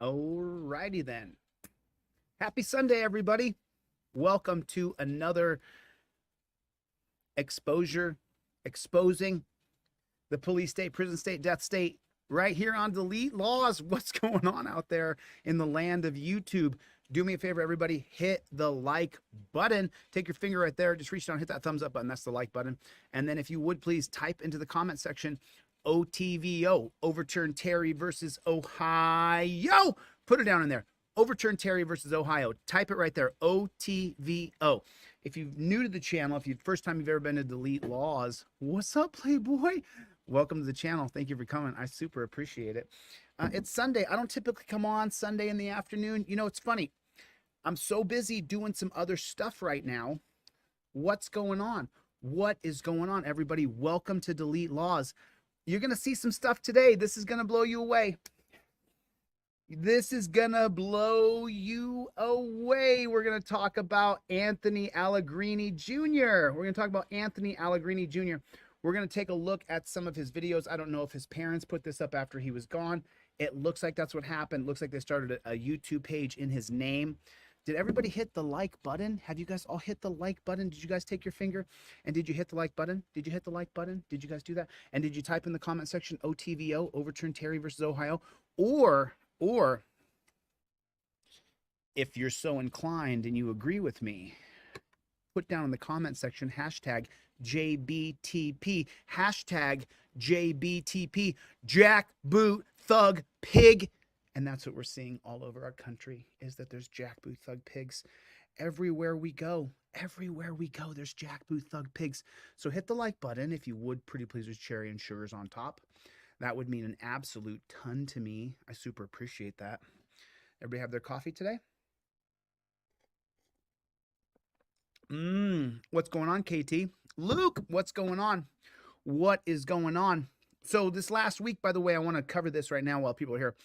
Alrighty then. Happy Sunday, everybody. Welcome to another exposing the police state, prison state, death state, right here on Delete Laws. What's going on out there in the land of YouTube? Do me a favor, everybody, hit the like button. Take your finger right there, just reach down, hit that thumbs up button. That's the like button. And then if you would please type into the comment section, OTVO, overturn Terry versus Ohio. Put it down in there. Overturn Terry versus Ohio. Type it right there, OTVO. If you're new to the channel, if you're first time you've ever been to Delete Laws, what's up, Playboy? Welcome to the channel. Thank you for coming. I super appreciate it. It's Sunday. I don't typically come on Sunday in the afternoon. You know, it's funny. I'm so busy doing some other stuff right now. What's going on? What is going on, everybody? Welcome to Delete Laws. You're going to see some stuff today. This is going to blow you away. This is going to blow you away. We're going to talk about Anthony Allegrini Jr. We're going to talk about Anthony Allegrini Jr. We're going to take a look at some of his videos. I don't know if his parents put this up after he was gone. It looks like that's what happened. It looks like they started a YouTube page in his name. Did everybody hit the like button? Have you guys all hit the like button? Did you guys take your finger and did you hit the like button? Did you hit the like button? Did you guys do that? And did you type in the comment section OTVO, overturn Terry versus Ohio? Or if you're so inclined and you agree with me, put down in the comment section hashtag JBTP, hashtag JBTP, jackboot thug pig. And that's what we're seeing all over our country, is that there's jackboot thug pigs. Everywhere we go, there's jackboot thug pigs. So hit the like button if you would, pretty please, with cherry and sugars on top. That would mean an absolute ton to me. I super appreciate that. Everybody have their coffee today? What's going on, KT? Luke, what's going on? What is going on? So this last week, by the way, I want to cover this right now while people are here.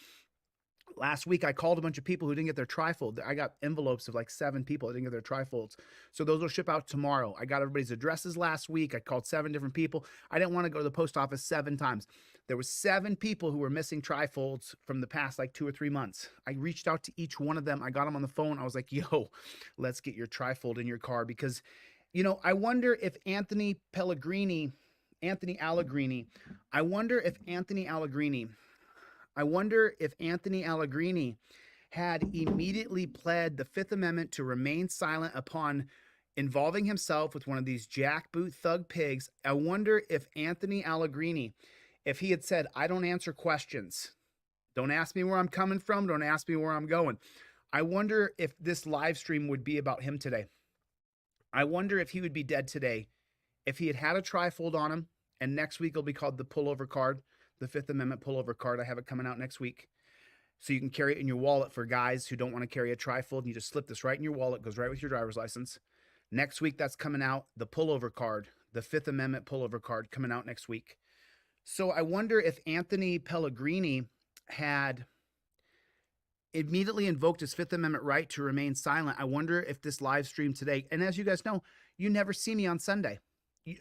Last week, I called a bunch of people who didn't get their trifold. I got envelopes of like 7 people that didn't get their trifolds. So those will ship out tomorrow. I got everybody's addresses last week. I called 7 different people. I didn't want to go to the post office 7 times. There was 7 people who were missing trifolds from the past like 2 or 3 months. I reached out to each one of them. I got them on the phone. I was like, yo, let's get your trifold in your car, because, you know, I wonder if Anthony Allegrini, I wonder if Anthony Allegrini had immediately pled the Fifth Amendment to remain silent upon involving himself with one of these jackboot thug pigs. I wonder if Anthony Allegrini, if he had said, I don't answer questions, don't ask me where I'm coming from, don't ask me where I'm going. I wonder if this live stream would be about him today. I wonder if he would be dead today if he had had a trifold on him, and next week it'll be called the pullover card. The Fifth Amendment pullover card. I have it coming out next week. So you can carry it in your wallet for guys who don't want to carry a trifold. And you just slip this right in your wallet. It goes right with your driver's license. Next week, that's coming out. The pullover card, the Fifth Amendment pullover card, coming out next week. So I wonder if Anthony Pellegrini had immediately invoked his Fifth Amendment right to remain silent. I wonder if this live stream today, and as you guys know, you never see me on Sunday.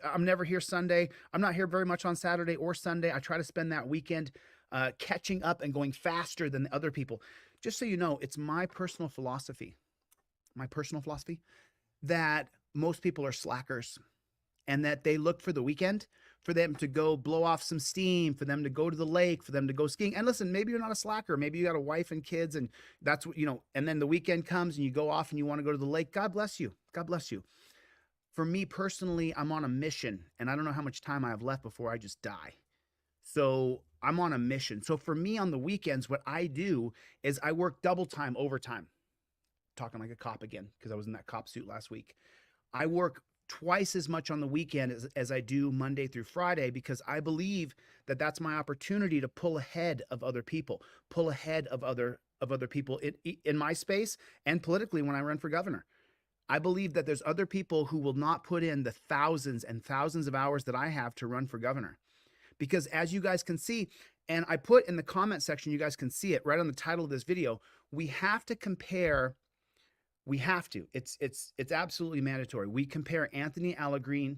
I'm never here Sunday. I'm not here very much on Saturday or Sunday. I try to spend that weekend catching up and going faster than the other people. Just so you know, it's my personal philosophy that most people are slackers, and that they look for the weekend for them to go blow off some steam, for them to go to the lake, for them to go skiing. And listen, maybe you're not a slacker. Maybe you got a wife and kids, and that's what, you know, and then the weekend comes and you go off and you want to go to the lake. God bless you. God bless you. For me personally, I'm on a mission, and I don't know how much time I have left before I just die. So I'm on a mission. So for me on the weekends, what I do is I work double time, overtime. Talking like a cop again, because I was in that cop suit last week. I work twice as much on the weekend as I do Monday through Friday, because I believe that that's my opportunity to pull ahead of other people, pull ahead of other people in my space and politically when I run for governor. I believe that there's other people who will not put in the thousands and thousands of hours that I have to run for governor. Because as you guys can see, and I put in the comment section, you guys can see it right on the title of this video, we have to compare, it's absolutely mandatory. We compare Anthony Allegrini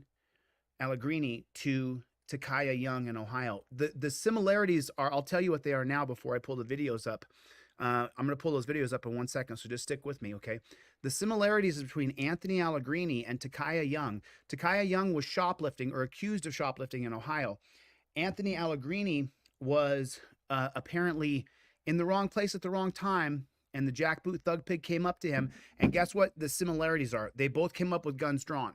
to Kaya Young in Ohio. The similarities are, I'll tell you what they are now before I pull the videos up. I'm going to pull those videos up in 1 second, so just stick with me, okay? The similarities between Anthony Allegrini and Takaya Young. Takaya Young was shoplifting or accused of shoplifting in Ohio. Anthony Allegrini was apparently in the wrong place at the wrong time, and the jackboot thug pig came up to him. And guess what the similarities are? They both came up with guns drawn.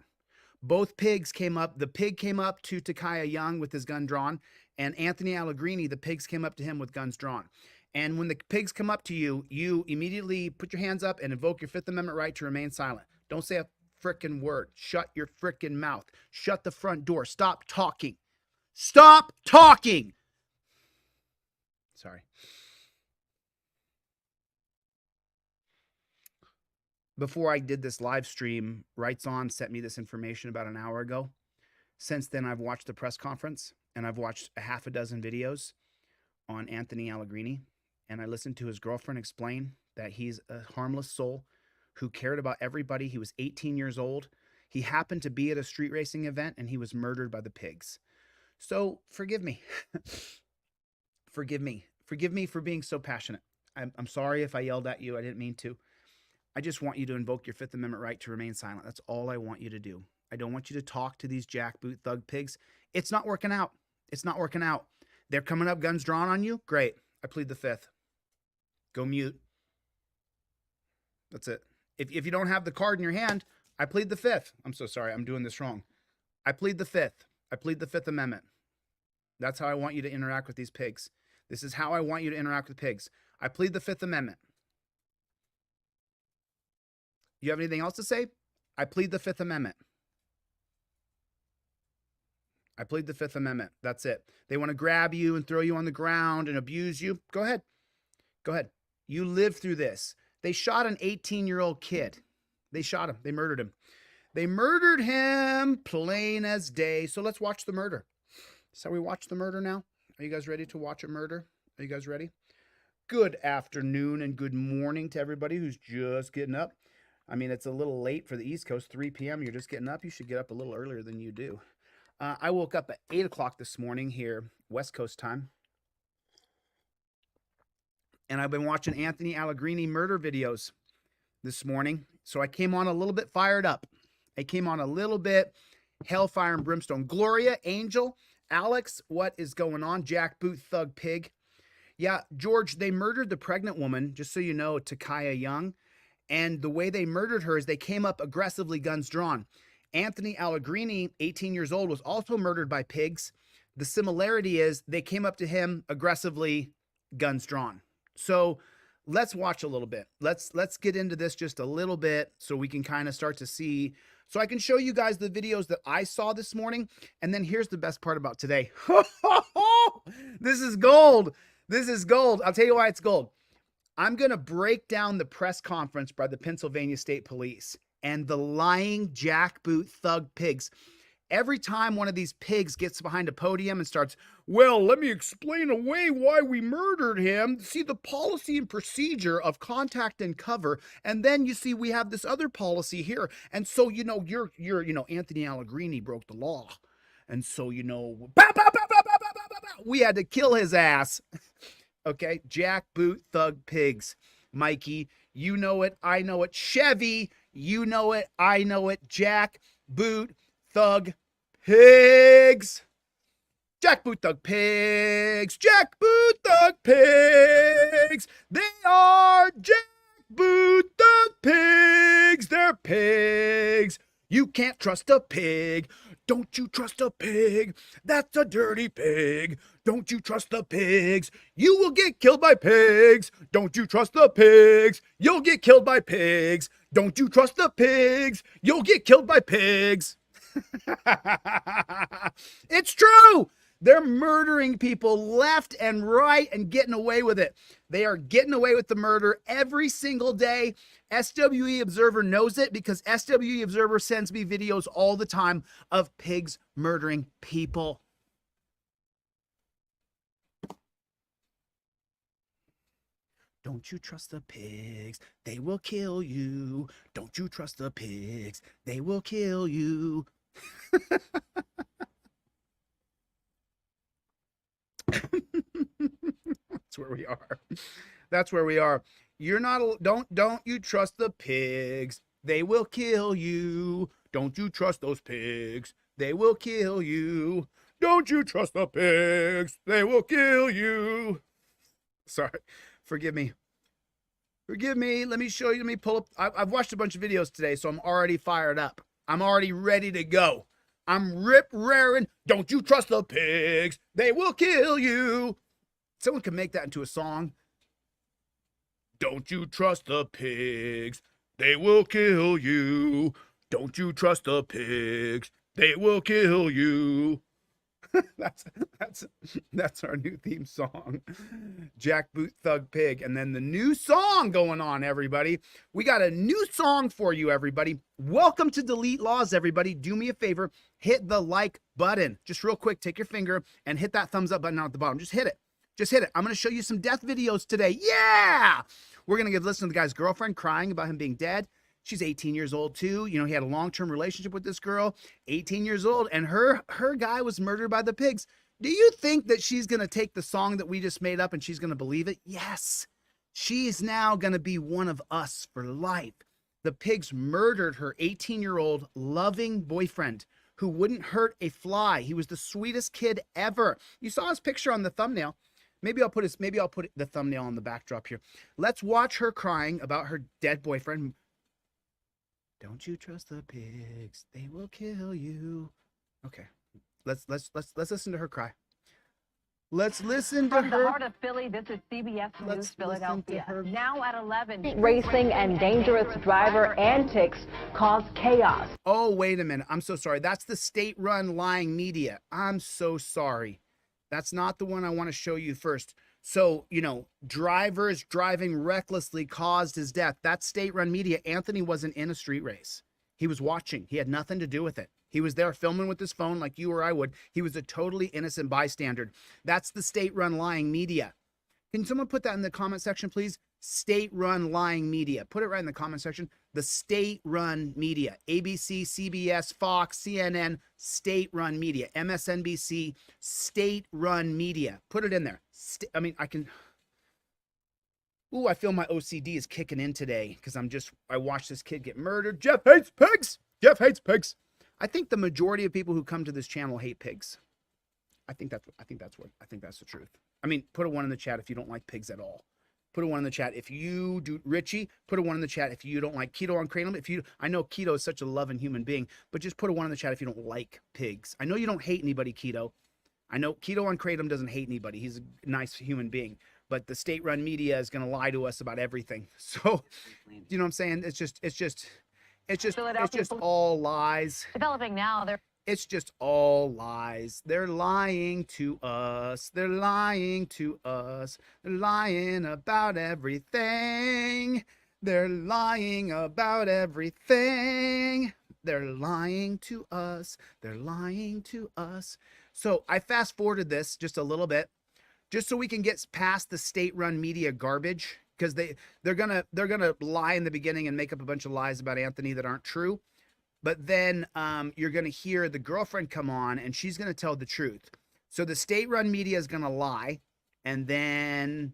Both pigs came up. The pig came up to Takaya Young with his gun drawn, and Anthony Allegrini, the pigs came up to him with guns drawn. And when the pigs come up to you, you immediately put your hands up and invoke your Fifth Amendment right to remain silent. Don't say a frickin' word. Shut your frickin' mouth. Shut the front door. Stop talking. Stop talking. Sorry. Before I did this live stream, Rights On sent me this information about an hour ago. Since then, I've watched the press conference, and I've watched a half a dozen videos on Anthony Allegrini, and I listened to his girlfriend explain that he's a harmless soul who cared about everybody. He was 18 years old. He happened to be at a street racing event, and he was murdered by the pigs. So forgive me. Forgive me. Forgive me for being so passionate. I'm sorry if I yelled at you. I didn't mean to. I just want you to invoke your Fifth Amendment right to remain silent. That's all I want you to do. I don't want you to talk to these jackboot thug pigs. It's not working out. It's not working out. They're coming up, guns drawn on you. Great. I plead the Fifth. Go mute. That's it. If you don't have the card in your hand, I plead the Fifth. I'm so sorry. I'm doing this wrong. I plead the Fifth. I plead the Fifth Amendment. That's how I want you to interact with these pigs. This is how I want you to interact with pigs. I plead the Fifth Amendment. You have anything else to say? I plead the Fifth Amendment. I plead the Fifth Amendment. That's it. They want to grab you and throw you on the ground and abuse you. Go ahead. Go ahead. You lived through this. They shot an 18-year-old kid. They shot him. They murdered him. They murdered him plain as day. So let's watch the murder. So we watch the murder now. Are you guys ready to watch a murder? Are you guys ready? Good afternoon and good morning to everybody who's just getting up. I mean, it's a little late for the East Coast, 3 p.m. You're just getting up. You should get up a little earlier than you do. I woke up at 8 o'clock this morning here, West Coast time. And I've been watching Anthony Allegrini murder videos this morning. So I came on a little bit fired up. I came on a little bit hellfire and brimstone. Gloria, Angel, Alex, what is going on? Jackboot thug pig. Yeah, George, they murdered the pregnant woman, just so you know, Takaya Young. And the way they murdered her is they came up aggressively, guns drawn. Anthony Allegrini, 18 years old, was also murdered by pigs. The similarity is they came up to him aggressively, guns drawn. So let's watch a little bit. Let's get into this just a little bit so we can kind of start to see. So I can show you guys the videos that I saw this morning. And then here's the best part about today. This is gold. This is gold. I'll tell you why it's gold. I'm going to break down the press conference by the Pennsylvania State Police and the lying jackboot thug pigs. Every time one of these pigs gets behind a podium and starts, well, let me explain away why we murdered him. See the policy and procedure of contact and cover. And then you see we have this other policy here. And so, you know, Anthony Allegrini broke the law. And so, you know, we had to kill his ass. Okay, jackboot thug pigs. Mikey, you know it, I know it. Chevy, you know it, I know it. Jackboot thug pigs. Jackboot thug pigs. Jackboot thug pigs. They are jackboot thug pigs. They're pigs. You can't trust a pig. Don't you trust a pig? That's a dirty pig. Don't you trust the pigs? You will get killed by pigs. Don't you trust the pigs? You'll get killed by pigs. Don't you trust the pigs? You'll get killed by pigs. It's true. They're murdering people left and right and getting away with it. They are getting away with the murder every single day. SWE Observer knows it because SWE Observer sends me videos all the time of pigs murdering people. Don't you trust the pigs? They will kill you. Don't you trust the pigs? They will kill you. That's where we are. That's where we are. You're not, don't you trust the pigs. They will kill you. Don't you trust those pigs. They will kill you. Don't you trust the pigs. They will kill you. Sorry. Forgive me. Forgive me. Let me show you. Let me pull up. I've watched a bunch of videos today, so I'm already fired up. I'm already ready to go. I'm rip-raring. Don't you trust the pigs. They will kill you. Someone can make that into a song. Don't you trust the pigs. They will kill you. Don't you trust the pigs. They will kill you. that's our new theme song. Jackboot Thug Pig. And then the new song going on, everybody. We got a new song for you, everybody. Welcome to Delete Laws, everybody. Do me a favor, hit the like button. Just real quick, take your finger and hit that thumbs up button out at the bottom. Just hit it. Just hit it. I'm going to show you some death videos today. Yeah! We're going to listen to the guy's girlfriend crying about him being dead. She's 18 years old too. You know, he had a long-term relationship with this girl, 18 years old, and her guy was murdered by the pigs. Do you think that she's going to take the song that we just made up and she's going to believe it? Yes. She's now going to be one of us for life. The pigs murdered her 18-year-old loving boyfriend who wouldn't hurt a fly. He was the sweetest kid ever. You saw his picture on the thumbnail. Maybe I'll put the thumbnail on the backdrop here. Let's watch her crying about her dead boyfriend. Don't you trust the pigs? They will kill you. Okay. Let's listen to her cry. Let's listen to her. From the heart of Philly, this is CBS News Philadelphia. Now at 11. Racing and dangerous driver antics cause chaos. Oh, wait a minute. I'm so sorry. That's the state-run lying media. I'm so sorry. That's not the one I want to show you first. So, you know, drivers driving recklessly caused his death. That's state-run media. Anthony wasn't in a street race. He was watching. He had nothing to do with it. He was there filming with his phone like you or I would. He was a totally innocent bystander. That's the state-run lying media. Can someone put that in the comment section, please? State-run lying media. Put it right in the comment section. The state-run media. ABC, CBS, Fox, CNN, state-run media. MSNBC, state-run media. Put it in there. I mean, I can... Ooh, I feel my OCD is kicking in today because I watched this kid get murdered. Jeff hates pigs. Jeff hates pigs. I think the majority of people who come to this channel hate pigs. I think that's the truth. I mean, put a 1 in the chat if you don't like pigs at all. Put a 1 in the chat if you do. Richie, put a 1 in the chat if you don't like Keto on Kratom. I know Keto is such a loving human being, but just put a 1 in the chat if you don't like pigs. I know you don't hate anybody, Keto. I know Keto on Kratom doesn't hate anybody. He's a nice human being, but the state-run media is going to lie to us about everything. So, you know what I'm saying? It's just all lies. Developing now, It's just all lies. They're lying to us. They're lying to us. They're lying about everything. They're lying about everything. They're lying to us. They're lying to us. So I fast forwarded this just a little bit, just so we can get past the state-run media garbage, because they're gonna lie in the beginning and make up a bunch of lies about Anthony that aren't true. But then you're going to hear the girlfriend come on, and she's going to tell the truth. So the state-run media is going to lie, and then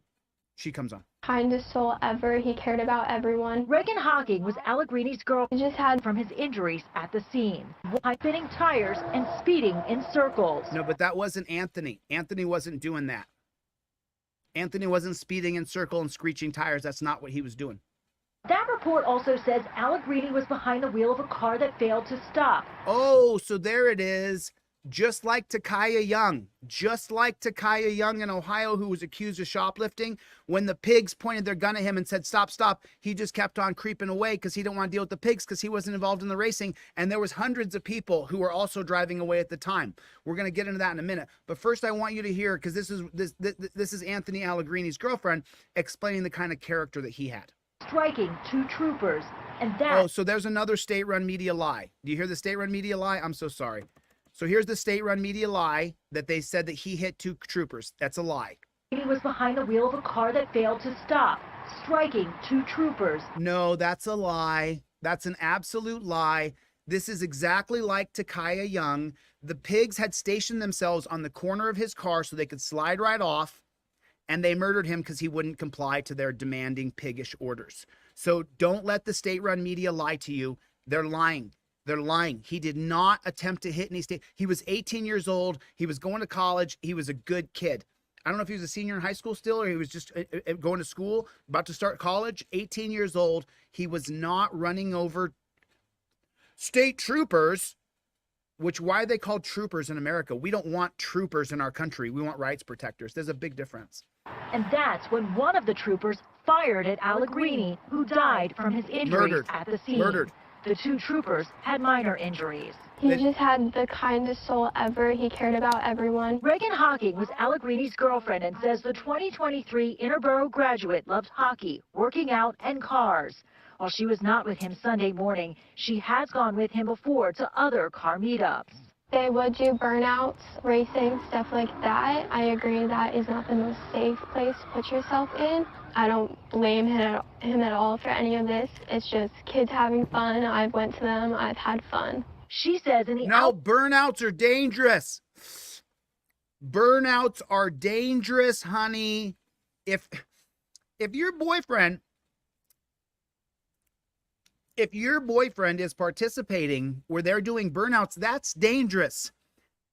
she comes on. Kindest soul ever. He cared about everyone. Reagan Hocking was Allegrini's girl. He just had From his injuries at the scene, spinning tires and speeding in circles. No, but that wasn't Anthony. Anthony wasn't doing that. Anthony wasn't speeding in circle and screeching tires. That's not what he was doing. That report also says Allegrini was behind the wheel of a car that failed to stop. Oh, so there it is. Just like Takaya Young. Just like Takaya Young in Ohio, who was accused of shoplifting. When the pigs pointed their gun at him and said, stop, stop, he just kept on creeping away because he didn't want to deal with the pigs because he wasn't involved in the racing. And there was hundreds of people who were also driving away at the time. We're going to get into that in a minute. But first, I want you to hear, because this is Anthony Allegrini's girlfriend explaining the kind of character that he had. Striking 2 troopers, and that... Oh, so there's another state-run media lie. Do you hear the state-run media lie? I'm so sorry. So here's the state-run media lie that they said that he hit 2 troopers. That's a lie. He was behind the wheel of a car that failed to stop, striking 2 troopers. No, that's a lie. That's an absolute lie. This is exactly like Takaya Young. The pigs had stationed themselves on the corner of his car so they could slide right off. and they murdered him because he wouldn't comply to their demanding piggish orders. So don't let the state-run media lie to you. They're lying. They're lying. He did not attempt to hit any state. He was 18 years old. He was going to college. He was a good kid. I don't know if he was a senior in high school still, or he was just going to school, about to start college. 18 years old. He was not running over state troopers, which why are they called troopers in America? We don't want troopers in our country. We want rights protectors. There's a big difference. And that's when one of the troopers fired at Allegrini, who died from his injuries at the scene. Murdered. The two troopers had minor injuries. He just had the kindest soul ever. He cared about everyone. Reagan Hocking was Allegrini's girlfriend and says the 2023 Interborough graduate loves hockey, working out, and cars. While she was not with him Sunday morning, she has gone with him before to other car meetups. They would do burnouts, racing, stuff like that. I agree that is not the most safe place to put yourself in. I don't blame him at all for any of this. It's just kids having fun. I've went to them. I've had fun. She says in the burnouts are dangerous. Burnouts are dangerous, honey. If your boyfriend is participating where they're doing burnouts, that's dangerous.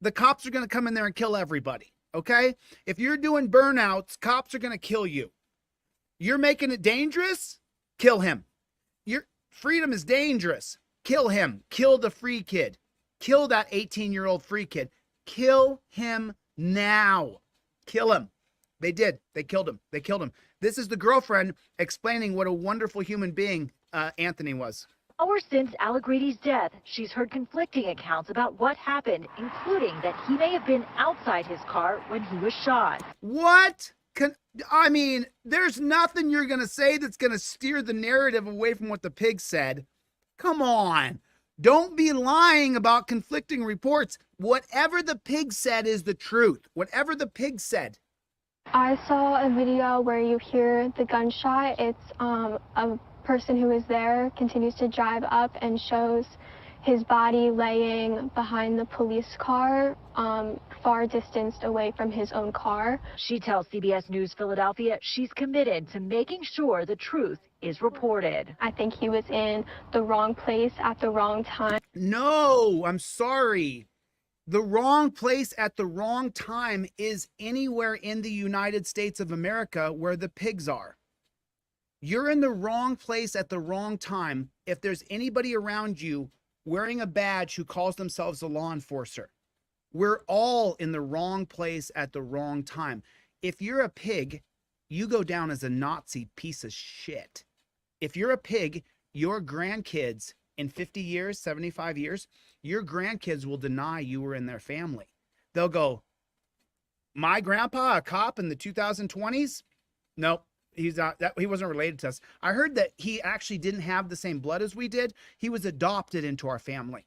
The cops are going to come in there and kill everybody, okay? If you're doing burnouts, cops are going to kill you. You're making it dangerous? Kill him. Your freedom is dangerous. Kill him. Kill the free kid. Kill that 18-year-old free kid. Kill him now. Kill him. They did. They killed him. They killed him. This is the girlfriend explaining what a wonderful human being Anthony was. Hours since Allegrini's death, she's heard conflicting accounts about what happened, including that he may have been outside his car when he was shot. What? I mean, there's nothing you're going to say that's going to steer the narrative away from what the pig said. Come on. Don't be lying about conflicting reports. Whatever the pig said is the truth. Whatever the pig said. I saw a video where you hear the gunshot. It's a person who is there continues to drive up and shows his body laying behind the police car, far distanced away from his own car. She tells CBS News Philadelphia she's committed to making sure the truth is reported. I think he was in the wrong place at the wrong time. No, I'm sorry. The wrong place at the wrong time is anywhere in the United States of America where the pigs are. You're in the wrong place at the wrong time if there's anybody around you wearing a badge who calls themselves a law enforcer. We're all in the wrong place at the wrong time. If you're a pig, you go down as a Nazi piece of shit. If you're a pig, your grandkids in 50 years, 75 years, your grandkids will deny you were in their family. They'll go, my grandpa, a cop in the 2020s? Nope. He's not, he wasn't related to us. I heard that he actually didn't have the same blood as we did. He was adopted into our family.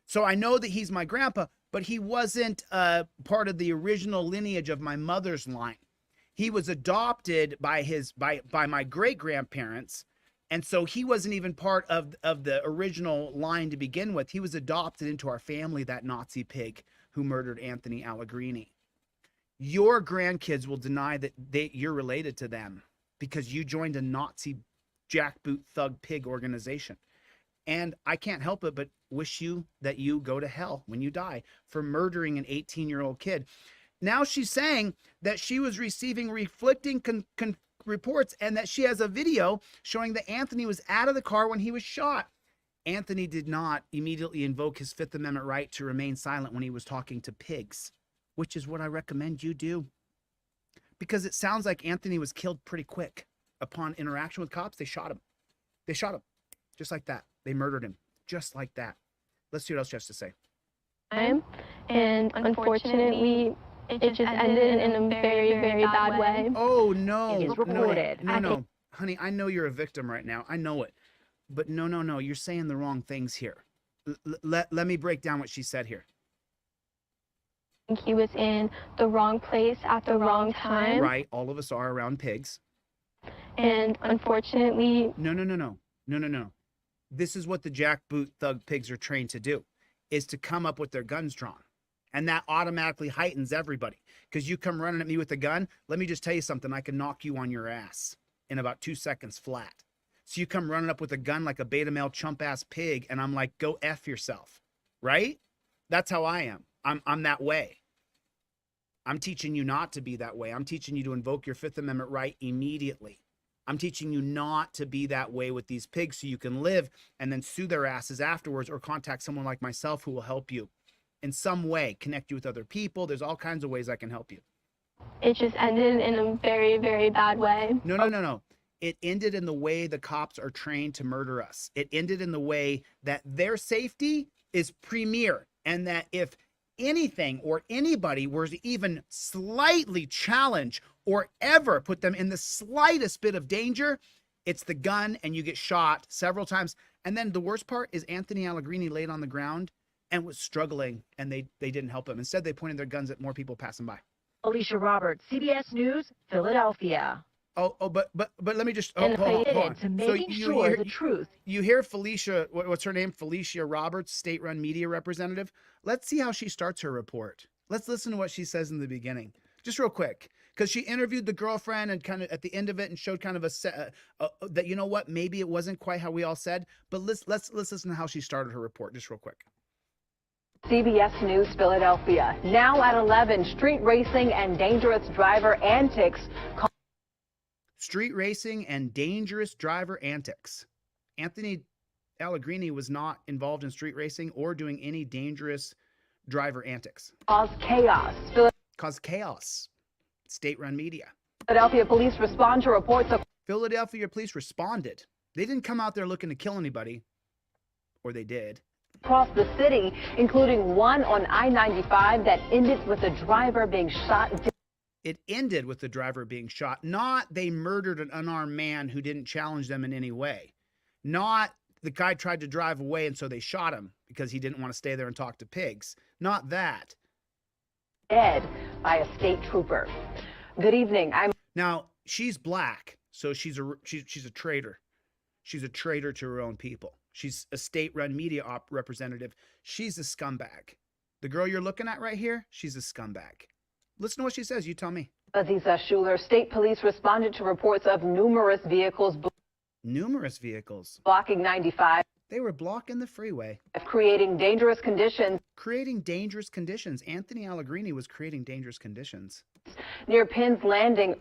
So I know that he's my grandpa, but he wasn't part of the original lineage of my mother's line. He was adopted by my great grandparents. And so he wasn't even part of the original line to begin with. He was adopted into our family, that Nazi pig who murdered Anthony Allegrini. Your grandkids will deny that you're related to them, because you joined a Nazi jackboot thug pig organization. And I can't help it but wish you that you go to hell when you die for murdering an 18-year-old kid. Now she's saying that she was receiving conflicting reports and that she has a video showing that Anthony was out of the car when he was shot. Anthony did not immediately invoke his Fifth Amendment right to remain silent when he was talking to pigs, which is what I recommend you do. Because it sounds like Anthony was killed pretty quick. Upon interaction with cops, they shot him. They shot him. Just like that. They murdered him. Just like that. Let's see what else she has to say. And unfortunately, it just ended in a very, very bad way. Oh, no. It is reported. No. Honey, I know you're a victim right now. I know it. But no. You're saying the wrong things here. Let me break down what she said here. He was in the wrong place at the wrong time. Right. All of us are around pigs. And unfortunately... No. This is what the jackboot thug pigs are trained to do, is to come up with their guns drawn And that automatically heightens everybody. Because you come running at me with a gun, let me just tell you something. I can knock you on your ass in about 2 seconds flat. So you come running up with a gun like a beta male chump ass pig, and I'm like, go F yourself, right? That's how I am. I'm that way. I'm teaching you not to be that way. I'm teaching you to invoke your Fifth Amendment right immediately. I'm teaching you not to be that way with these pigs so you can live and then sue their asses afterwards, or contact someone like myself who will help you in some way, connect you with other people. There's all kinds of ways I can help you. It just ended in a very, very bad way. No. It ended in the way the cops are trained to murder us. It ended in the way that their safety is premier, and that if anything or anybody were to even slightly challenge or ever put them in the slightest bit of danger, it's the gun and you get shot several times. And then the worst part is Anthony Allegrini laid on the ground and was struggling, and they didn't help him. Instead, they pointed their guns at more people passing by. Alicia Roberts, CBS News, Philadelphia. But let me just hold on. To making sure the truth. You hear Felicia, what's her name? Felicia Roberts, state-run media representative. Let's see how she starts her report. Let's listen to what she says in the beginning, just real quick, because she interviewed the girlfriend and kind of at the end of it and showed kind of that, you know what, maybe it wasn't quite how we all said. But let's listen to how she started her report, just real quick. CBS News Philadelphia. Now at 11, street racing and dangerous driver antics. Street racing and dangerous driver antics. Anthony Allegrini was not involved in street racing or doing any dangerous driver antics. Cause chaos. Cause chaos. State-run media. Philadelphia police respond to reports of... Philadelphia police responded. They didn't come out there looking to kill anybody. Or they did. Across the city, including one on I-95 that ended with the driver being shot. It ended with the driver being shot. Not they murdered an unarmed man who didn't challenge them in any way. Not the guy tried to drive away and so they shot him because he didn't want to stay there and talk to pigs. Not that. Dead by a state trooper. Good evening. Now, she's black, so she's a traitor. She's a traitor to her own people. She's a state-run media representative. She's a scumbag. The girl you're looking at right here, she's a scumbag. Listen to what she says. You tell me. Aziza Schuler, state police responded to reports of numerous vehicles blocking 95. They were blocking the freeway. Creating dangerous conditions. Creating dangerous conditions. Anthony Allegrini was creating dangerous conditions. Near Penn's Landing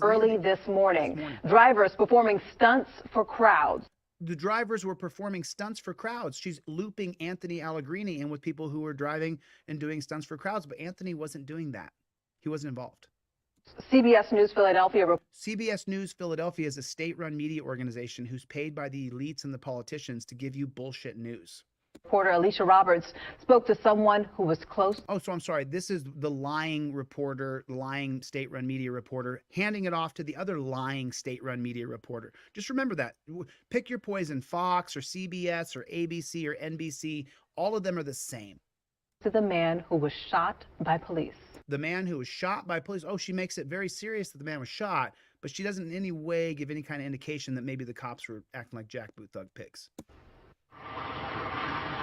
early this morning. Drivers performing stunts for crowds. The drivers were performing stunts for crowds. She's looping Anthony Allegrini in with people who were driving and doing stunts for crowds, but Anthony wasn't doing that. He wasn't involved. CBS News Philadelphia. CBS News Philadelphia is a state-run media organization who's paid by the elites and the politicians to give you bullshit news. Reporter Alicia Roberts spoke to someone who was close. Oh, so I'm sorry. This is the lying reporter, lying state-run media reporter, handing it off to the other lying state-run media reporter. Just remember that. Pick your poison. Fox or CBS or ABC or NBC. All of them are the same. To the man who was shot by police. The man who was shot by police. Oh, she makes it very serious that the man was shot, but she doesn't in any way give any kind of indication that maybe the cops were acting like jackboot thug pigs.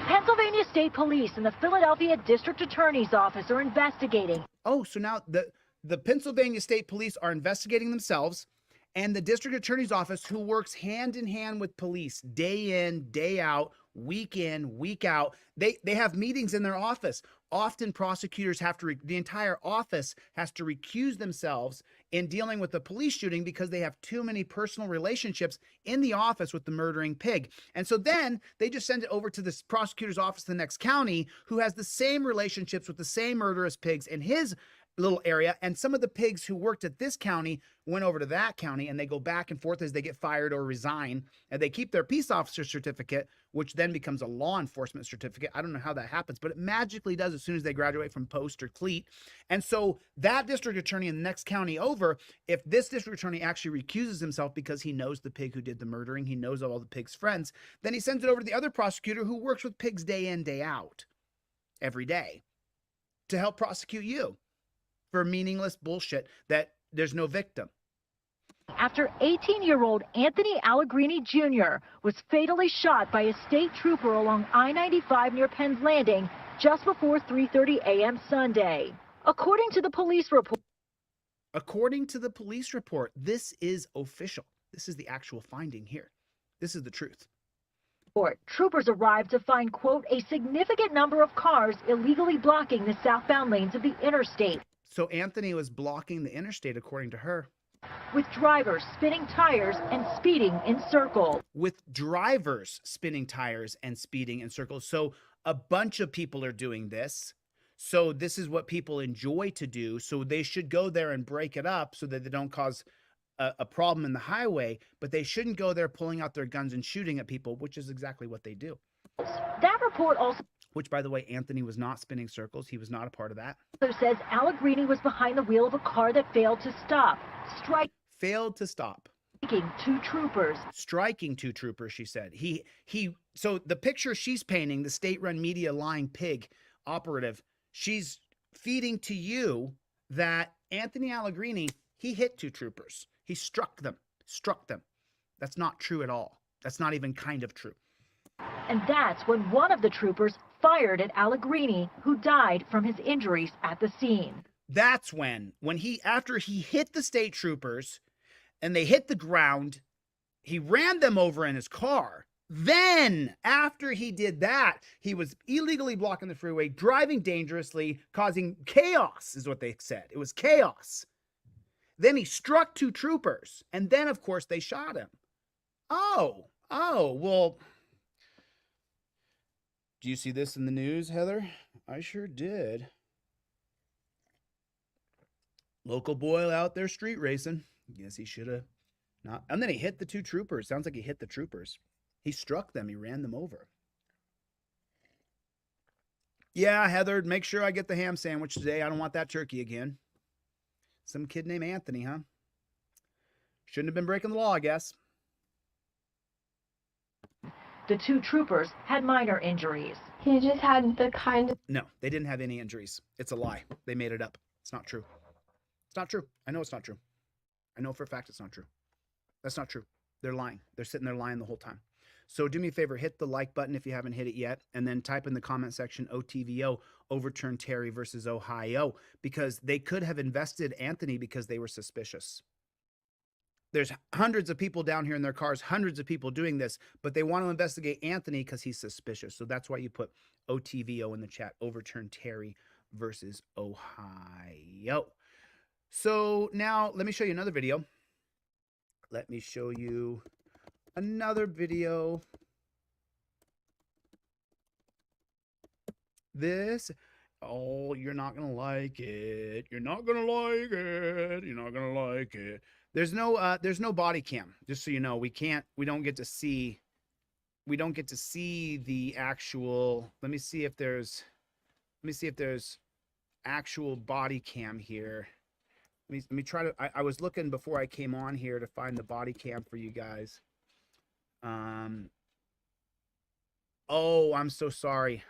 Pennsylvania State Police and the Philadelphia District Attorney's Office are investigating. Oh, so now the Pennsylvania State Police are investigating themselves, and the District Attorney's Office, who works hand in hand with police day in, day out, week in, week out, they have meetings in their office. Often prosecutors have to, the entire office has to recuse themselves in dealing with the police shooting because they have too many personal relationships in the office with the murdering pig. And so then they just send it over to the prosecutor's office in the next county, who has the same relationships with the same murderous pigs in his little area. And some of the pigs who worked at this county went over to that county, and they go back and forth as they get fired or resign, and they keep their peace officer certificate, which then becomes a law enforcement certificate. I don't know how that happens, but it magically does as soon as they graduate from post or cleat. And so that district attorney in the next county over, if this district attorney actually recuses himself because he knows the pig who did the murdering, he knows all the pig's friends, then he sends it over to the other prosecutor who works with pigs day in, day out, every day, to help prosecute you for meaningless bullshit that there's no victim. After 18-year-old Anthony Allegrini Jr. was fatally shot by a state trooper along I-95 near Penn's Landing just before 3:30 a.m. Sunday. According to the police report, this is official. This is the actual finding here. This is the truth. troopers arrived to find, quote, a significant number of cars illegally blocking the southbound lanes of the interstate. So Anthony was blocking the interstate, according to her. With drivers spinning tires and speeding in circles. So a bunch of people are doing this. So this is what people enjoy to do. So they should go there and break it up so that they don't cause a problem in the highway. But they shouldn't go there pulling out their guns and shooting at people, which is exactly what they do. That report also, which, by the way, Anthony was not spinning circles. He was not a part of that. Says Allegrini was behind the wheel of a car that failed to stop. Striking two troopers, she said. So the picture she's painting, the state-run media lying pig operative, she's feeding to you that Anthony Allegrini, he hit two troopers. He struck them. That's not true at all. That's not even kind of true. And that's when one of the troopers fired at Allegrini, who died from his injuries at the scene. That's after he hit the state troopers and they hit the ground, he ran them over in his car. Then, after he did that, he was illegally blocking the freeway, driving dangerously, causing chaos, is what they said. It was chaos. Then he struck two troopers, and then, of course, they shot him. Oh, well, do you see this in the news, Heather? I sure did. Local boy out there street racing. Guess he should have not. And then he hit the two troopers. Sounds like he hit the troopers. He struck them. He ran them over. Yeah, Heather, make sure I get the ham sandwich today. I don't want that turkey again. Some kid named Anthony, huh? Shouldn't have been breaking the law, I guess. The two troopers had minor injuries. He just had the kind of... No, they didn't have any injuries. It's a lie. They made it up. It's not true. It's not true. I know it's not true. I know for a fact it's not true. That's not true. They're lying. They're sitting there lying the whole time. So do me a favor, hit the like button if you haven't hit it yet, and then type in the comment section OTVO, overturn Terry versus Ohio, because they could have invested Anthony because they were suspicious. There's hundreds of people down here in their cars, hundreds of people doing this, but they want to investigate Anthony because he's suspicious. So that's why you put OTVO in the chat, overturn Terry versus Ohio. So now let me show you another video. Let me show you another video. This, oh, you're not going to like it. You're not going to like it. You're not going to like it. There's no body cam, just so you know. We don't get to see the actual, let me see if there's actual body cam here. Let me try to, I was looking before I came on here to find the body cam for you guys. Oh, I'm so sorry.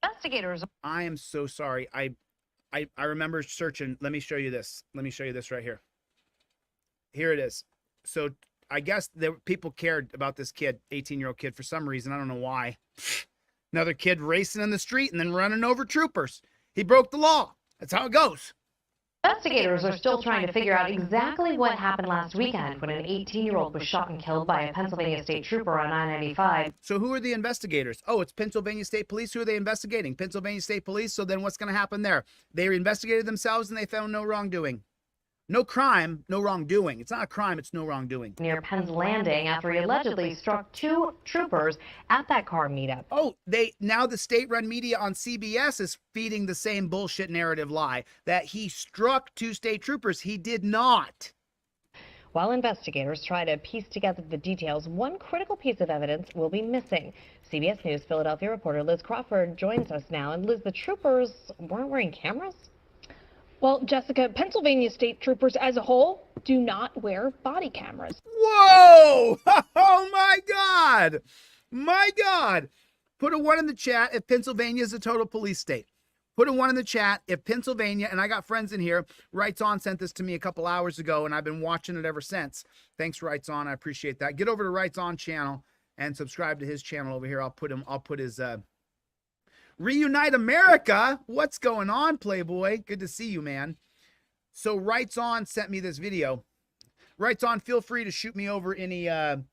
Investigators. I am so sorry. I remember searching. Let me show you this. Let me show you this right here. Here it is. So I guess people cared about this kid, 18-year-old kid, for some reason. I don't know why. Another kid racing in the street and then running over troopers. He broke the law. That's how it goes. Investigators are still trying to figure out exactly what happened last weekend when an 18-year-old was shot and killed by a Pennsylvania state trooper on I-95. So who are the investigators? Oh, it's Pennsylvania State Police. Who are they investigating? Pennsylvania State Police. So then what's going to happen there? They investigated themselves and they found no wrongdoing. No crime, no wrongdoing. It's not a crime, it's no wrongdoing. Near Penn's Landing after he allegedly struck two troopers at that car meetup. Oh, now the state-run media on CBS is feeding the same bullshit narrative lie that he struck two state troopers. He did not. While investigators try to piece together the details, one critical piece of evidence will be missing. CBS News Philadelphia reporter Liz Crawford joins us now. And Liz, the troopers weren't wearing cameras? Well, Jessica, Pennsylvania state troopers as a whole do not wear body cameras. Whoa! Oh, my God. My God. Put a 1 in the chat if Pennsylvania is a total police state. Put a 1 in the chat if Pennsylvania, and I got friends in here. Writes On sent this to me a couple hours ago, and I've been watching it ever since. Thanks, Writes On. I appreciate that. Get over to Writes On channel and subscribe to his channel over here. I'll put his Reunite America. What's going on, Playboy? Good to see you, man. So Writes On sent me this video. Writes On, feel free to shoot me over any on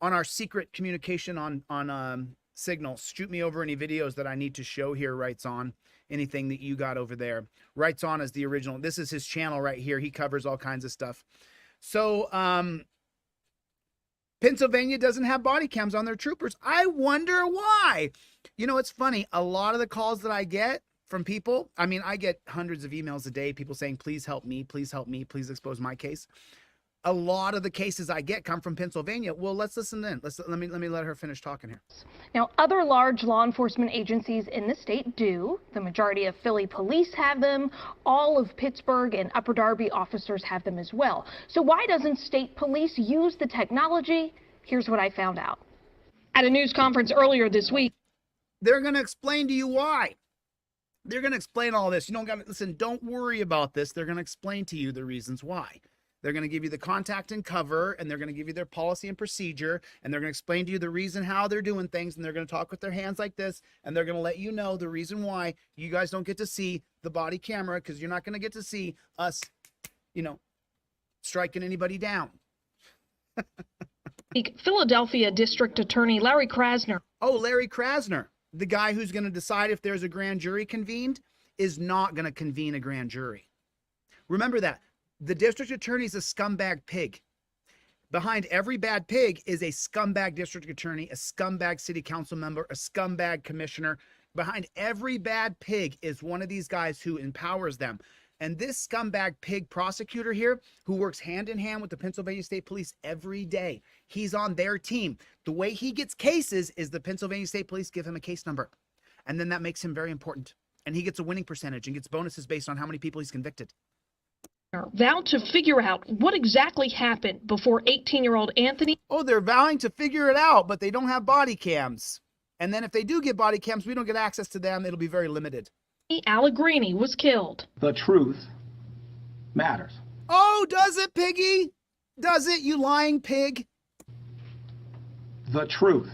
our secret communication on Signals. Shoot me over any videos that I need to show here, Writes On. Anything that you got over there. Writes On is the original. This is his channel right here. He covers all kinds of stuff. So Pennsylvania doesn't have body cams on their troopers. I wonder why. You know, it's funny. A lot of the calls that I get from people, I mean, I get hundreds of emails a day, people saying, please help me, please help me, please expose my case. A lot of the cases I get come from Pennsylvania. Well, let's listen in. Let me let her finish talking here. Now, other large law enforcement agencies in the state do. The majority of Philly police have them. All of Pittsburgh and Upper Darby officers have them as well. So why doesn't state police use the technology? Here's what I found out. At a news conference earlier this week, they're going to explain to you why. They're going to explain all this. You don't got to listen. Don't worry about this. They're going to explain to you the reasons why. They're going to give you the contact and cover, and they're going to give you their policy and procedure, and they're going to explain to you the reason how they're doing things, and they're going to talk with their hands like this, and they're going to let you know the reason why you guys don't get to see the body camera, because you're not going to get to see us, you know, striking anybody down. Philadelphia District Attorney Larry Krasner. Oh, Larry Krasner, the guy who's going to decide if there's a grand jury convened, is not going to convene a grand jury. Remember that. The district attorney is a scumbag pig. Behind every bad pig is a scumbag district attorney, a scumbag city council member, a scumbag commissioner. Behind every bad pig is one of these guys who empowers them. And this scumbag pig prosecutor here, who works hand in hand with the Pennsylvania State Police every day, he's on their team. The way he gets cases is the Pennsylvania State Police give him a case number. And then that makes him very important. And he gets a winning percentage and gets bonuses based on how many people he's convicted. Vowed to figure out what exactly happened before 18-year-old Anthony. Oh, they're vowing to figure it out, but they don't have body cams. And then if they do get body cams, we don't get access to them. It'll be very limited. Allegrini was killed. The truth matters. Oh, does it, piggy? Does it, you lying pig? The truth.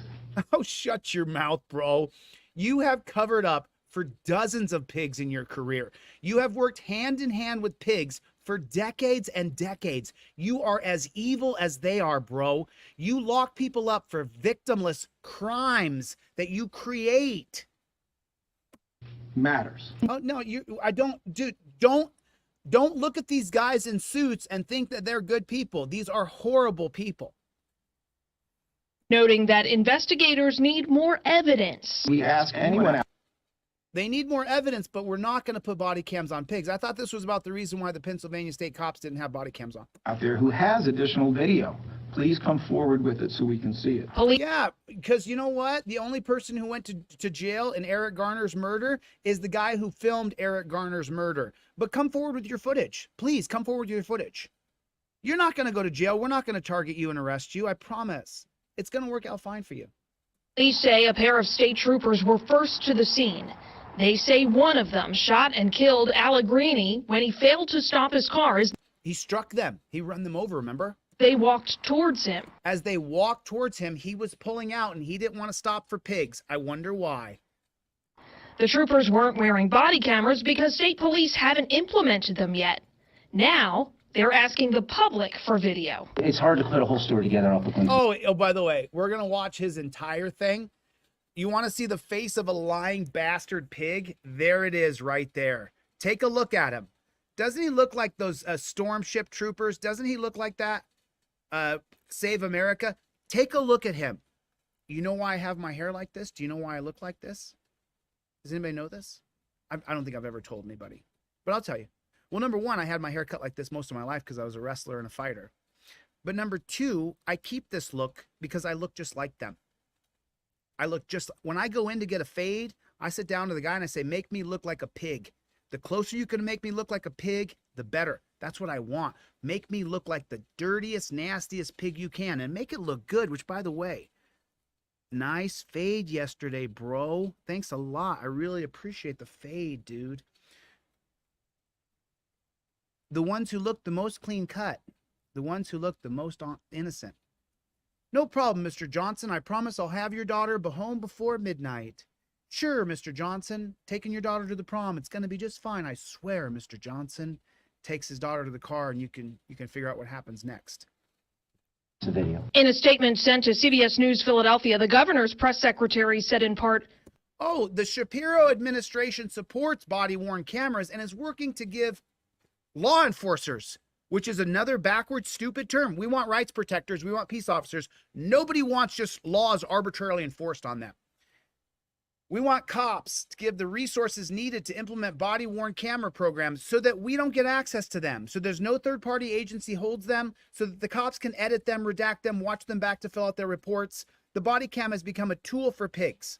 Oh, shut your mouth, bro. You have covered up for dozens of pigs in your career. You have worked hand in hand with pigs for decades and decades. You are as evil as they are, bro. You lock people up for victimless crimes that you create. Matters. Oh, no, I don't, dude, don't look at these guys in suits and think that they're good people. These are horrible people. Noting that investigators need more evidence. We ask anyone out. They need more evidence, but we're not going to put body cams on pigs. I thought this was about the reason why the Pennsylvania state cops didn't have body cams on. Out there who has additional video, please come forward with it so we can see it. Yeah, because you know what? The only person who went to jail in Eric Garner's murder is the guy who filmed Eric Garner's murder. But come forward with your footage. Please come forward with your footage. You're not going to go to jail. We're not going to target you and arrest you. I promise. It's going to work out fine for you. Police say a pair of state troopers were first to the scene. They say one of them shot and killed Allegrini when he failed to stop his car. He struck them. He ran them over, remember? They walked towards him. As they walked towards him, he was pulling out and he didn't want to stop for pigs. I wonder why. The troopers weren't wearing body cameras because state police haven't implemented them yet. Now they're asking the public for video. It's hard to put a whole story together off the clip. Oh, by the way, we're going to watch his entire thing. You want to see the face of a lying bastard pig? There it is right there. Take a look at him. Doesn't he look like those storm ship troopers? Doesn't he look like that? Save America. Take a look at him. You know why I have my hair like this? Do you know why I look like this? Does anybody know this? I don't think I've ever told anybody, but I'll tell you. Well, number one, I had my hair cut like this most of my life because I was a wrestler and a fighter. But number two, I keep this look because I look just like them. When I go in to get a fade, I sit down to the guy and I say, make me look like a pig. The closer you can make me look like a pig, the better. That's what I want. Make me look like the dirtiest, nastiest pig you can and make it look good, which by the way, Nice fade yesterday, bro. Thanks a lot. I really appreciate the fade, dude. The ones who look the most clean cut. The ones who look the most innocent. No problem, Mr. Johnson. I promise I'll have your daughter home before midnight. Sure, Mr. Johnson. Taking your daughter to the prom. It's going to be just fine. I swear, Mr. Johnson. Takes his daughter to the car, and you can figure out what happens next. The video. In a statement sent to CBS News Philadelphia, the governor's press secretary said in part, "Oh, the Shapiro administration supports body-worn cameras and is working to give law enforcers," which is another backward, stupid term. We want rights protectors. We want peace officers. Nobody wants just laws arbitrarily enforced on them. We want cops to give the resources needed to implement body-worn camera programs so that we don't get access to them. So there's no third-party agency holds them, so that the cops can edit them, redact them, watch them back to fill out their reports. The body cam has become a tool for pigs.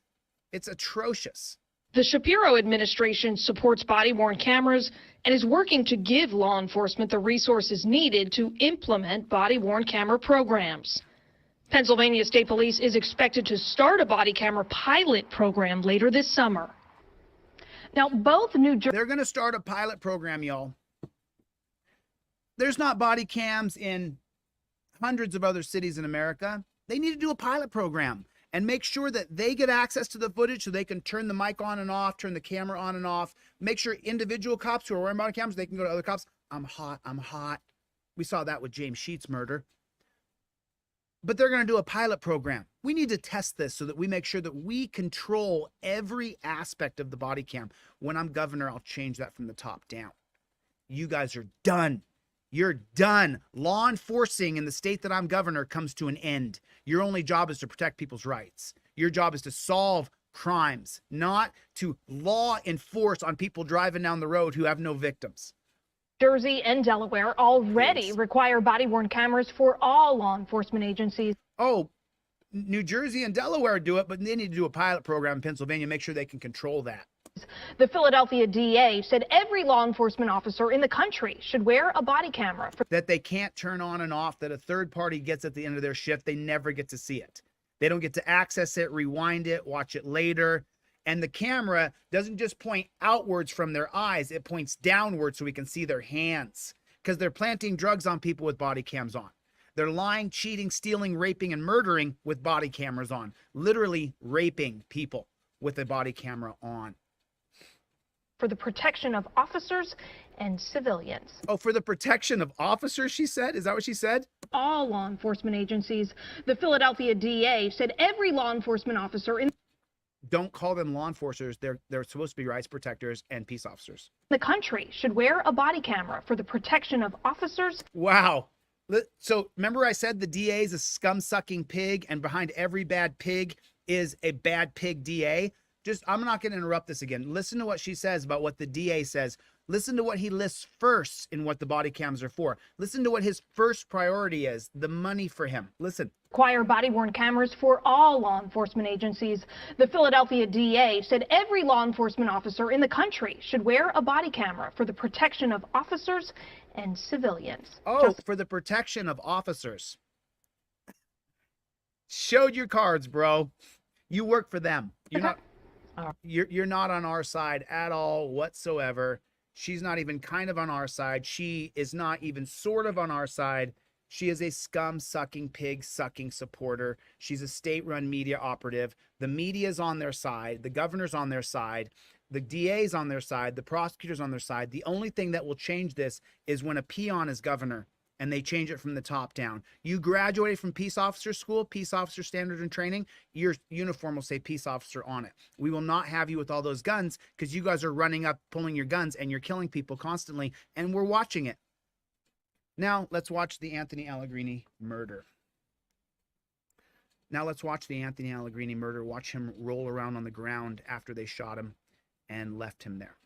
It's atrocious. the Shapiro administration supports body-worn cameras and is working to give law enforcement the resources needed to implement body-worn camera programs. Pennsylvania State Police is expected to start a body camera pilot program later this summer. Now, both New Jersey... They're going to start a pilot program, y'all. There's not body cams in hundreds of other cities in America. They need to do a pilot program and make sure that they get access to the footage so they can turn the mic on and off, turn the camera on and off, make sure individual cops who are wearing body cameras, they can go to other cops. I'm hot, I'm hot. We saw that with James Sheets' murder. But they're going to do a pilot program. We need to test this so that we make sure that we control every aspect of the body cam. When I'm governor, I'll change that from the top down. You guys are done. You're done. Law enforcing in the state that I'm governor comes to an end. Your only job is to protect people's rights. Your job is to solve crimes, not to law enforce on people driving down the road who have no victims. Jersey and Delaware already require body-worn cameras for all law enforcement agencies. Oh, New Jersey and Delaware do it, but they need to do a pilot program in Pennsylvania, make sure they can control that. The Philadelphia DA said every law enforcement officer in the country should wear a body camera. That they can't turn on and off, that a third party gets at the end of their shift. They never get to see it. They don't get to access it, rewind it, watch it later. And the camera doesn't just point outwards from their eyes, it points downwards so we can see their hands. Because they're planting drugs on people with body cams on. They're lying, cheating, stealing, raping, and murdering with body cameras on. Literally raping people with a body camera on. For the protection of officers and civilians. Oh, for the protection of officers, she said? Is that what she said? All law enforcement agencies. The Philadelphia DA said every law enforcement officer in Don't call them law enforcers. They're supposed to be rights protectors and peace officers. the country should wear a body camera for the protection of officers. Wow. So remember I said the DA is a scum-sucking pig, and behind every bad pig is a bad pig DA? I'm not going to interrupt this again. Listen to what she says about what the DA says. Listen to what he lists first in what the body cams are for. Listen to what his first priority is, the money for him. Listen. Require body-worn cameras for all law enforcement agencies. The Philadelphia DA said every law enforcement officer in the country should wear a body camera for the protection of officers and civilians. Oh, for the protection of officers. Showed your cards, bro. You work for them. You're not on our side at all whatsoever. She's not even kind of on our side. She is not even sort of on our side. She is a scum-sucking, pig-sucking supporter. She's a state-run media operative. The media's on their side. The governor's on their side. The DA's on their side. The prosecutor's on their side. The only thing that will change this is when a peon is governor and they change it from the top down. You graduated from peace officer school, peace officer standard and training, your uniform will say peace officer on it. We will not have you with all those guns because you guys are running up, pulling your guns, and you're killing people constantly, and we're watching it. Now, let's watch the Anthony Allegrini murder. Watch him roll around on the ground after they shot him and left him there.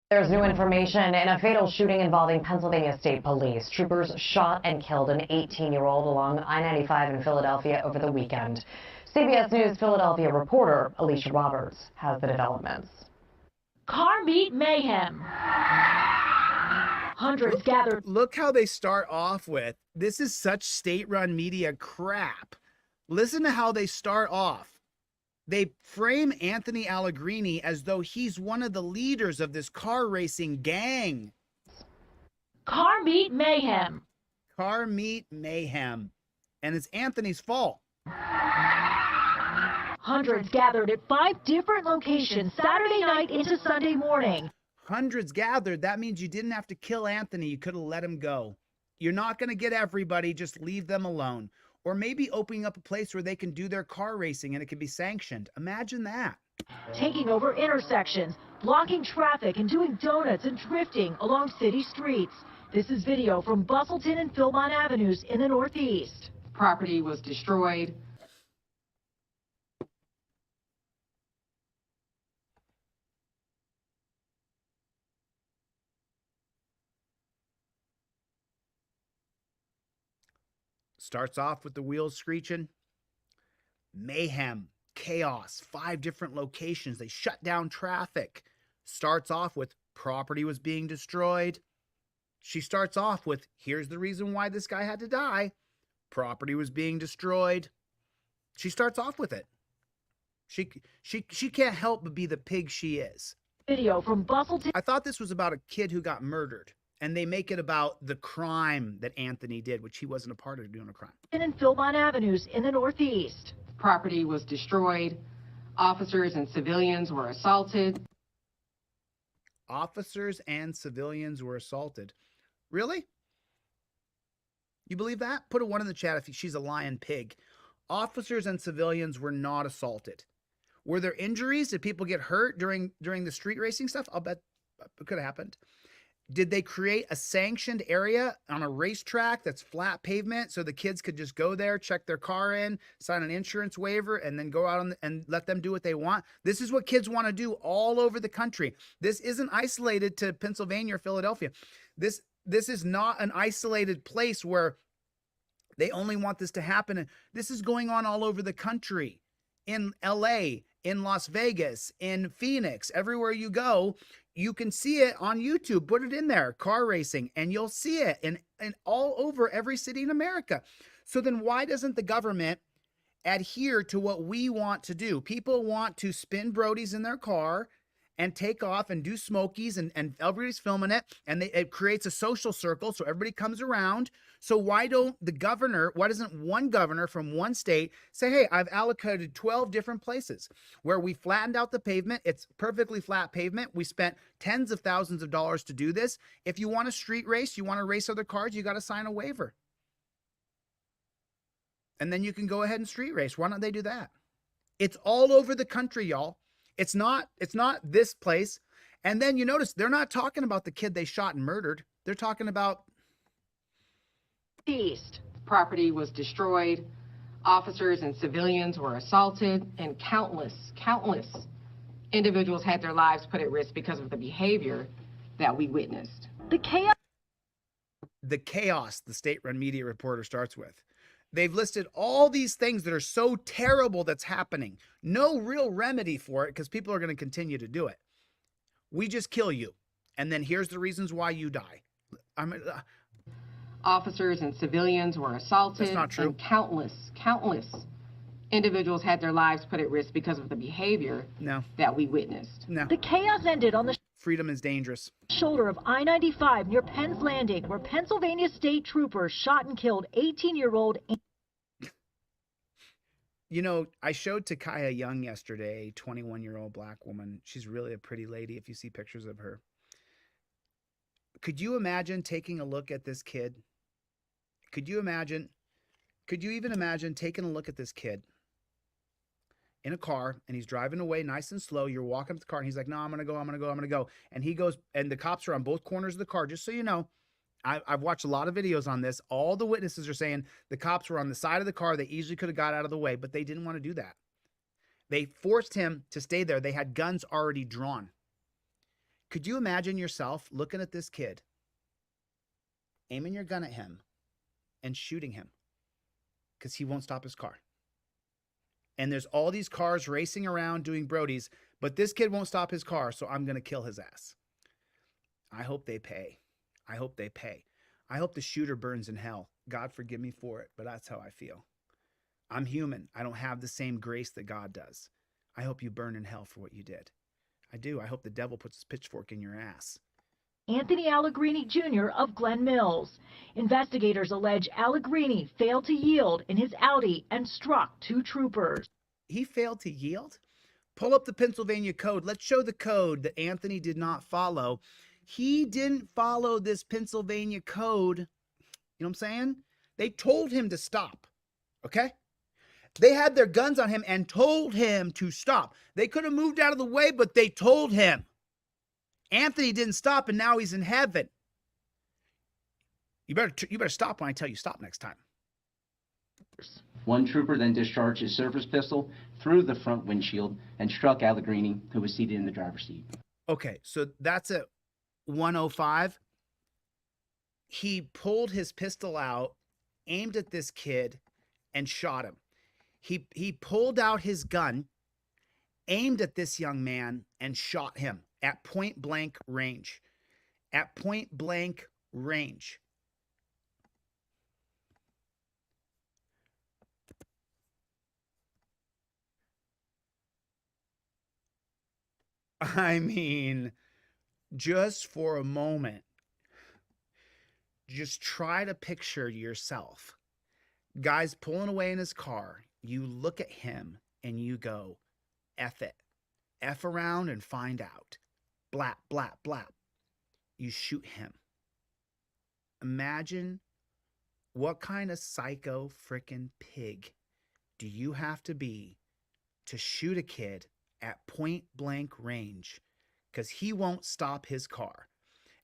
There's new information in a fatal shooting involving Pennsylvania State Police. Troopers shot and killed an 18-year-old along I-95 in Philadelphia over the weekend. CBS News Philadelphia reporter Alicia Roberts has the developments. Car meet mayhem. Hundreds gathered. Look how they start off with, this is such state-run media crap. Listen to how they start off. They frame Anthony Allegrini as though he's one of the leaders of this car racing gang. Car meet mayhem. Car meet mayhem. And it's Anthony's fault. Hundreds gathered at 5 different locations Saturday night into Sunday morning. Hundreds gathered. That means you didn't have to kill Anthony. You could have let him go. You're not going to get everybody. Just leave them alone. Or maybe opening up a place where they can do their car racing and it can be sanctioned. Imagine that. Taking over intersections, blocking traffic, and doing donuts and drifting along city streets. This is video from Bustleton and Philmont Avenues in the Northeast. Property was destroyed. Starts off with the wheels screeching. Mayhem, chaos, 5 different locations. They shut down traffic. Starts off with property was being destroyed. She starts off with, here's the reason why this guy had to die. Property was being destroyed. She starts off with it. She can't help but be the pig she is. Video from Bustleton. I thought this was about a kid who got murdered. And they make it about the crime that Anthony did, which he wasn't a part of doing a crime. And Philmont Avenues in the Northeast. Property was destroyed. Officers and civilians were assaulted. Officers and civilians were assaulted. Really? You believe that? Put a 1 in the chat if she's a lying pig. Officers and civilians were not assaulted. Were there injuries? Did people get hurt during the street racing stuff? I'll bet it could have happened. Did they create a sanctioned area on a racetrack that's flat pavement so the kids could just go there, check their car in, sign an insurance waiver, and then go out and let them do what they want? This is what kids want to do all over the country. This isn't isolated to Pennsylvania or Philadelphia. This is not an isolated place where they only want this to happen. This is going on all over the country, in LA, in Las Vegas, in Phoenix, everywhere you go. You can see it on YouTube. Put it in there, car racing, and you'll see it in all over every city in America. So then why doesn't the government adhere to what we want to do? People want to spin Brodies in their car and take off and do smokies, and everybody's filming it, and it creates a social circle so everybody comes around. So why doesn't one governor from one state say, hey, I've allocated 12 different places where we flattened out the pavement. It's perfectly flat pavement. We spent tens of thousands of dollars to do this. If you want a street race, you want to race other cars, you got to sign a waiver. And then you can go ahead and street race. Why don't they do that? It's all over the country, y'all. It's not this place. And then you notice they're not talking about the kid they shot and murdered. They're talking about East. Property was destroyed. Officers and civilians were assaulted, and countless individuals had their lives put at risk because of the behavior that we witnessed. The chaos, the state-run media reporter starts with. They've listed all these things that are so terrible that's happening. No real remedy for it because people are going to continue to do it. We just kill you. And then here's the reasons why you die. Officers and civilians were assaulted. That's not true. And countless individuals had their lives put at risk because of the behavior that we witnessed. No. The chaos ended on the Freedom is dangerous. shoulder of I-95 near Penn's Landing, where Pennsylvania state troopers shot and killed 18-year-old. You know, I showed Takaya Young yesterday, 21-year-old black woman. She's really a pretty lady if you see pictures of her. Could you imagine taking a look at this kid? Could you even imagine taking a look at this kid in a car, and he's driving away nice and slow. You're walking up the car and he's like, no, I'm going to go. And he goes, and the cops are on both corners of the car. Just so you know, I've watched a lot of videos on this. All the witnesses are saying the cops were on the side of the car. They easily could have got out of the way, but they didn't want to do that. They forced him to stay there. They had guns already drawn. Could you imagine yourself looking at this kid, aiming your gun at him, and shooting him because he won't stop his car? And there's all these cars racing around doing Brodies, but this kid won't stop his car, so I'm going to kill his ass. I hope they pay. I hope they pay. I hope the shooter burns in hell. God forgive me for it, but that's how I feel. I'm human. I don't have the same grace that God does. I hope you burn in hell for what you did. I do. I hope the devil puts his pitchfork in your ass. Anthony Allegrini Jr. of Glen Mills. Investigators allege Allegrini failed to yield in his Audi and struck 2 troopers. He failed to yield? Pull up the Pennsylvania code. Let's show the code that Anthony did not follow. He didn't follow this Pennsylvania code. You know what I'm saying? They told him to stop. Okay? They had their guns on him and told him to stop. They could have moved out of the way, but they told him. Anthony didn't stop, and now he's in heaven. You better stop when I tell you stop next time. One trooper then discharged his service pistol through the front windshield and struck Allegrini, who was seated in the driver's seat. Okay, so that's at 105. He pulled his pistol out, aimed at this kid, and shot him. He pulled out his gun, aimed at this young man, and shot him at point blank range. At point blank range. I mean, just for a moment, just try to picture yourself. Guy's pulling away in his car. You look at him and you go, F it. F around and find out. Blap, blap, blap. You shoot him. Imagine what kind of psycho frickin' pig do you have to be to shoot a kid at point blank range because he won't stop his car.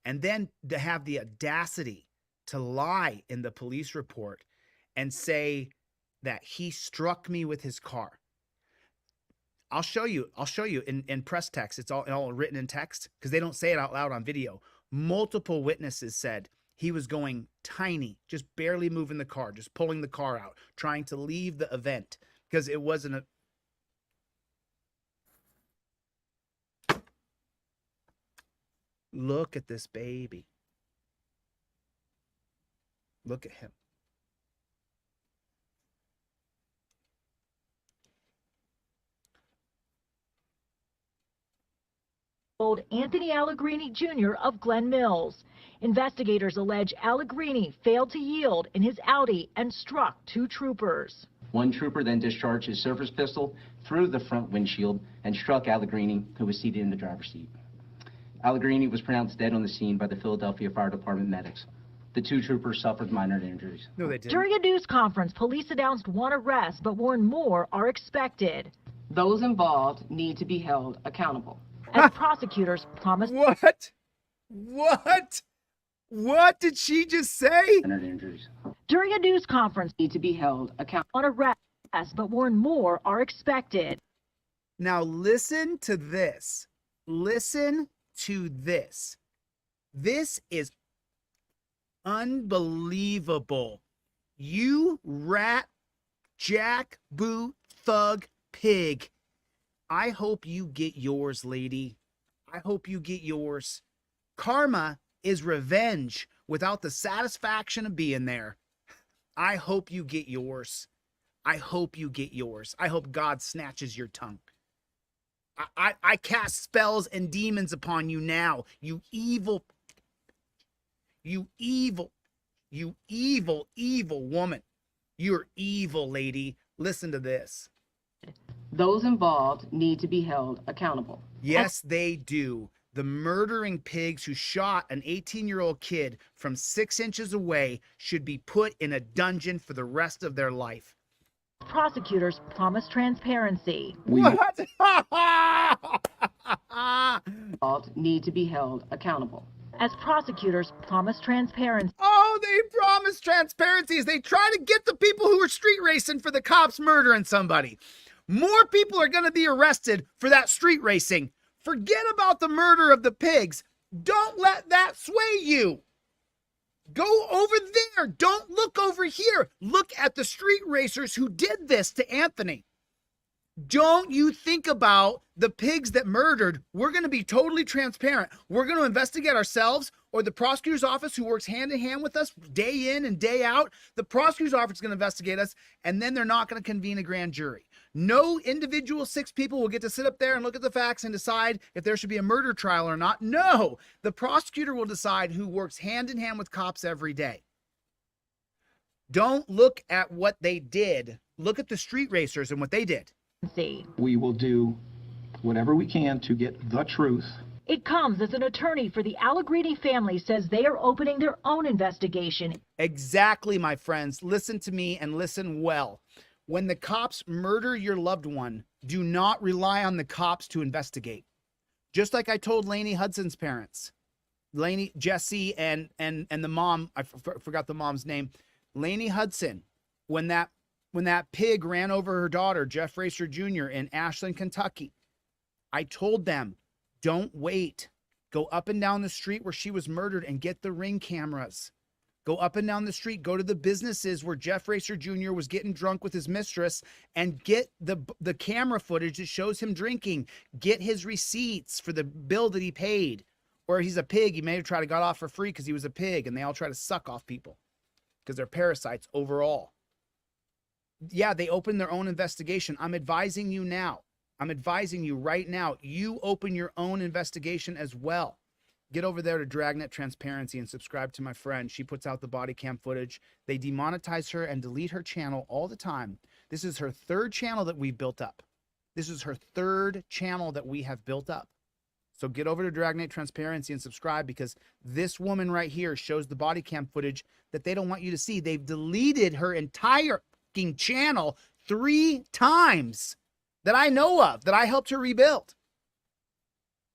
And then to have the audacity to lie in the police report and say that he struck me with his car. I'll show you in press text. It's all written in text because they don't say it out loud on video. Multiple witnesses said he was going tiny, just barely moving the car, just pulling the car out, trying to leave the event because it wasn't a... Look at this baby. Look at him. Anthony Allegrini Jr. of Glen Mills. Investigators allege Allegrini failed to yield in his Audi and struck 2 troopers. One trooper then discharged his service pistol through the front windshield and struck Allegrini, who was seated in the driver's seat. Allegrini was pronounced dead on the scene by the Philadelphia Fire Department medics. The 2 troopers suffered minor injuries. No, they didn't. During a news conference, police announced 1 arrest, but warned more are expected. Those involved need to be held accountable. As prosecutors promised... What? What did she just say? Minor injuries. During a news conference, Need to be held accountable. 1 arrest, but warned more are expected. Now listen to this. Listen to this. This is unbelievable. You rat, jack, boot, thug, pig. I hope you get yours, lady. I hope you get yours. Karma is revenge without the satisfaction of being there. I hope you get yours. I hope you get yours. I hope God snatches your tongue. I cast spells and demons upon you now, you evil woman. You're evil, lady. Listen to this. Those involved need to be held accountable. Yes, they do. The murdering pigs who shot an 18-year-old kid from 6 inches away should be put in a dungeon for the rest of their life. Prosecutors promise transparency. What? Involved need to be held accountable. As prosecutors promise transparency. Oh, they promise transparency as they try to get the people who were street racing for the cops murdering somebody. More people are going to be arrested for that street racing. Forget about the murder of the pigs. Don't let that sway you. Go over there. Don't look over here. Look at the street racers who did this to Anthony. Don't you think about the pigs that murdered. We're going to be totally transparent. We're going to investigate ourselves, or the prosecutor's office, who works hand in hand with us day in and day out. The prosecutor's office is going to investigate us, and then they're not going to convene a grand jury. No individual 6 people will get to sit up there and look at the facts and decide if there should be a murder trial or not. No, the prosecutor will decide, who works hand in hand with cops every day. Don't look at what they did. Look at the street racers and what they did. We will do whatever we can to get the truth. It comes as an attorney for the Allegrini family says they are opening their own investigation. Exactly, my friends. Listen to me and listen well. When the cops murder your loved one, do not rely on the cops to investigate. Just like I told Lainey Hudson's parents, Lainey, Jesse, and the mom, I forgot the mom's name, Lainey Hudson, when that pig ran over her daughter, Jeff Racer Jr. in Ashland, Kentucky, I told them, don't wait. Go up and down the street where she was murdered and get the Ring cameras. Go up and down the street, go to the businesses where Jeff Racer Jr. was getting drunk with his mistress, and get the camera footage that shows him drinking. Get his receipts for the bill that he paid. Or he's a pig. He may have tried to got off for free because he was a pig, and they all try to suck off people because they're parasites overall. Yeah, they opened their own investigation. I'm advising you now. I'm advising you right now. You open your own investigation as well. Get over there to Dragnet Transparency and subscribe to my friend. She puts out the body cam footage. They demonetize her and delete her channel all the time. This is her 3rd channel that we've built up. This is her 3rd channel that we have built up. So get over to Dragnet Transparency and subscribe, because this woman right here shows the body cam footage that they don't want you to see. They've deleted her entire fucking channel 3 times that I know of, that I helped her rebuild.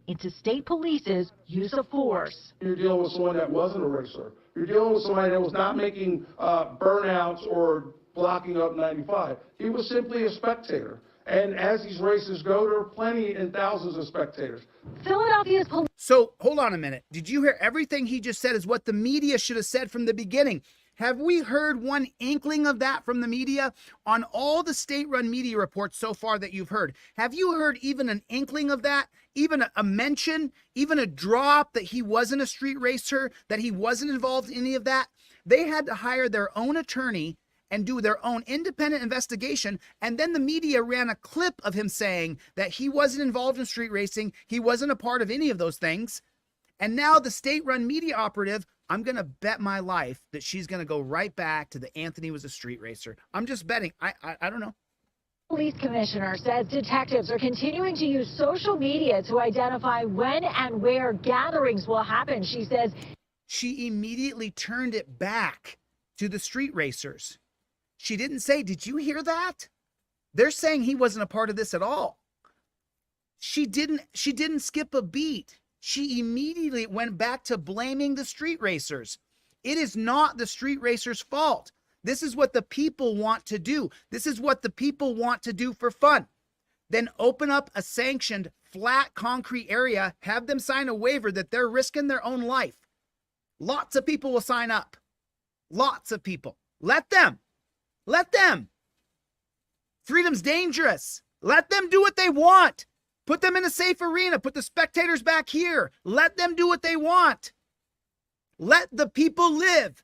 Into state police's use of force. You're dealing with someone that wasn't a racer. You're dealing with somebody that was not making burnouts or blocking up 95. He was simply a spectator. And as these races go, there are plenty and thousands of spectators. Philadelphia's police. So hold on a minute. Did you hear everything he just said is what the media should have said from the beginning? Have we heard one inkling of that from the media? On all the state-run media reports so far that you've heard, have you heard even an inkling of that? Even a mention? Even a drop that he wasn't a street racer? That he wasn't involved in any of that? They had to hire their own attorney and do their own independent investigation, and then the media ran a clip of him saying that he wasn't involved in street racing, he wasn't a part of any of those things. And now the state-run media operative, I'm going to bet my life that she's going to go right back to the Anthony was a street racer. I'm just betting. I don't know. Police commissioner says detectives are continuing to use social media to identify when and where gatherings will happen. She says she immediately turned it back to the street racers. She didn't say, did you hear that? They're saying he wasn't a part of this at all. She didn't skip a beat. She immediately went back to blaming the street racers. It is not the street racers' fault. This is what the people want to do. This is what the people want to do for fun. Then open up a sanctioned, flat, concrete area, have them sign a waiver that they're risking their own life. Lots of people will sign up. Lots of people. Let them. Let them. Freedom's dangerous. Let them do what they want. Put them in a safe arena. Put the spectators back here. Let them do what they want. Let the people live.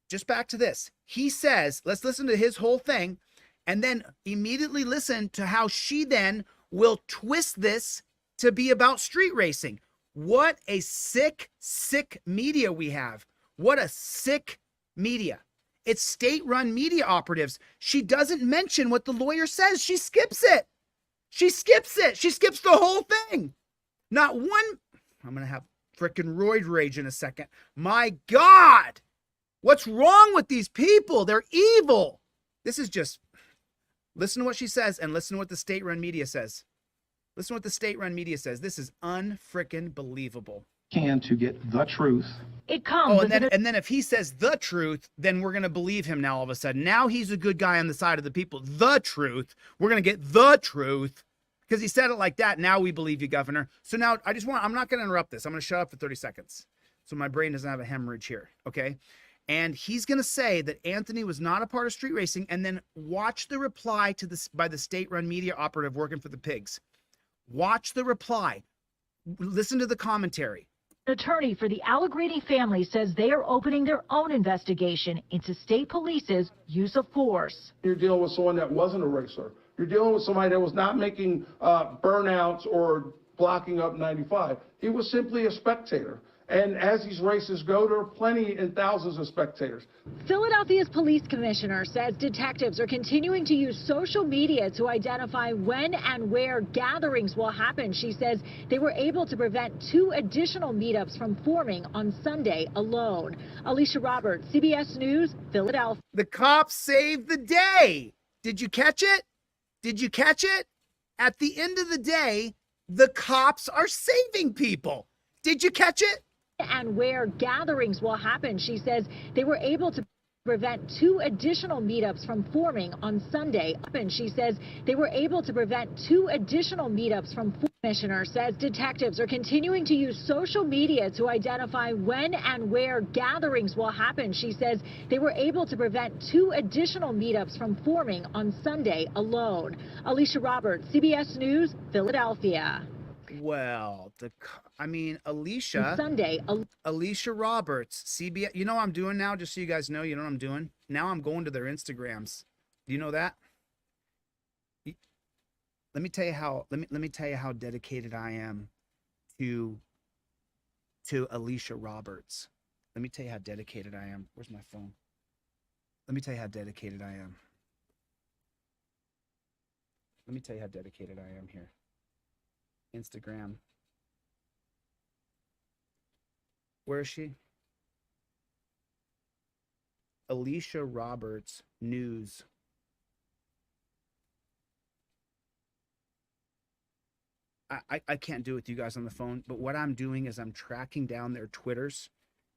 Just back to this. He says, let's listen to his whole thing, and then immediately listen to how she then will twist this to be about street racing. What a sick, sick media we have. What a sick media. It's state-run media operatives. She doesn't mention what the lawyer says. She skips it. She skips it. She skips the whole thing. Not one. I'm going to have frickin' roid rage in a second. My God. What's wrong with these people? They're evil. This is just, listen to what she says and listen to what the state-run media says. Listen to what the state-run media says. This is unfrickin' believable. Can to get the truth. it comes. Oh, and then if he says the truth, then we're going to believe him now all of a sudden. Now he's a good guy on the side of the people. The truth. We're going to get the truth. Because he said it like that. Now we believe you, Governor. So now I'm not going to interrupt this. I'm going to shut up for 30 seconds. So my brain doesn't have a hemorrhage here. Okay. And he's going to say that Anthony was not a part of street racing, and then watch the reply to this by the state-run media operative working for the pigs. Watch the reply. Listen to the commentary. An attorney for the Allegrini family says they are opening their own investigation into state police's use of force. You're dealing with someone that wasn't a racer. You're dealing with somebody that was not making burnouts or blocking up 95. He was simply a spectator. And as these races go, there are plenty and thousands of spectators. Philadelphia's police commissioner says detectives are continuing to use social media to identify when and where gatherings will happen. She says they were able to prevent 2 additional meetups from forming on Sunday alone. Alicia Roberts, CBS News, Philadelphia. The cops saved the day. Did you catch it? Did you catch it? At the end of the day, the cops are saving people. Did you catch it? And where gatherings will happen. She says they were able to prevent 2 additional meetups from forming on Sunday. And she says they were able to prevent 2 additional meetups from forming. Commissioner says detectives are continuing to use social media to identify when and where gatherings will happen. She says they were able to prevent 2 additional meetups from forming on Sunday alone. Alicia Roberts, CBS News, Philadelphia. Well, Alicia Roberts, CBS. You know what I'm doing now? Just so you guys know, you know what I'm doing? Now I'm going to their Instagrams. Do you know that? Let me tell you how. Let me tell you how dedicated I am to Alicia Roberts. Let me tell you how dedicated I am. Where's my phone? Let me tell you how dedicated I am. Let me tell you how dedicated I am here. Instagram. Where is she? Alicia Roberts News. I can't do it with you guys on the phone, but what I'm doing is I'm tracking down their Twitters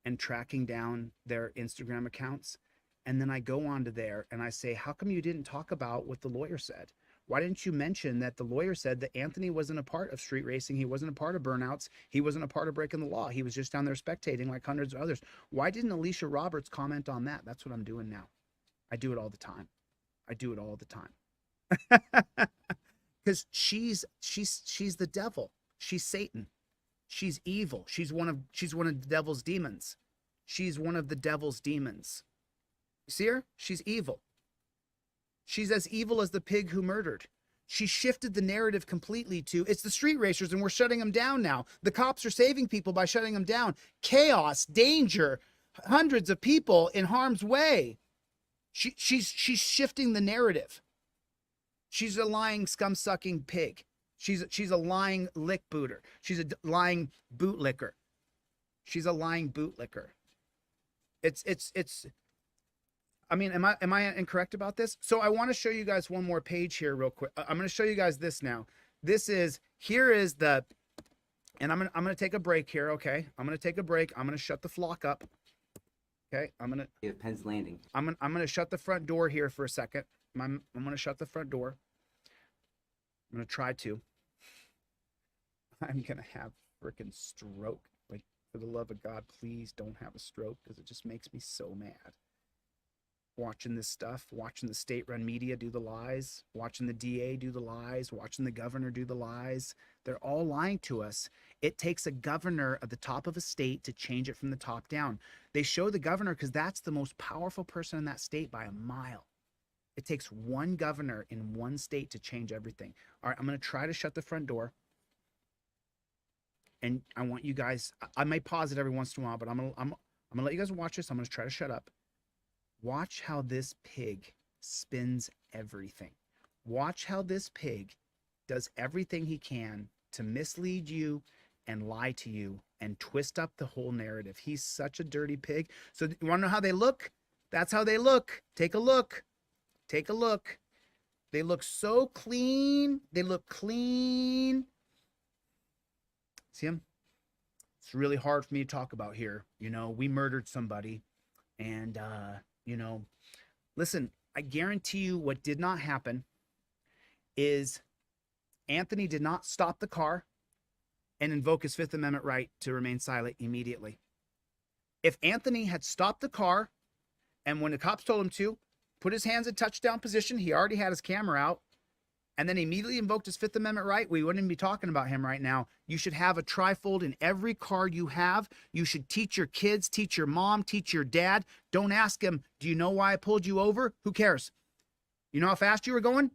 and tracking down their Instagram accounts. And then I go onto there and I say, how come you didn't talk about what the lawyer said? Why didn't you mention that the lawyer said that Anthony wasn't a part of street racing? He wasn't a part of burnouts. He wasn't a part of breaking the law. He was just down there spectating like hundreds of others. Why didn't Alicia Roberts comment on that? That's what I'm doing now. I do it all the time. I do it all the time. Because she's the devil. She's Satan. She's evil. She's one of the devil's demons. She's one of the devil's demons. You see her? She's evil. She's as evil as the pig who murdered. She shifted the narrative completely to, it's the street racers and we're shutting them down now. The cops are saving people by shutting them down. Chaos, danger, hundreds of people in harm's way. She's shifting the narrative. She's a lying, scum-sucking pig. She's a lying lick booter. She's a lying bootlicker. She's a lying bootlicker. I mean, am I incorrect about this? So I want to show you guys one more page here real quick. I'm going to show you guys this now. Here is the, and I'm going to take a break here, okay? I'm going to take a break. I'm going to shut the flock up. Okay? I'm going to Penn's Landing. I'm going to shut the front door here for a second. I'm going to shut the front door. I'm going to try to. I'm going to have a freaking stroke. Like, for the love of God, please don't have a stroke because it just makes me so mad. Watching this stuff, watching the state-run media do the lies, watching the DA do the lies, watching the governor do the lies. They're all lying to us. It takes a governor at the top of a state to change it from the top down. They show the governor because that's the most powerful person in that state by a mile. It takes one governor in one state to change everything. All right, I'm going to try to shut the front door. And I want you guys, I might pause it every once in a while, but I'm going to let you guys watch this. I'm going to try to shut up. Watch how this pig spins everything. Watch how this pig does everything he can to mislead you and lie to you and twist up the whole narrative. He's such a dirty pig. So you want to know how they look? That's how they look. Take a look. Take a look. They look so clean. They look clean. See them? It's really hard for me to talk about here. You know, we murdered somebody. And, you know, listen, I guarantee you what did not happen is Anthony did not stop the car and invoke his Fifth Amendment right to remain silent immediately. If Anthony had stopped the car and when the cops told him to, put his hands in touchdown position, he already had his camera out, and then immediately invoked his Fifth Amendment right, we wouldn't even be talking about him right now. You should have a trifold in every car you have. You should teach your kids, teach your mom, teach your dad. Don't ask him, do you know why I pulled you over? Who cares? You know how fast you were going?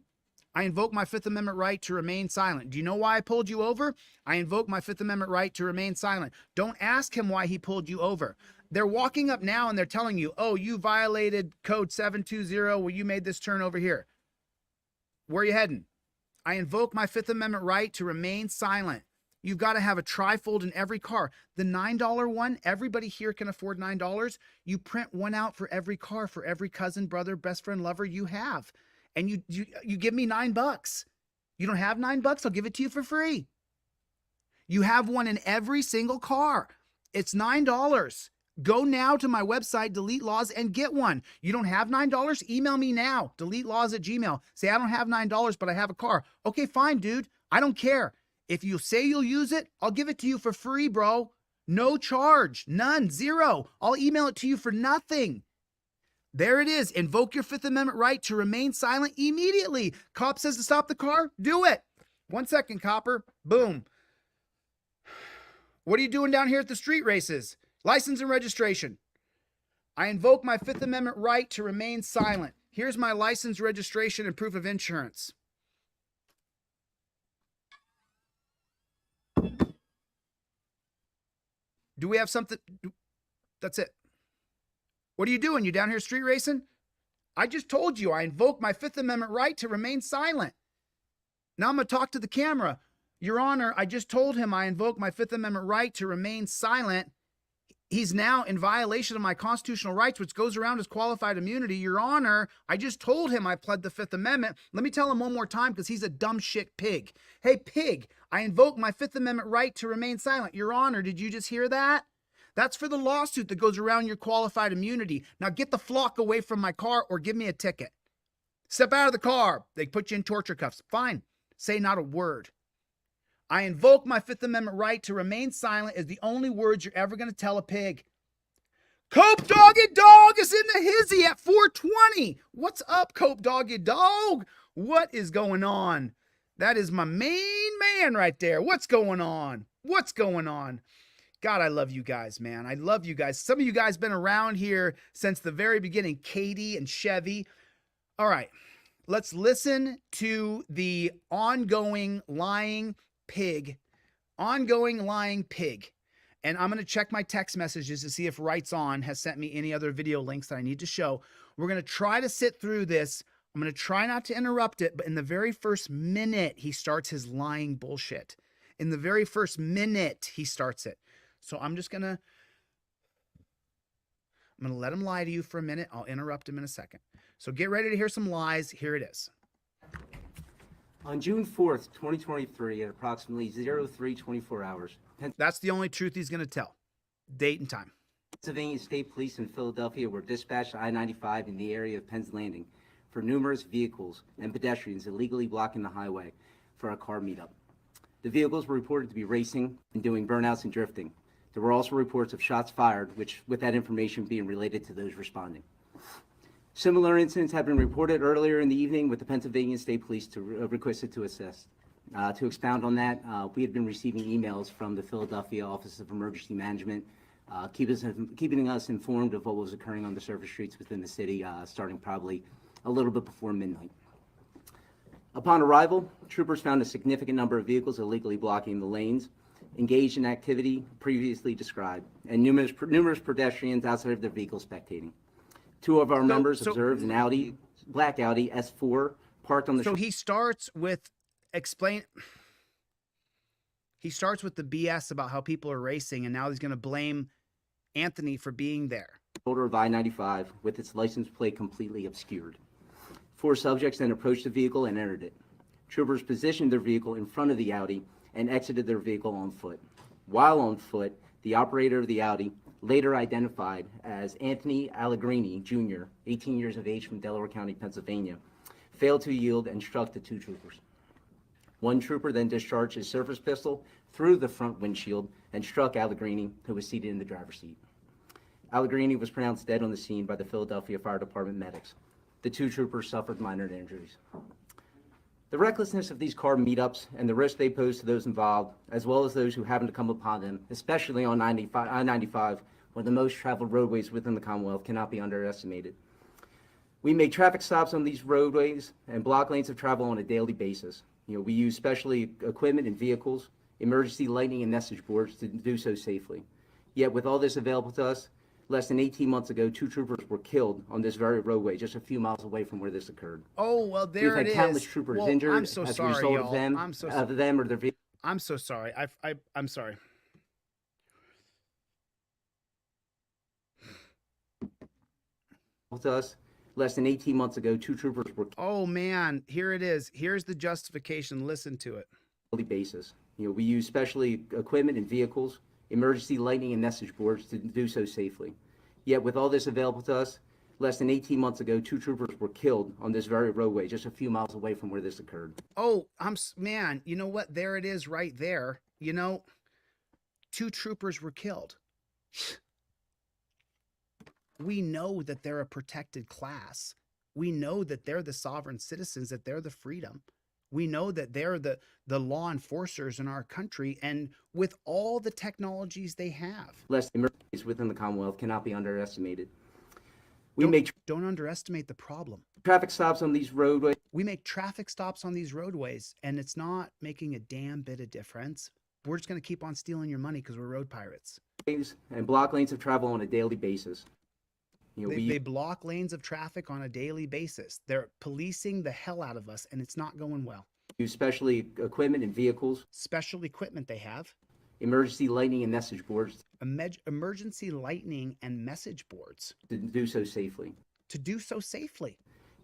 I invoke my Fifth Amendment right to remain silent. Do you know why I pulled you over? I invoke my Fifth Amendment right to remain silent. Don't ask him why he pulled you over. They're walking up now and they're telling you, oh, you violated code 720 when you made this turn over here. Where are you heading? I invoke my Fifth Amendment right to remain silent. You've got to have a trifold in every car. The $9 one, everybody here can afford $9. You print one out for every car, for every cousin, brother, best friend, lover you have. And you give me $9. You don't have $9? I'll give it to you for free. You have one in every single car. It's $9. Go now to my website, Delete Laws, and get one. You don't have $9? Email me now, deletelaws@gmail. Say, I don't have $9, but I have a car. Okay, fine, dude. I don't care. If you say you'll use it, I'll give it to you for free, bro. No charge. None. Zero. I'll email it to you for nothing. There it is. Invoke your Fifth Amendment right to remain silent immediately. Cop says to stop the car. Do it. 1 second, copper. Boom. What are you doing down here at the street races? License and registration. I invoke my Fifth Amendment right to remain silent. Here's my license, registration, and proof of insurance. Do we have something? That's it. What are you doing? You down here street racing? I just told you I invoke my Fifth Amendment right to remain silent. Now I'm going to talk to the camera. Your Honor, I just told him I invoke my Fifth Amendment right to remain silent. He's now in violation of my constitutional rights, which goes around as qualified immunity. Your Honor, I just told him I pled the Fifth Amendment. Let me tell him one more time because he's a dumb shit pig. Hey, pig, I invoke my Fifth Amendment right to remain silent. Your Honor, did you just hear that? That's for the lawsuit that goes around your qualified immunity. Now get the flock away from my car or give me a ticket. Step out of the car. They put you in torture cuffs. Fine. Say not a word. I invoke my Fifth Amendment right to remain silent is the only words you're ever going to tell a pig. Cope Doggy Dog is in the hizzy at 420. What's up, Cope Doggy Dog? What is going on? That is my main man right there. What's going on? What's going on? God, I love you guys, man. I love you guys. Some of you guys been around here since the very beginning. Katie and Chevy. All right, let's listen to the ongoing lying pig. And I'm going to check my text messages to see if Rights On has sent me any other video links that I need to show. We're going to try to sit through this. I'm going to try not to interrupt it, but in the very first minute, he starts his lying bullshit. In the very first minute, he starts it. So I'm going to let him lie to you for a minute. I'll interrupt him in a second. So get ready to hear some lies. Here it is. On June 4th, 2023, at approximately 03:24 hours, that's the only truth he's going to tell. Date and time. Pennsylvania State Police in Philadelphia were dispatched to I-95 in the area of Penn's Landing for numerous vehicles and pedestrians illegally blocking the highway for a car meetup. The vehicles were reported to be racing and doing burnouts and drifting. There were also reports of shots fired, with that information being related to those responding. Similar incidents have been reported earlier in the evening with the Pennsylvania State Police requested to assist. To expound on that, we had been receiving emails from the Philadelphia Office of Emergency Management, keeping us informed of what was occurring on the surface streets within the city, starting probably a little bit before midnight. Upon arrival, troopers found a significant number of vehicles illegally blocking the lanes, engaged in activity previously described, and numerous pedestrians outside of their vehicles spectating. Two of our members observed an black Audi S4 parked on the. So he starts with He starts with the BS about how people are racing, and now he's going to blame Anthony for being there. Shoulder of I-95 with its license plate completely obscured. 4 subjects then approached the vehicle and entered it. Troopers positioned their vehicle in front of the Audi and exited their vehicle on foot. While on foot, the operator of the Audi, later identified as Anthony Allegrini, Jr., 18 years of age from Delaware County, Pennsylvania, failed to yield and struck the 2 troopers. One trooper then discharged his service pistol through the front windshield and struck Allegrini, who was seated in the driver's seat. Allegrini was pronounced dead on the scene by the Philadelphia Fire Department medics. The two troopers suffered minor injuries. The recklessness of these car meetups and the risk they pose to those involved, as well as those who happen to come upon them, especially on I-95, one of the most traveled roadways within the Commonwealth, cannot be underestimated. We make traffic stops on these roadways and block lanes of travel on a daily basis. We use special equipment and vehicles, emergency lighting and message boards to do so safely. Yet with all this available to us, less than 18 months ago, two troopers were killed on this very roadway just a few miles away from where this occurred. Oh, well, there it is. We've had countless troopers injured I'm so as sorry, a result y'all. of them, I'm so of them or their vehicles. I'm so sorry. I'm sorry. To us, less than 18 months ago, two troopers were killed. Oh, man, here it is. Here's the justification. Listen to it. On a daily basis. We use special equipment and vehicles, emergency lighting and message boards to do so safely. Yet with all this available to us, less than 18 months ago, two troopers were killed on this very roadway just a few miles away from where this occurred. Oh, man, you know what? There it is right there. Two troopers were killed. We know that they're a protected class. We know that they're the sovereign citizens, that they're the freedom. We know that they're the law enforcers in our country, and with all the technologies they have. Less emergencies within the Commonwealth cannot be underestimated. Don't underestimate the problem. Traffic stops on these roadways. We make traffic stops on these roadways, and it's not making a damn bit of difference. We're just going to keep on stealing your money because we're road pirates. And block lanes of travel on a daily basis. They block lanes of traffic on a daily basis. They're policing the hell out of us, and it's not going well. Use special equipment and vehicles. Special equipment they have. Emergency lighting and message boards. Emergency lighting and message boards. To do so safely.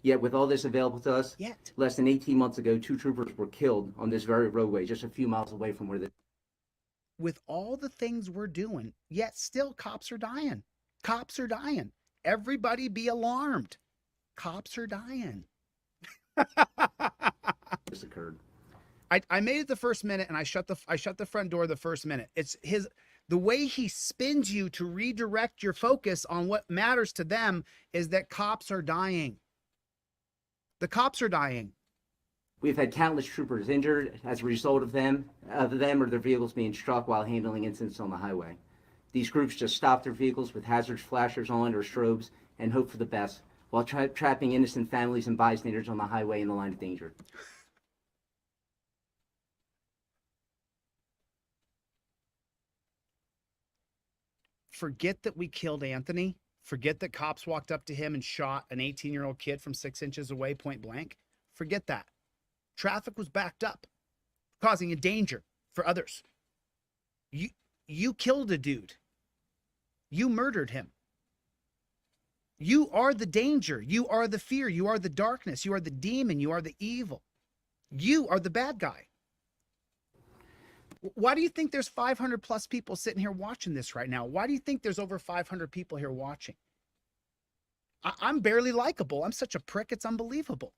Yet with all this available to us, less than 18 months ago, two troopers were killed on this very roadway just a few miles away from where with all the things we're doing, yet still cops are dying. Cops are dying. Everybody be alarmed. Cops are dying. This occurred. I made it the first minute, and I shut the front door the first minute. It's the way he spins you to redirect your focus on what matters to them is that cops are dying. The cops are dying. We've had countless troopers injured as a result of them or their vehicles being struck while handling incidents on the highway. These groups just stop their vehicles with hazard flashers on or strobes and hope for the best while trapping innocent families and bystanders on the highway in the line of danger. Forget that we killed Anthony. Forget that cops walked up to him and shot an 18-year-old kid from 6 inches away, point blank. Forget that. Traffic was backed up, causing a danger for others. You killed a dude. You murdered him. You are the danger. You are the fear. You are the darkness. You are the demon. You are the evil. You are the bad guy. Why do you think there's 500 plus people sitting here watching this right now? Why do you think there's over 500 people here watching? I'm barely likable. I'm such a prick. It's unbelievable.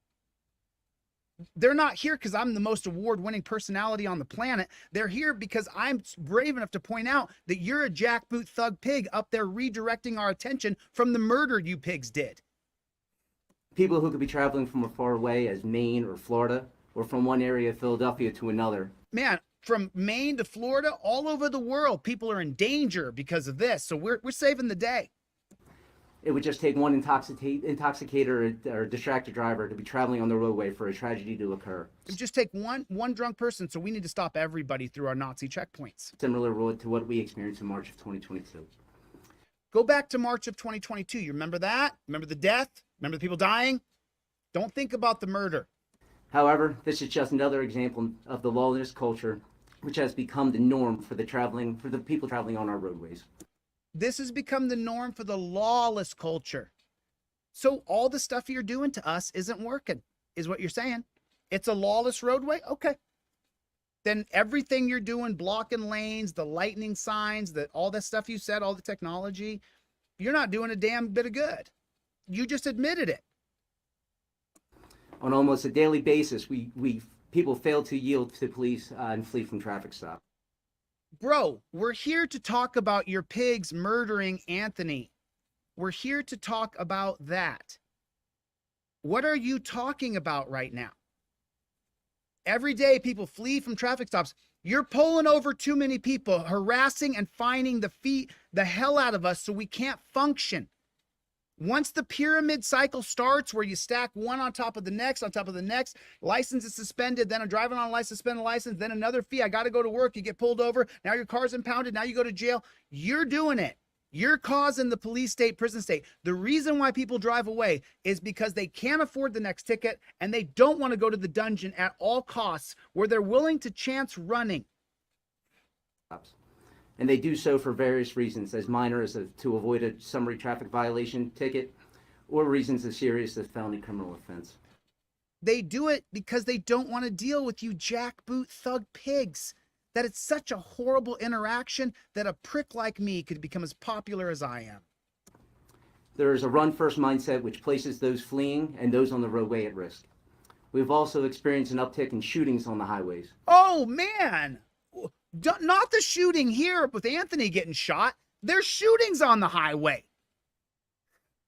They're not here because I'm the most award-winning personality on the planet. They're here because I'm brave enough to point out that you're a jackboot thug pig up there redirecting our attention from the murder you pigs did. People who could be traveling from as far away as Maine or Florida, or from one area of Philadelphia to another. Man, from Maine to Florida, all over the world, people are in danger because of this. So we're saving the day. It would just take one intoxicated or distracted driver to be traveling on the roadway for a tragedy to occur. It would just take one drunk person, so we need to stop everybody through our Nazi checkpoints. Similar to what we experienced in March of 2022. Go back to March of 2022. You remember that? Remember the death? Remember the people dying? Don't think about the murder. However, this is just another example of the lawless culture, which has become the norm for the people traveling on our roadways. This has become the norm for the lawless culture. So all the stuff you're doing to us isn't working, is what you're saying. It's a lawless roadway? Okay. Then everything you're doing, blocking lanes, the lightning signs, all that stuff you said, all the technology, you're not doing a damn bit of good. You just admitted it. On almost a daily basis, people fail to yield to police and flee from traffic stops. Bro, we're here to talk about your pigs murdering Anthony. We're here to talk about that. What are you talking about right now? Every day people flee from traffic stops. You're pulling over too many people, harassing and fining the hell out of us so we can't function. Once the pyramid cycle starts where you stack one on top of the next, license is suspended, then a driving on license, suspended license, then another fee. I got to go to work. You get pulled over. Now your car's impounded. Now you go to jail. You're doing it. You're causing the police state, prison state. The reason why people drive away is because they can't afford the next ticket and they don't want to go to the dungeon at all costs where they're willing to chance running. And they do so for various reasons, as minor as to avoid a summary traffic violation ticket or reasons as serious as felony criminal offense. They do it because they don't want to deal with you jackboot thug pigs. That it's such a horrible interaction that a prick like me could become as popular as I am. There is a run-first mindset which places those fleeing and those on the roadway at risk. We've also experienced an uptick in shootings on the highways. Oh, man. Not the shooting here with Anthony getting shot. There's shootings on the highway.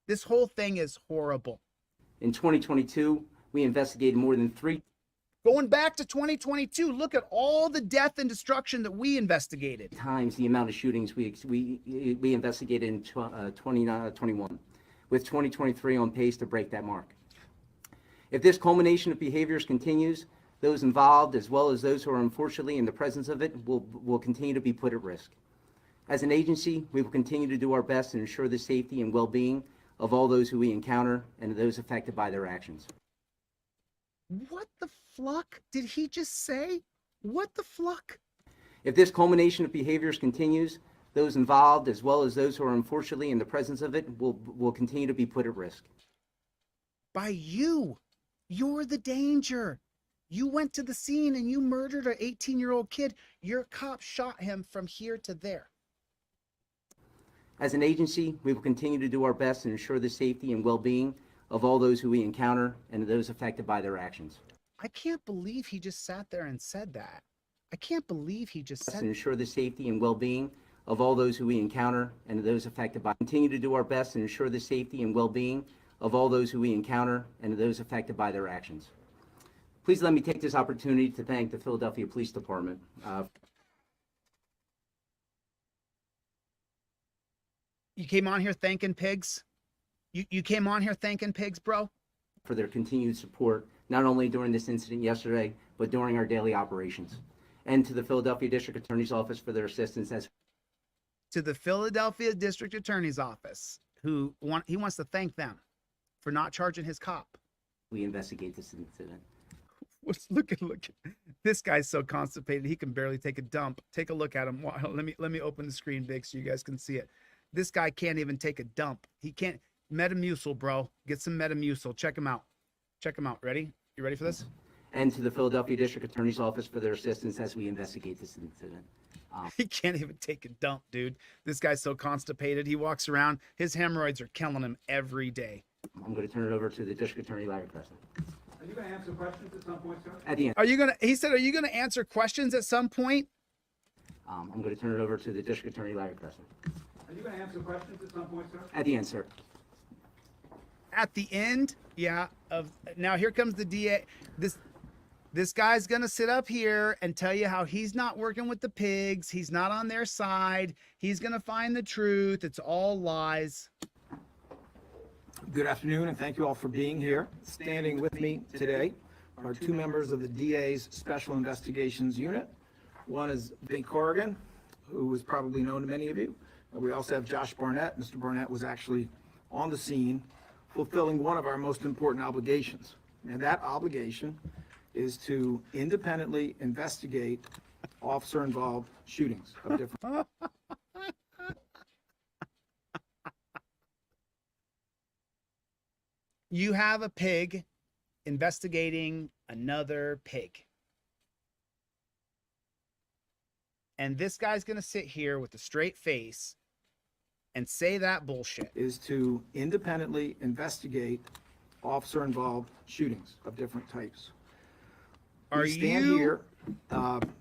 This whole thing is horrible. In 2022, we investigated more than Going back to 2022, look at all the death and destruction that we investigated. times the amount of shootings we investigated in 2021, with 2023 on pace to break that mark. If this culmination of behaviors continues, those involved, as well as those who are unfortunately in the presence of it, will continue to be put at risk. As an agency, we will continue to do our best to ensure the safety and well-being of all those who we encounter and those affected by their actions. What the fluck did he just say? What the fluck? If this culmination of behaviors continues, those involved, as well as those who are unfortunately in the presence of it, will continue to be put at risk. By you. You're the danger. You went to the scene and you murdered an 18-year-old kid. Your cop shot him from here to there. As an agency, we will continue to do our best to ensure the safety and well-being of all those who we encounter and those affected by their actions. I can't believe he just sat there and said that. I can't believe he just said To ensure the safety and well-being of all those who we encounter and those affected by. Continue to do our best to ensure the safety and well-being of all those who we encounter and those affected by their actions. Please let me take this opportunity to thank the Philadelphia Police Department You came on here thanking pigs? You came on here thanking pigs, bro? for their continued support, not only during this incident yesterday, but during our daily operations. And to the Philadelphia District Attorney's Office for their assistance as To the Philadelphia District Attorney's Office, he wants to thank them for not charging his cop. we investigate this incident. Look at this guy's so constipated he can barely take a dump. Take a look at him. Let me open the screen big so you guys can see it. This guy can't even take a dump. He can't. Metamucil, bro. Get some Metamucil. Check him out. Ready? You ready for this? And to the Philadelphia District Attorney's Office for their assistance as we investigate this incident. He can't even take a dump, dude. This guy's so constipated. He walks around. His hemorrhoids are killing him every day. I'm going to turn it over to the District Attorney, Larry Preston. Are you going to answer questions at some point, sir? At the end. He said, are you gonna answer questions at some point? I'm going to turn it over to the District Attorney, Larry Preston. Are you going to answer questions at some point, sir? At the end, sir. At the end, yeah. Now here comes the DA. This guy's gonna sit up here and tell you how he's not working with the pigs. He's not on their side. He's gonna find the truth. It's all lies. Good afternoon, and thank you all for being here. Standing with me today are two members of the DA's Special Investigations Unit. One is Vince Corrigan, who is probably known to many of you. And we also have Josh Barnett. Mr. Barnett was actually on the scene fulfilling one of our most important obligations. And that obligation is to independently investigate officer-involved shootings of different... You have a pig investigating another pig. And this guy's going to sit here with a straight face and say that bullshit. is to independently investigate officer-involved shootings of different types. Are We stand you here,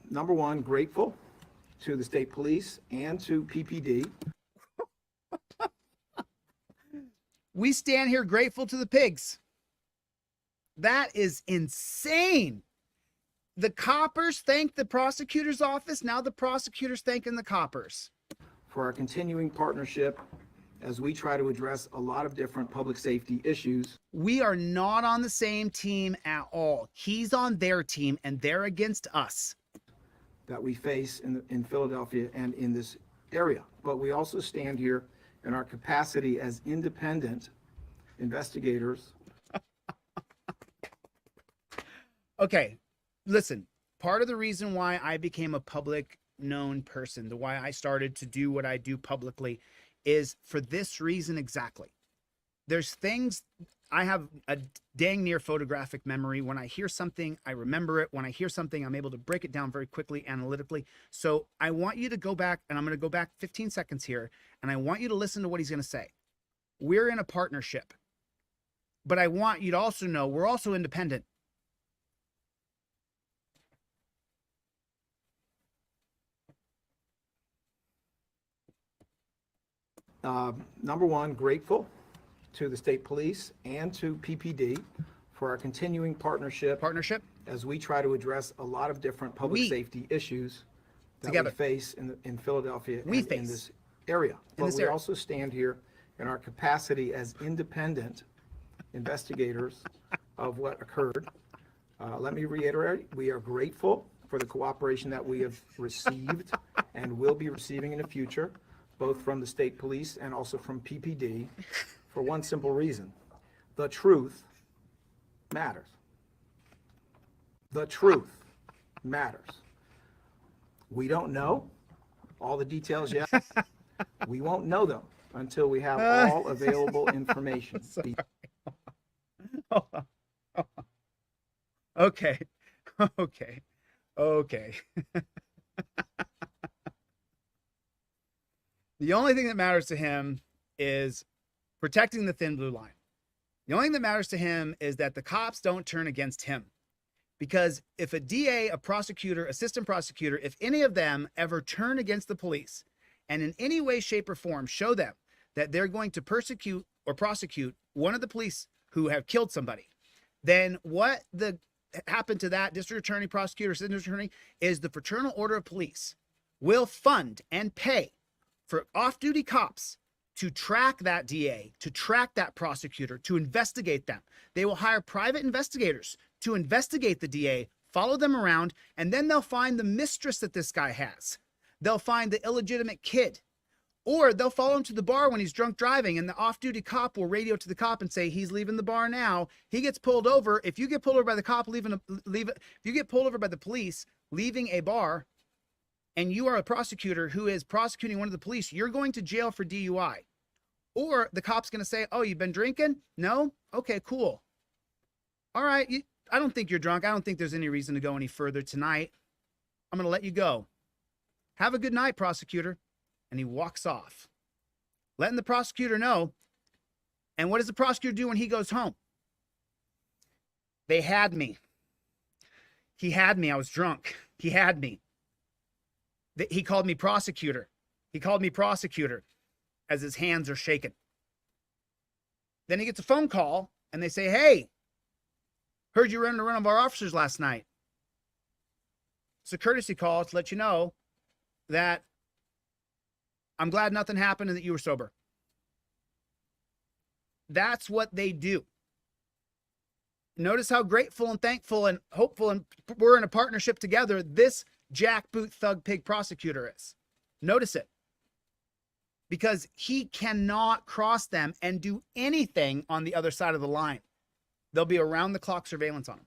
number one, grateful to the state police and to PPD. We stand here grateful to the pigs. That is insane. The coppers thank the prosecutor's office. Now the prosecutor's thanking the coppers. For our continuing partnership as we try to address a lot of different public safety issues. We are not on the same team at all. He's on their team and they're against us. That we face in Philadelphia and in this area. But we also stand here in our capacity as independent investigators. Okay, listen, part of the reason why I became a public known person, the why I started to do what I do publicly, is for this reason exactly. There's things, I have a dang near photographic memory. When I hear something, I remember it. When I hear something, I'm able to break it down very quickly, analytically. So I want you to go back, and I'm going to go back 15 seconds here, and I want you to listen to what he's going to say. We're in a partnership, but I want you to also know we're also independent. Number one, grateful to the state police and to PPD for our continuing partnership as we try to address a lot of different public safety issues that we face in Philadelphia and in this area. But we also stand here in our capacity as independent investigators of what occurred. Let me reiterate, we are grateful for the cooperation that we have received and will be receiving in the future, both from the state police and also from PPD, for one simple reason. The truth matters. The truth matters. We don't know all the details yet. We won't know them until we have all available information. Okay. The only thing that matters to him is protecting the thin blue line. The only thing that matters to him is that the cops don't turn against him. Because if a DA, a prosecutor, assistant prosecutor, if any of them ever turn against the police and in any way, shape, or form show them that they're going to persecute or prosecute one of the police who have killed somebody, then what happened to that district attorney, prosecutor, assistant attorney is the Fraternal Order of Police will fund and pay for off-duty cops to track that DA, to track that prosecutor, to investigate them. They will hire private investigators to investigate the DA, follow them around, and then they'll find the mistress that this guy has. They'll find the illegitimate kid. Or they'll follow him to the bar when he's drunk driving, and the off-duty cop will radio to the cop and say, he's leaving the bar now. He gets pulled over. If you get pulled over by the cop, if you get pulled over by the police leaving a bar, and you are a prosecutor who is prosecuting one of the police, you're going to jail for DUI. Or the cop's going to say, oh, you've been drinking? No? Okay, cool. All right, I don't think you're drunk. I don't think there's any reason to go any further tonight. I'm going to let you go. Have a good night, prosecutor. And he walks off, letting the prosecutor know. And what does the prosecutor do when he goes home? They had me. He had me. I was drunk. He had me. He called me prosecutor. He called me prosecutor as his hands are shaking. Then he gets a phone call and they say, hey, heard you running one of our officers last night. It's a courtesy call to let you know that I'm glad nothing happened and that you were sober. That's what they do. Notice how grateful and thankful and hopeful and we're in a partnership together this jackboot thug pig prosecutor is. Notice it. Because he cannot cross them and do anything on the other side of the line. There'll be around the clock surveillance on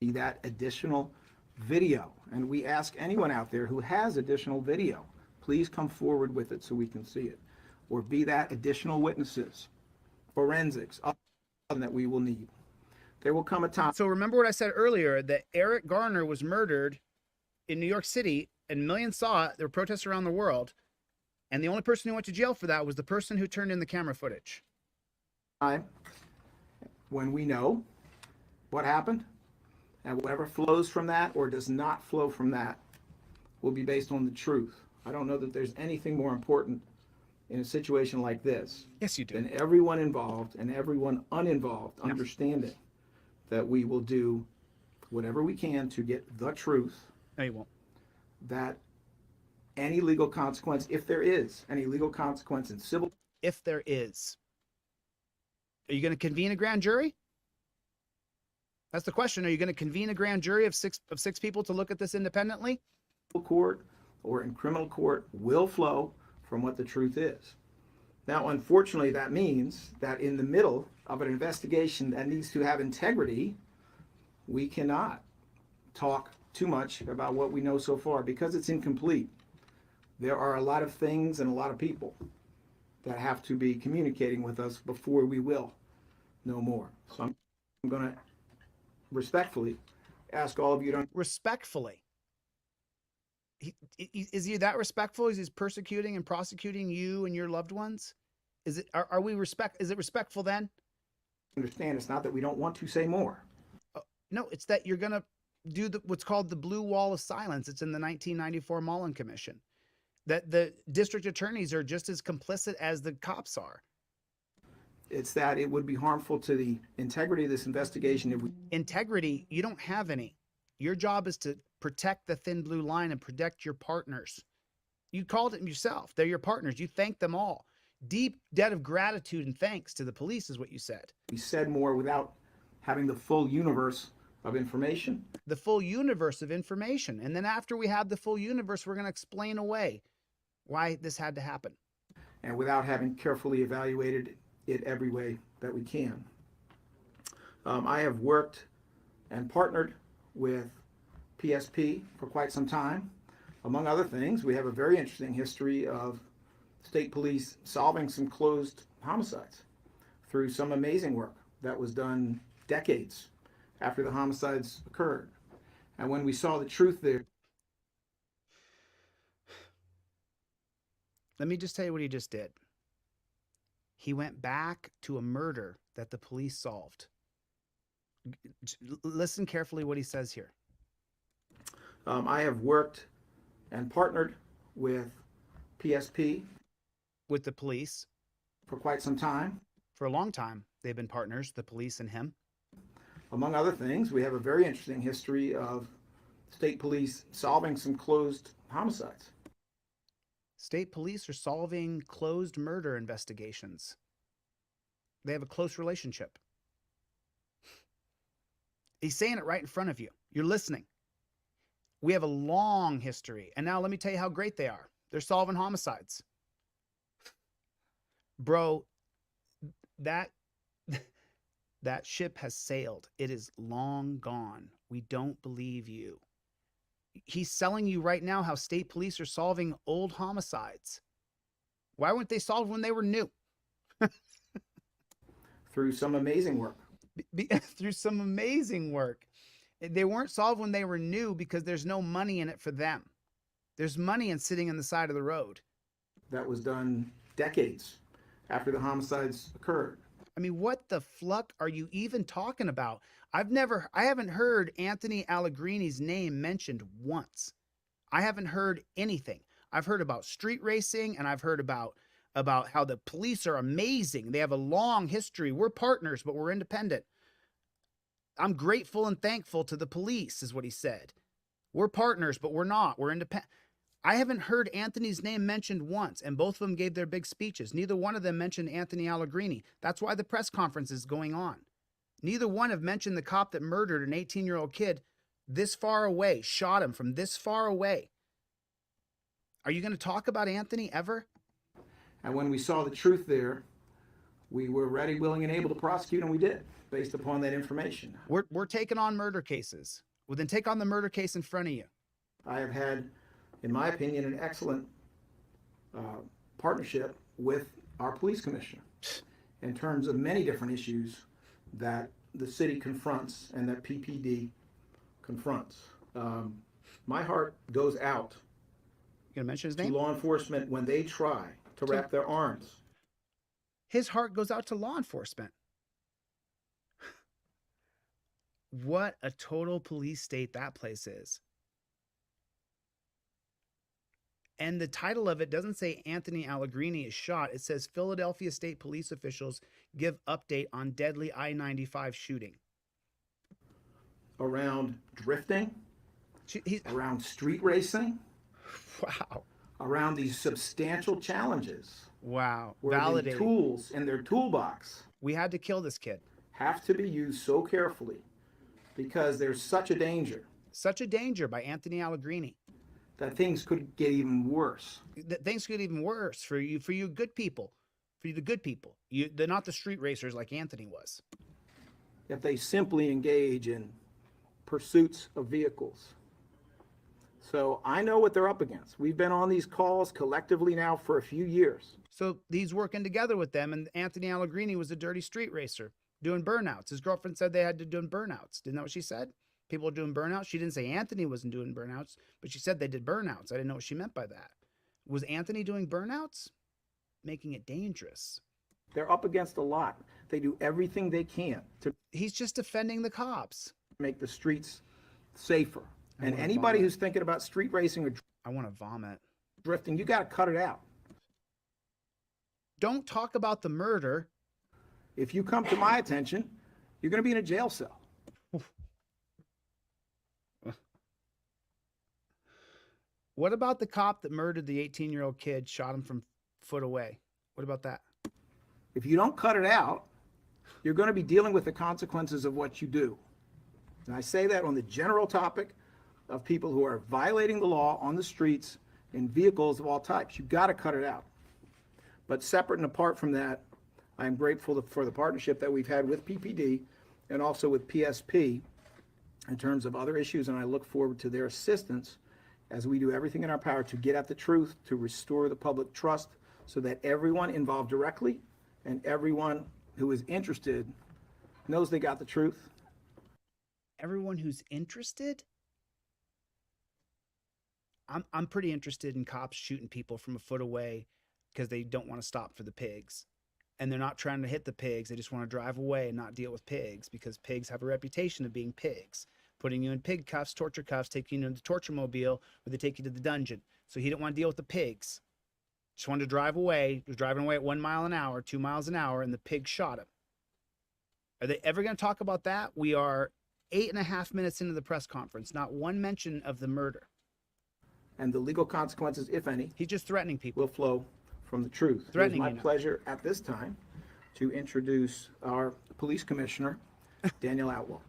him. That additional video. And we ask anyone out there who has additional video, please come forward with it so we can see it. Or be that additional witnesses, forensics, that we will need. There will come a time. So remember what I said earlier, that Eric Garner was murdered in New York City and millions saw it. There were protests around the world. And the only person who went to jail for that was the person who turned in the camera footage. When we know what happened And whatever flows from that or does not flow from that will be based on the truth. I don't know that there's anything more important in a situation like this. Yes, you do. Than everyone involved and everyone uninvolved understanding that we will do whatever we can to get the truth. No, you won't. That any legal consequence, if there is any legal consequence in civil. If there is. Are you going to convene a grand jury? That's the question. Are you going to convene a grand jury of six people to look at this independently? Court or in criminal court will flow from what the truth is. Now, unfortunately, that means that in the middle of an investigation that needs to have integrity, we cannot talk too much about what we know so far because it's incomplete. There are a lot of things and a lot of people that have to be communicating with us before we will know more. So I'm going to respectfully ask all of you to... Respectfully. Is he that respectful? Is he persecuting and prosecuting you and your loved ones? Is it, is it respectful then? Understand, it's not that we don't want to say more. No, it's that you're going to do what's called the blue wall of silence. It's in the 1994 Mullen Commission. That the district attorneys are just as complicit as the cops are. It's that it would be harmful to the integrity of this investigation if we... Integrity, you don't have any. Your job is to protect the thin blue line and protect your partners. You called it yourself. They're your partners. You thank them all. Deep debt of gratitude and thanks to the police is what you said. We said more without having the full universe of information. The full universe of information. And then after we have the full universe, we're going to explain away why this had to happen. And without having carefully evaluated it every way that we can. I have worked and partnered with PSP for quite some time. Among other things, we have a very interesting history of state police solving some closed homicides through some amazing work that was done decades after the homicides occurred. And when we saw the truth there... Let me just tell you what he just did. He went back to a murder that the police solved. Listen carefully what he says here. I have worked and partnered with PSP. With the police. For quite some time. For a long time, they've been partners, the police and him. Among other things, we have a very interesting history of state police solving some closed homicides. State police are solving closed murder investigations. They have a close relationship. He's saying it right in front of you. You're listening. We have a long history. And now let me tell you how great they are. They're solving homicides. Bro, that ship has sailed. It is long gone. We don't believe you. He's selling you right now how state police are solving old homicides. Why weren't they solved when they were new? Through some amazing work. Through some amazing work. They weren't solved when they were new because there's no money in it for them. There's money in sitting on the side of the road. That was done decades after the homicides occurred. I mean, what the fluck are you even talking about? I haven't heard Anthony Allegrini's name mentioned once. I haven't heard anything. I've heard about street racing and I've heard about how the police are amazing. They have a long history. We're partners, but we're independent. I'm grateful and thankful to the police is what he said. We're partners, but we're not. We're independent. I haven't heard Anthony's name mentioned once, and both of them gave their big speeches. Neither one of them mentioned Anthony Allegrini. That's why the press conference is going on. Neither one have mentioned the cop that murdered an 18-year-old kid this far away, shot him from this far away. Are you going to talk about Anthony ever? And when we saw the truth there, we were ready, willing, and able to prosecute, and we did, based upon that information. We're taking on murder cases. Well, then take on the murder case in front of you. I have had, in my opinion, an excellent partnership with our police commissioner in terms of many different issues that the city confronts and that PPD confronts. My heart goes out You gonna mention his to name? law enforcement when they try to wrap their arms. His heart goes out to law enforcement. What a total police state that place is. And the title of it doesn't say Anthony Allegrini is shot. It says Philadelphia State Police officials give update on deadly I-95 shooting. Around drifting, around street racing. Wow. Around these substantial challenges. Wow. Where Validating. the tools in their toolbox We had to kill this kid. have to be used so carefully because there's such a danger. Such a danger by Anthony Allegrini. That things could get even worse. That things could get even worse for you good people. For you, the good people. They're not the street racers like Anthony was. If they simply engage in pursuits of vehicles. So I know what they're up against. We've been on these calls collectively now for a few years. So he's working together with them, and Anthony Allegrini was a dirty street racer doing burnouts. His girlfriend said they had to do burnouts. Didn't that what she said? People are doing burnouts. She didn't say Anthony wasn't doing burnouts, but she said they did burnouts. I didn't know what she meant by that. Was Anthony doing burnouts? Making it dangerous. They're up against a lot. They do everything they can to He's just defending the cops. make the streets safer. And anybody who's thinking about street racing or I want to vomit. drifting, you got to cut it out. Don't talk about the murder. If you come to my attention, you're going to be in a jail cell. What about the cop that murdered the 18-year-old kid, shot him from foot away? What about that? If you don't cut it out, you're going to be dealing with the consequences of what you do. And I say that on the general topic of people who are violating the law on the streets in vehicles of all types. You've got to cut it out. But separate and apart from that, I am grateful for the partnership that we've had with PPD and also with PSP in terms of other issues, and I look forward to their assistance as we do everything in our power to get at the truth, to restore the public trust so that everyone involved directly and everyone who is interested knows they got the truth. Everyone who's interested? I'm pretty interested in cops shooting people from a foot away because they don't want to stop for the pigs. And they're not trying to hit the pigs. They just want to drive away and not deal with pigs because pigs have a reputation of being pigs. Putting you in pig cuffs, torture cuffs, taking you into the torture mobile, or they take you to the dungeon. So he didn't want to deal with the pigs. Just wanted to drive away. He was driving away at 1 mile an hour, 2 miles an hour, and the pig shot him. Are they ever going to talk about that? We are 8.5 minutes into the press conference. Not one mention of the murder. And the legal consequences, if any, He's just threatening people. will flow from the truth. Threatening It is you my now. pleasure at this time to introduce our police commissioner, Daniel Outlaw.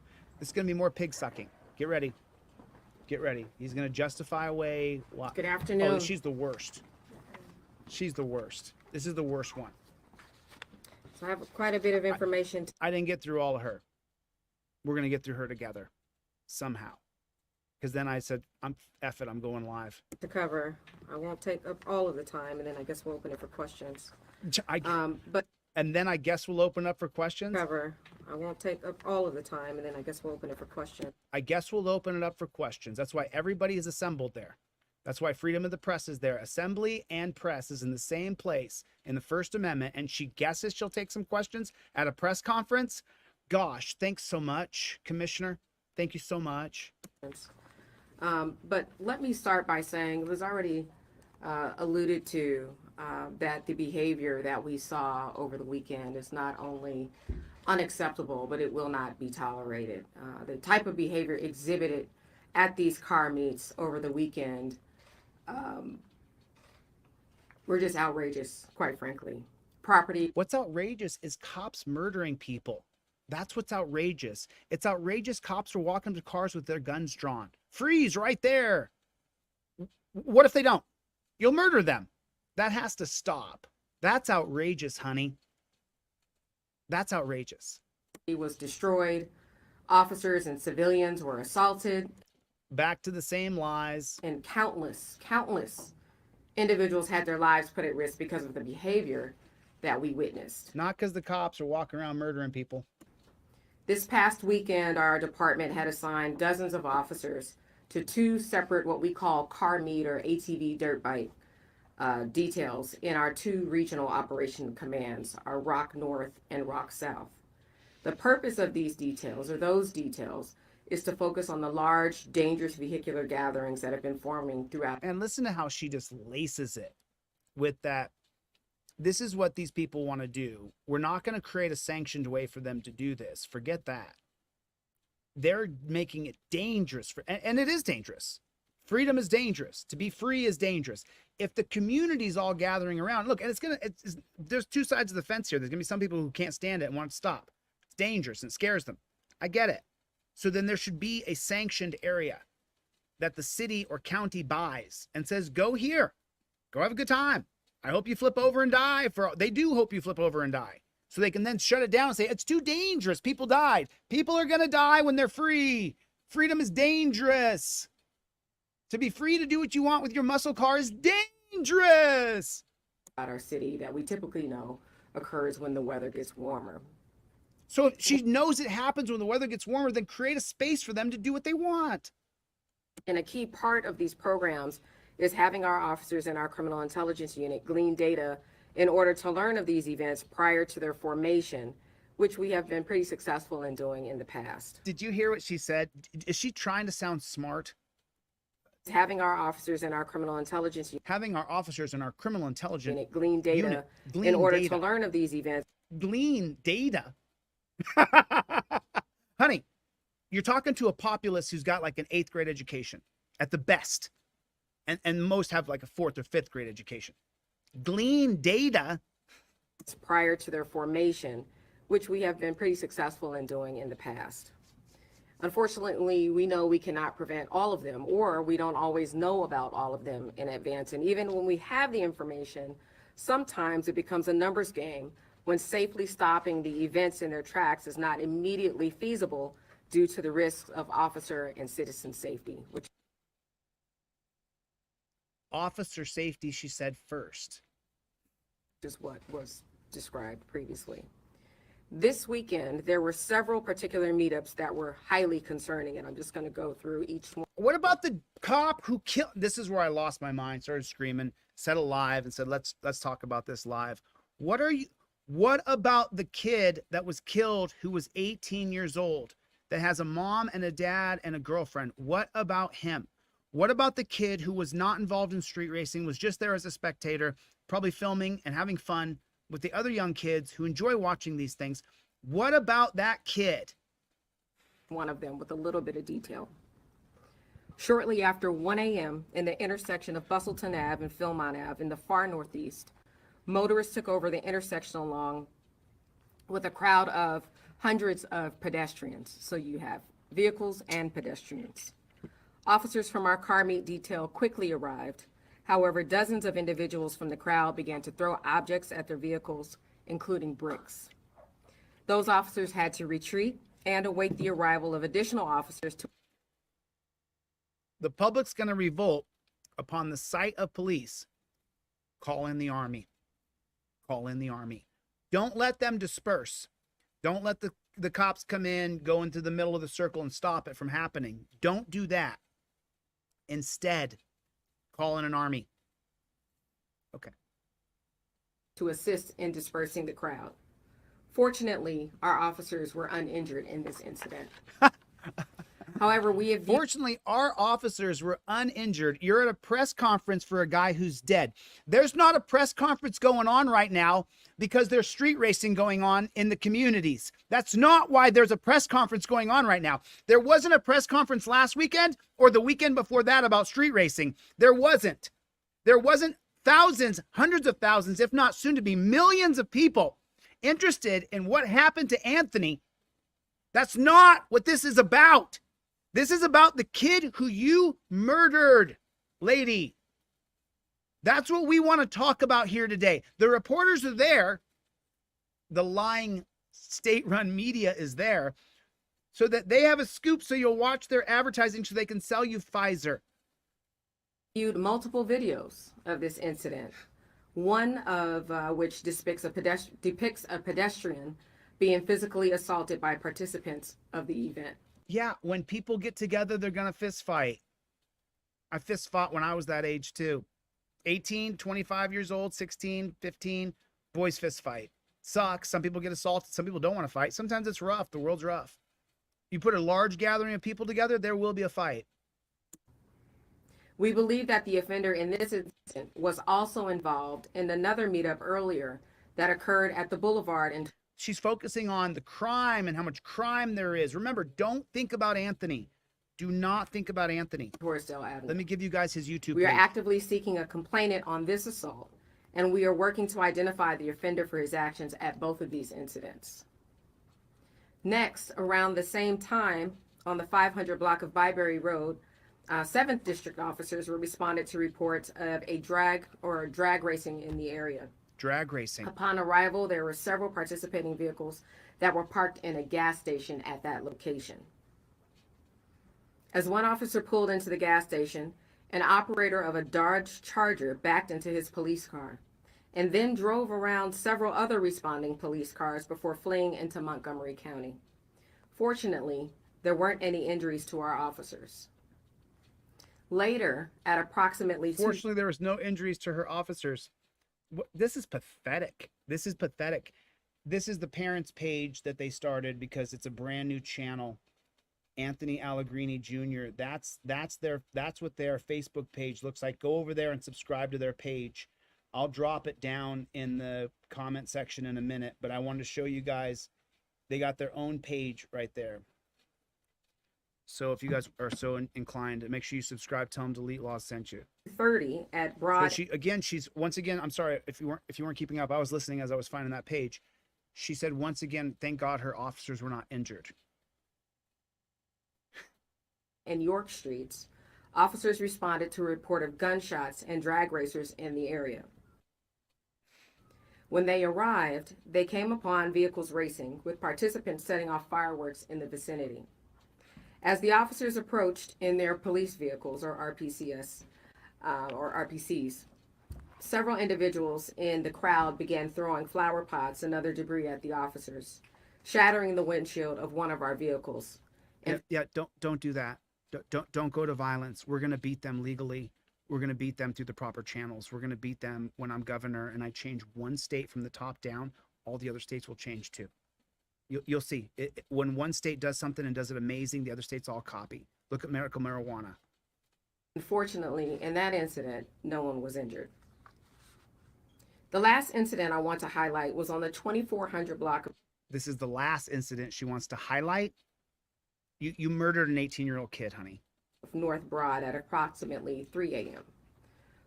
It's going to be more pig sucking. Get ready. Get ready. He's going to justify away. Good afternoon. Oh, she's the worst. She's the worst. This is the worst one. So I have quite a bit of information I didn't get through all of her. We're going to get through her together somehow. Because then I said, F it, I'm going live. to cover. I won't take up all of the time, and then I guess we'll open it for questions. But And then I guess we'll open up for questions. cover. I won't take up all of the time, and then I guess we'll open it for questions. I guess we'll open it up for questions. That's why everybody is assembled there. That's why freedom of the press is there. Assembly and press is in the same place in the First Amendment. And she guesses she'll take some questions at a press conference. Gosh, thanks so much, Commissioner. Thank you so much. But let me start by saying it was already alluded to that the behavior that we saw over the weekend is not only unacceptable, but it will not be tolerated. The type of behavior exhibited at these car meets over the weekend were just outrageous, quite frankly. What's outrageous is cops murdering people. That's what's outrageous. It's outrageous cops are walking to cars with their guns drawn. Freeze right there. What if they don't? You'll murder them. That has to stop. That's outrageous, honey. That's outrageous. He was destroyed. Officers and civilians were assaulted. Back to the same lies. And countless individuals had their lives put at risk because of the behavior that we witnessed. Not because the cops are walking around murdering people. This past weekend, our department had assigned dozens of officers to 2 separate what we call car meet or ATV dirt bike details in our 2 regional operation commands, our Rock North and Rock South. The purpose of these details, or those details, is to focus on the large, dangerous vehicular gatherings that have been forming throughout. And listen to how she just laces it with that. This is what these people want to do. We're not going to create a sanctioned way for them to do this. Forget that. They're making it dangerous and it is dangerous. Freedom is dangerous. To be free is dangerous. If the community's all gathering around, look, and there's two sides of the fence here. There's going to be some people who can't stand it and want to stop. It's dangerous and it scares them. I get it. So then there should be a sanctioned area that the city or county buys and says, go here, go have a good time. I hope you flip over and die. They do hope you flip over and die. So they can then shut it down and say, it's too dangerous. People died. People are going to die when they're free. Freedom is dangerous. To be free to do what you want with your muscle car is dangerous. About our city that we typically know occurs when the weather gets warmer. So if she knows it happens when the weather gets warmer, then create a space for them to do what they want. And a key part of these programs is having our officers in our criminal intelligence unit glean data in order to learn of these events prior to their formation, which we have been pretty successful in doing in the past. Did you hear what she said? Is she trying to sound smart? Having our officers in our criminal intelligence unit. Having our officers in our criminal intelligence unit glean data unit, in order to learn of these events. Glean data? Honey, you're talking to a populace who's got like an 8th grade education at the best. And most have like a 4th or 5th grade education. Glean data prior to their formation, which we have been pretty successful in doing in the past. Unfortunately, we know we cannot prevent all of them, or we don't always know about all of them in advance. And even when we have the information, sometimes it becomes a numbers game when safely stopping the events in their tracks is not immediately feasible due to the risks of officer and citizen safety. Officer safety, she said first. Is what was described previously. This weekend, there were several particular meetups that were highly concerning, and I'm just going to go through each one. What about the cop who killed? This is where I lost my mind, started screaming, said it live, and said, let's talk about this live. What about the kid that was killed who was 18 years old, that has a mom and a dad and a girlfriend? What about him? What about the kid who was not involved in street racing, was just there as a spectator, probably filming and having fun with the other young kids who enjoy watching these things? What about that kid? One of them with a little bit of detail. Shortly after 1 a.m. in the intersection of Bustleton Ave and Philmont Ave in the far northeast, motorists took over the intersection along with a crowd of hundreds of pedestrians. So you have vehicles and pedestrians. Officers from our car meet detail quickly arrived. However, dozens of individuals from the crowd began to throw objects at their vehicles, including bricks. Those officers had to retreat and await the arrival of additional officers to. The public's going to revolt upon the sight of police. Call in the army. Call in the army. Don't let them disperse. Don't let the cops come in, go into the middle of the circle and stop it from happening. Don't do that. Instead, call in an army. Okay. To assist in dispersing the crowd. Fortunately, our officers were uninjured in this incident. However, Fortunately, our officers were uninjured. You're at a press conference for a guy who's dead. There's not a press conference going on right now because there's street racing going on in the communities. That's not why there's a press conference going on right now. There wasn't a press conference last weekend or the weekend before that about street racing. There wasn't. There wasn't thousands, hundreds of thousands, if not soon to be millions of people interested in what happened to Anthony. That's not what this is about. This is about the kid who you murdered, lady. That's what we want to talk about here today. The reporters are there. The lying state-run media is there so that they have a scoop so you'll watch their advertising so they can sell you Pfizer. Viewed multiple videos of this incident, one of which depicts a pedestrian being physically assaulted by participants of the event. Yeah, when people get together, they're going to fist fight. I fist fought when I was that age too. 18, 25 years old, 16, 15, boys fist fight. Sucks. Some people get assaulted. Some people don't want to fight. Sometimes it's rough. The world's rough. You put a large gathering of people together, there will be a fight. We believe that the offender in this incident was also involved in another meetup earlier that occurred at the Boulevard. And she's focusing on the crime and how much crime there is. Remember, don't think about Anthony. Do not think about Anthony. Torresdale Avenue. Let me give you guys his YouTube We are page. actively seeking a complainant on this assault, and we are working to identify the offender for his actions at both of these incidents. Next, around the same time, on the 500 block of Byberry Road, 7th District officers were responded to reports of a drag racing in the area. Drag racing. Upon arrival, there were several participating vehicles that were parked in a gas station at that location. As one officer pulled into the gas station, an operator of a Dodge Charger backed into his police car and then drove around several other responding police cars before fleeing into Montgomery County. Fortunately, there weren't any injuries to our officers. Later, at approximately Fortunately, there was no injuries to her officers. This is pathetic. This is pathetic. This is the parents' page that they started because it's a brand new channel. Anthony Allegrini Jr. That's what their Facebook page looks like. Go over there and subscribe to their page. I'll drop it down in the comment section in a minute, but I wanted to show you guys they got their own page right there. So if you guys are so inclined, make sure you subscribe. Tell them Delete Laws sent you. 30 at Broad. So she's once again. I'm sorry if you weren't keeping up. I was listening as I was finding that page. She said once again, thank God her officers were not injured. In York Streets, officers responded to a report of gunshots and drag racers in the area. When they arrived, they came upon vehicles racing, with participants setting off fireworks in the vicinity. As the officers approached in their police vehicles, or RPCs, several individuals in the crowd began throwing flower pots and other debris at the officers, shattering the windshield of one of our vehicles. Yeah, don't do that. Don't go to violence. We're going to beat them legally. We're going to beat them through the proper channels. We're going to beat them when I'm governor and I change one state from the top down, all the other states will change too. You'll see. When one state does something and does it amazing, the other states all copy. Look at medical marijuana. Unfortunately, in that incident, no one was injured. The last incident I want to highlight was on the 2400 block. This is the last incident she wants to highlight. You murdered an 18-year-old kid, honey. North Broad at approximately 3 a.m.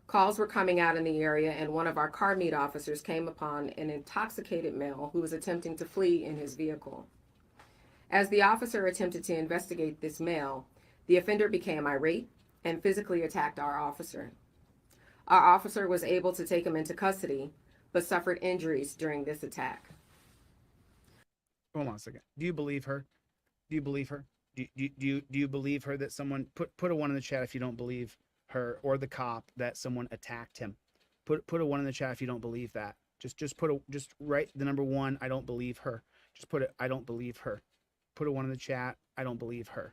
Calls were coming out in the area, and one of our car meet officers came upon an intoxicated male who was attempting to flee in his vehicle. As the officer attempted to investigate this male, the offender became irate and physically attacked our officer. Our officer was able to take him into custody, but suffered injuries during this attack. Hold on a second. Do you believe her? Do you believe her? Do you believe her that someone put a 1 in the chat if you don't believe her, or the cop that someone attacked him? Put a 1 in the chat if you don't believe that. Just write the number 1. I don't believe her. Just put it. I don't believe her. Put a 1 in the chat. I don't believe her.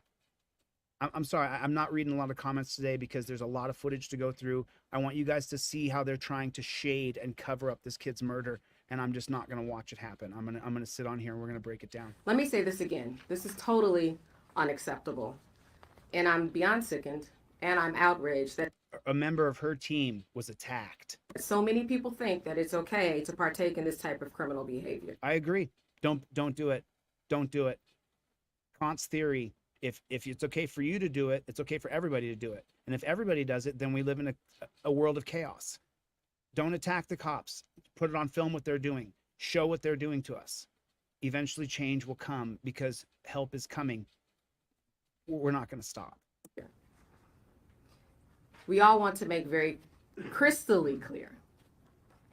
I'm sorry. I'm not reading a lot of comments today because there's a lot of footage to go through. I want you guys to see how they're trying to shade and cover up this kid's murder, and I'm just not going to watch it happen. I'm gonna sit on here and we're gonna break it down. Let me say this again. This is totally unacceptable, and I'm beyond sickened, and I'm outraged that a member of her team was attacked. So many people think that it's okay to partake in this type of criminal behavior. I agree. Don't do it. Don't do it. Kant's theory, if it's okay for you to do it, it's okay for everybody to do it. And if everybody does it, then we live in a world of chaos. Don't attack the cops. Put it on film what they're doing. Show what they're doing to us. Eventually change will come because help is coming. We're not going to stop. We all want to make very crystally clear,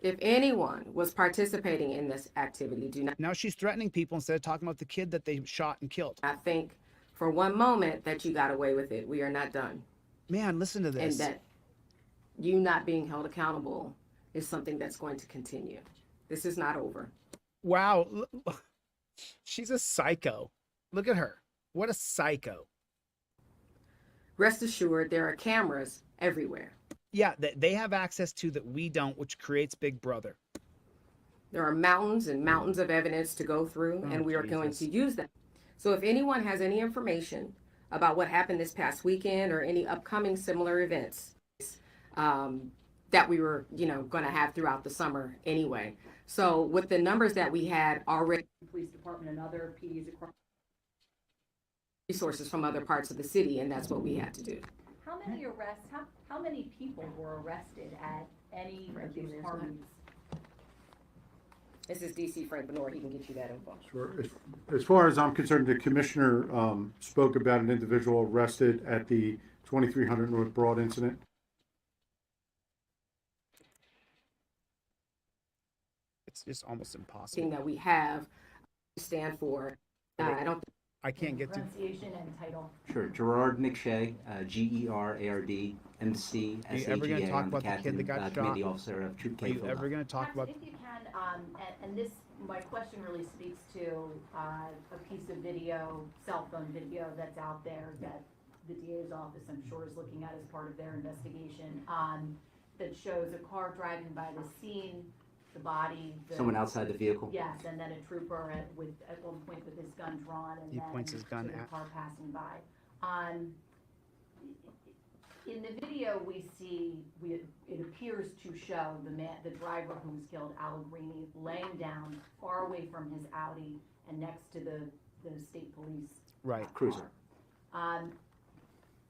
if anyone was participating in this activity, do not. Now she's threatening people instead of talking about the kid that they shot and killed. I think for one moment that you got away with it. We are not done. Man, listen to this. And that you not being held accountable is something that's going to continue. This is not over. Wow. She's a psycho. Look at her. What a psycho. Rest assured, there are cameras everywhere. Yeah, they have access to that we don't, which creates Big Brother. There are mountains and mountains of evidence to go through, and we are going to use them. So if anyone has any information about what happened this past weekend or any upcoming similar events that we were, going to have throughout the summer anyway. So with the numbers that we had already, police department and other PDs across resources from other parts of the city, and that's what we had to do. How many arrests, how many people were arrested at any of these parties? This is DC Frank Benoit, he can get you that info. Sure. As far as I'm concerned, the commissioner spoke about an individual arrested at the 2300 North Broad incident. It's just almost impossible. Thing that we have to stand for. I can't get to. Pronunciation and title. Sure. Gerard McShay, Gerard MC Are you ever going to SAGA. talk I'm the about the kid captain, that got shot? commanding officer of Troop Are K. you ever going to talk about? If you can, and this, my question really speaks to a piece of video, cell phone video that's out there that the DA's office, I'm sure, is looking at as part of their investigation, that shows a car driving by the scene, the body. Someone outside the vehicle? Yes, and then a trooper at one point with his gun drawn, and He then points his gun to the at. car passing by. In the video, we see, it appears to show the driver who was killed, Allegrini, laying down far away from his Audi and next to the state police Right. Cruiser.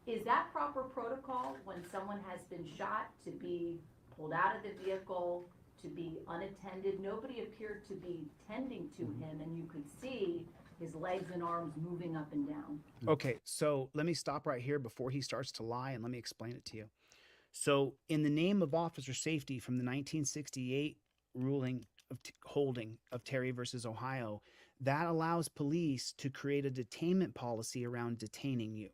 Is that proper protocol when someone has been shot to be pulled out of the vehicle, to be unattended? Nobody appeared to be tending to him, and you could see his legs and arms moving up and down. Okay, so let me stop right here before he starts to lie, and let me explain it to you. So, in the name of officer safety from the 1968 ruling of holding of Terry versus Ohio, that allows police to create a detainment policy around detaining you.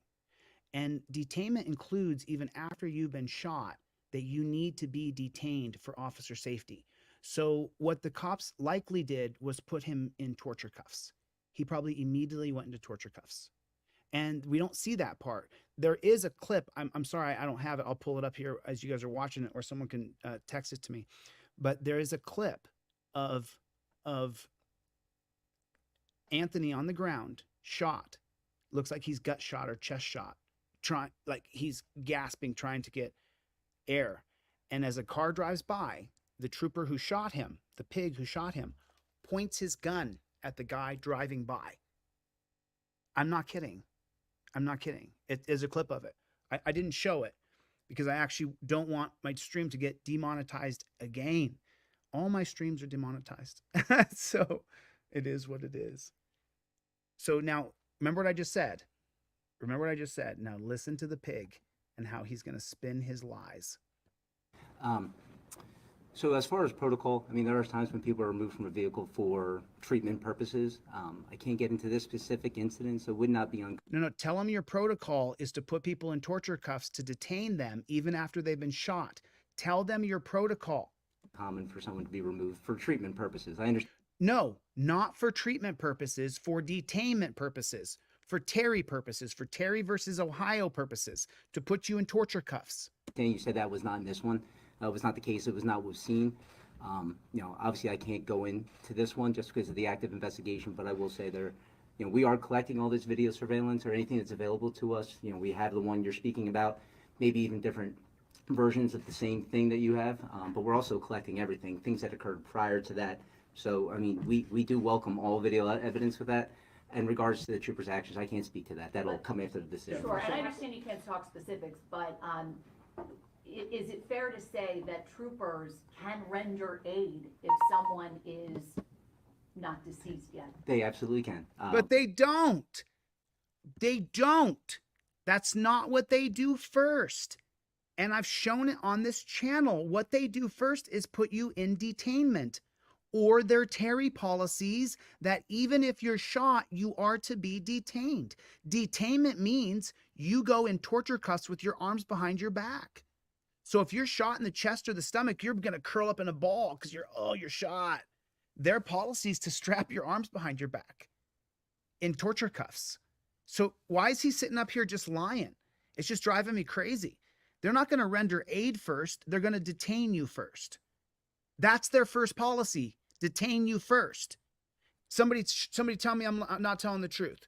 And detainment includes, even after you've been shot, that you need to be detained for officer safety. So what the cops likely did was put him in torture cuffs. He probably immediately went into torture cuffs. And we don't see that part. There is a clip. I'm sorry, I don't have it. I'll pull it up here as you guys are watching it, or someone can text it to me. But there is a clip of Anthony on the ground, shot. Looks like he's gut shot or chest shot. Like he's gasping, trying to get air. And as a car drives by, the trooper who shot him, the pig who shot him, points his gun at the guy driving by. I'm not kidding. I'm not kidding. It is a clip of it. I didn't show it because I actually don't want my stream to get demonetized again. All my streams are demonetized. So it is what it is. So now, remember what I just said. Remember what I just said. Now listen to the pig and how he's going to spin his lies. So as far as protocol, I mean, there are times when people are removed from a vehicle for treatment purposes. I can't get into this specific incident, so it would not be on. No, tell them your protocol is to put people in torture cuffs to detain them even after they've been shot. Tell them your protocol. Common for someone to be removed for treatment purposes. I understand. No, not for treatment purposes, for detainment purposes, for Terry purposes, for Terry versus Ohio purposes, to put you in torture cuffs. You said that was not in this one. It was not the case. It was not what was seen. Obviously I can't go into this one just because of the active investigation, but I will say there, we are collecting all this video surveillance or anything that's available to us. We have the one you're speaking about, maybe even different versions of the same thing that you have, but we're also collecting everything, things that occurred prior to that. So, I mean, we do welcome all video evidence with that. In regards to the trooper's actions, I can't speak to that. That'll come after the decision. Sure, and I understand you can't talk specifics, but is it fair to say that troopers can render aid if someone is not deceased yet? They absolutely can. But they don't. They don't. That's not what they do first. And I've shown it on this channel. What they do first is put you in detainment, or their Terry policies that even if you're shot, you are to be detained. Detainment means you go in torture cuffs with your arms behind your back. So if you're shot in the chest or the stomach, you're going to curl up in a ball because you're shot. Their policy is to strap your arms behind your back in torture cuffs. So why is he sitting up here just lying? It's just driving me crazy. They're not going to render aid first. They're going to detain you first. That's their first policy. detain you first. Somebody tell me I'm not telling the truth.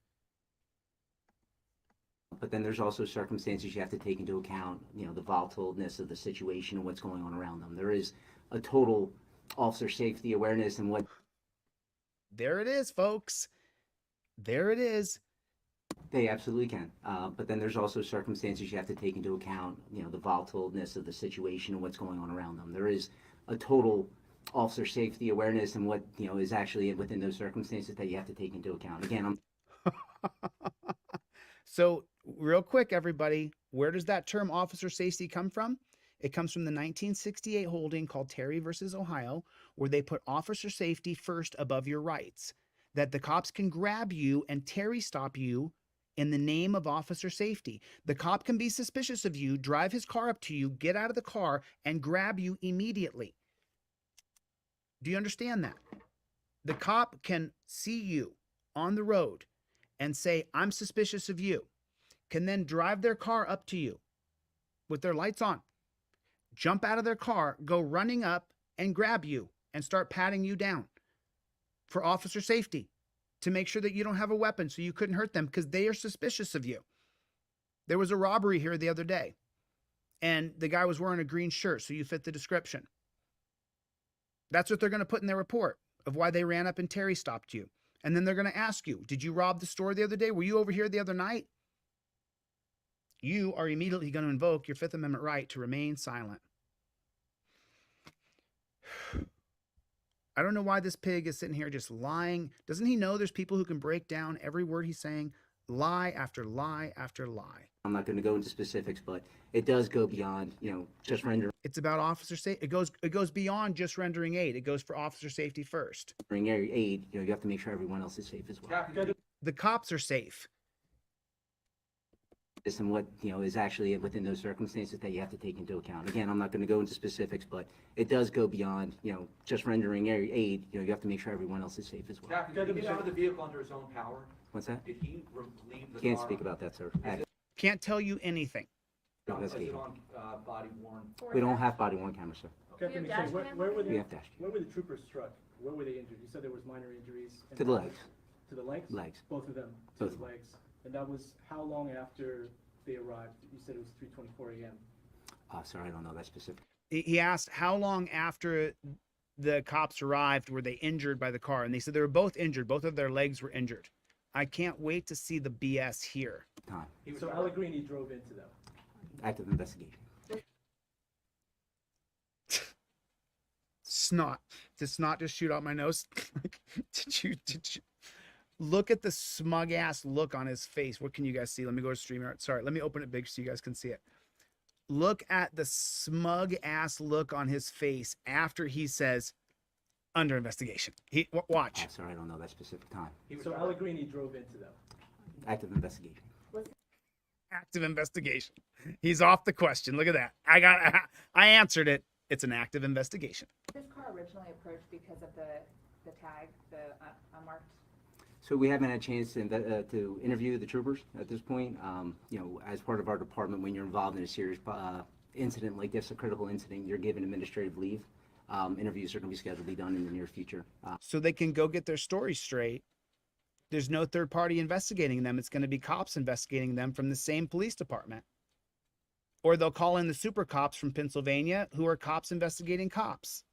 But then there's also circumstances you have to take into account, the volatileness of the situation and what's going on around them. There is a total officer safety awareness and what. There it is, folks. There it is. They absolutely can. But then there's also circumstances you have to take into account, the volatileness of the situation and what's going on around them. There is a total officer safety awareness and what, is actually within those circumstances that you have to take into account. Again, So real quick, everybody, where does that term officer safety come from? It comes from the 1968 holding called Terry versus Ohio, where they put officer safety first above your rights, that the cops can grab you and Terry stop you in the name of officer safety. The cop can be suspicious of you, drive his car up to you, get out of the car, and grab you immediately. Do you understand that? The cop can see you on the road and say, I'm suspicious of you, can then drive their car up to you with their lights on, jump out of their car, go running up and grab you and start patting you down for officer safety, to make sure that you don't have a weapon so you couldn't hurt them because they are suspicious of you. There was a robbery here the other day and the guy was wearing a green shirt, so you fit the description. That's what they're going to put in their report of why they ran up and Terry stopped you. And then they're going to ask you, did you rob the store the other day? Were you over here the other night? You are immediately going to invoke your Fifth Amendment right to remain silent. I don't know why this pig is sitting here just lying. Doesn't he know there's people who can break down every word he's saying? Lie after lie after lie. I'm not going to go into specifics, but it does go beyond, just rendering It's about officer safety. It goes beyond just rendering aid. It goes for officer safety first. aid. You have to make sure everyone else is safe as well. The cops are safe. This and what, is actually within those circumstances that you have to take into account. Again, I'm not going to go into specifics, but it does go beyond, just rendering aid. You have to make sure everyone else is safe as well. Captain, did he get out of the vehicle under his own power? What's that? Did he leave the Can't car? speak about that, sir. Can't tell you anything. Is Investigation. it on body worn? We don't have body worn cameras, sir. Captain, where were We have dash cam. where were the troopers struck? Where were they injured? You said there was minor injuries. To the legs. To the legs? Legs. Both of them? Both. To the legs. And that was how long after they arrived? You said it was 3:24 a.m. Sir, I don't know that specific. He asked how long after the cops arrived were they injured by the car, and they said they were both injured. Both of their legs were injured. I can't wait to see the BS here. Time. So Allegrini drove into them. Active investigation. Snot. Did snot just shoot out my nose? Did you look at the smug ass look on his face? What can you guys see? Let me go to StreamYard. Sorry, let me open it big so you guys can see it. Look at the smug ass look on his face after he says, under investigation. Watch. Sir, I don't know that specific time. So Allegrini drove into them. Active investigation. Active investigation. He's off the question. Look at that. I answered it. It's an active investigation. This car originally approached because of the tag, the unmarked. So we haven't had a chance to interview the troopers at this point. As part of our department, when you're involved in a serious incident like this, a critical incident, you're given administrative leave. Interviews are going to be scheduled to be done in the near future. So they can go get their story straight. There's no third party investigating them. It's going to be cops investigating them from the same police department. Or they'll call in the super cops from Pennsylvania who are cops investigating cops.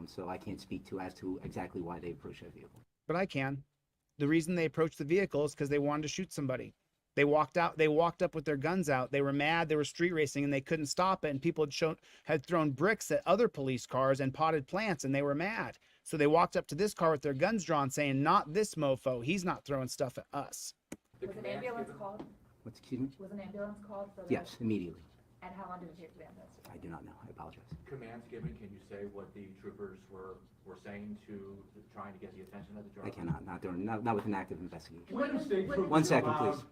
So I can't speak as to exactly why they approached that vehicle. But I can. The reason they approached the vehicle is because they wanted to shoot somebody. They walked up with their guns out. They were mad. They were street racing and they couldn't stop it. And people had thrown bricks at other police cars and potted plants and they were mad. So they walked up to this car with their guns drawn saying, not this mofo. He's not throwing stuff at us. Was an ambulance called? Excuse me? Was an ambulance called for that? Yes, immediately. And how long did it take for the ambulance? I do not know. I apologize. Commands given, can you say what the troopers were saying to trying to get the attention of the driver? I cannot. Not with an active investigation. When the state troopers 1 second, allowed- please.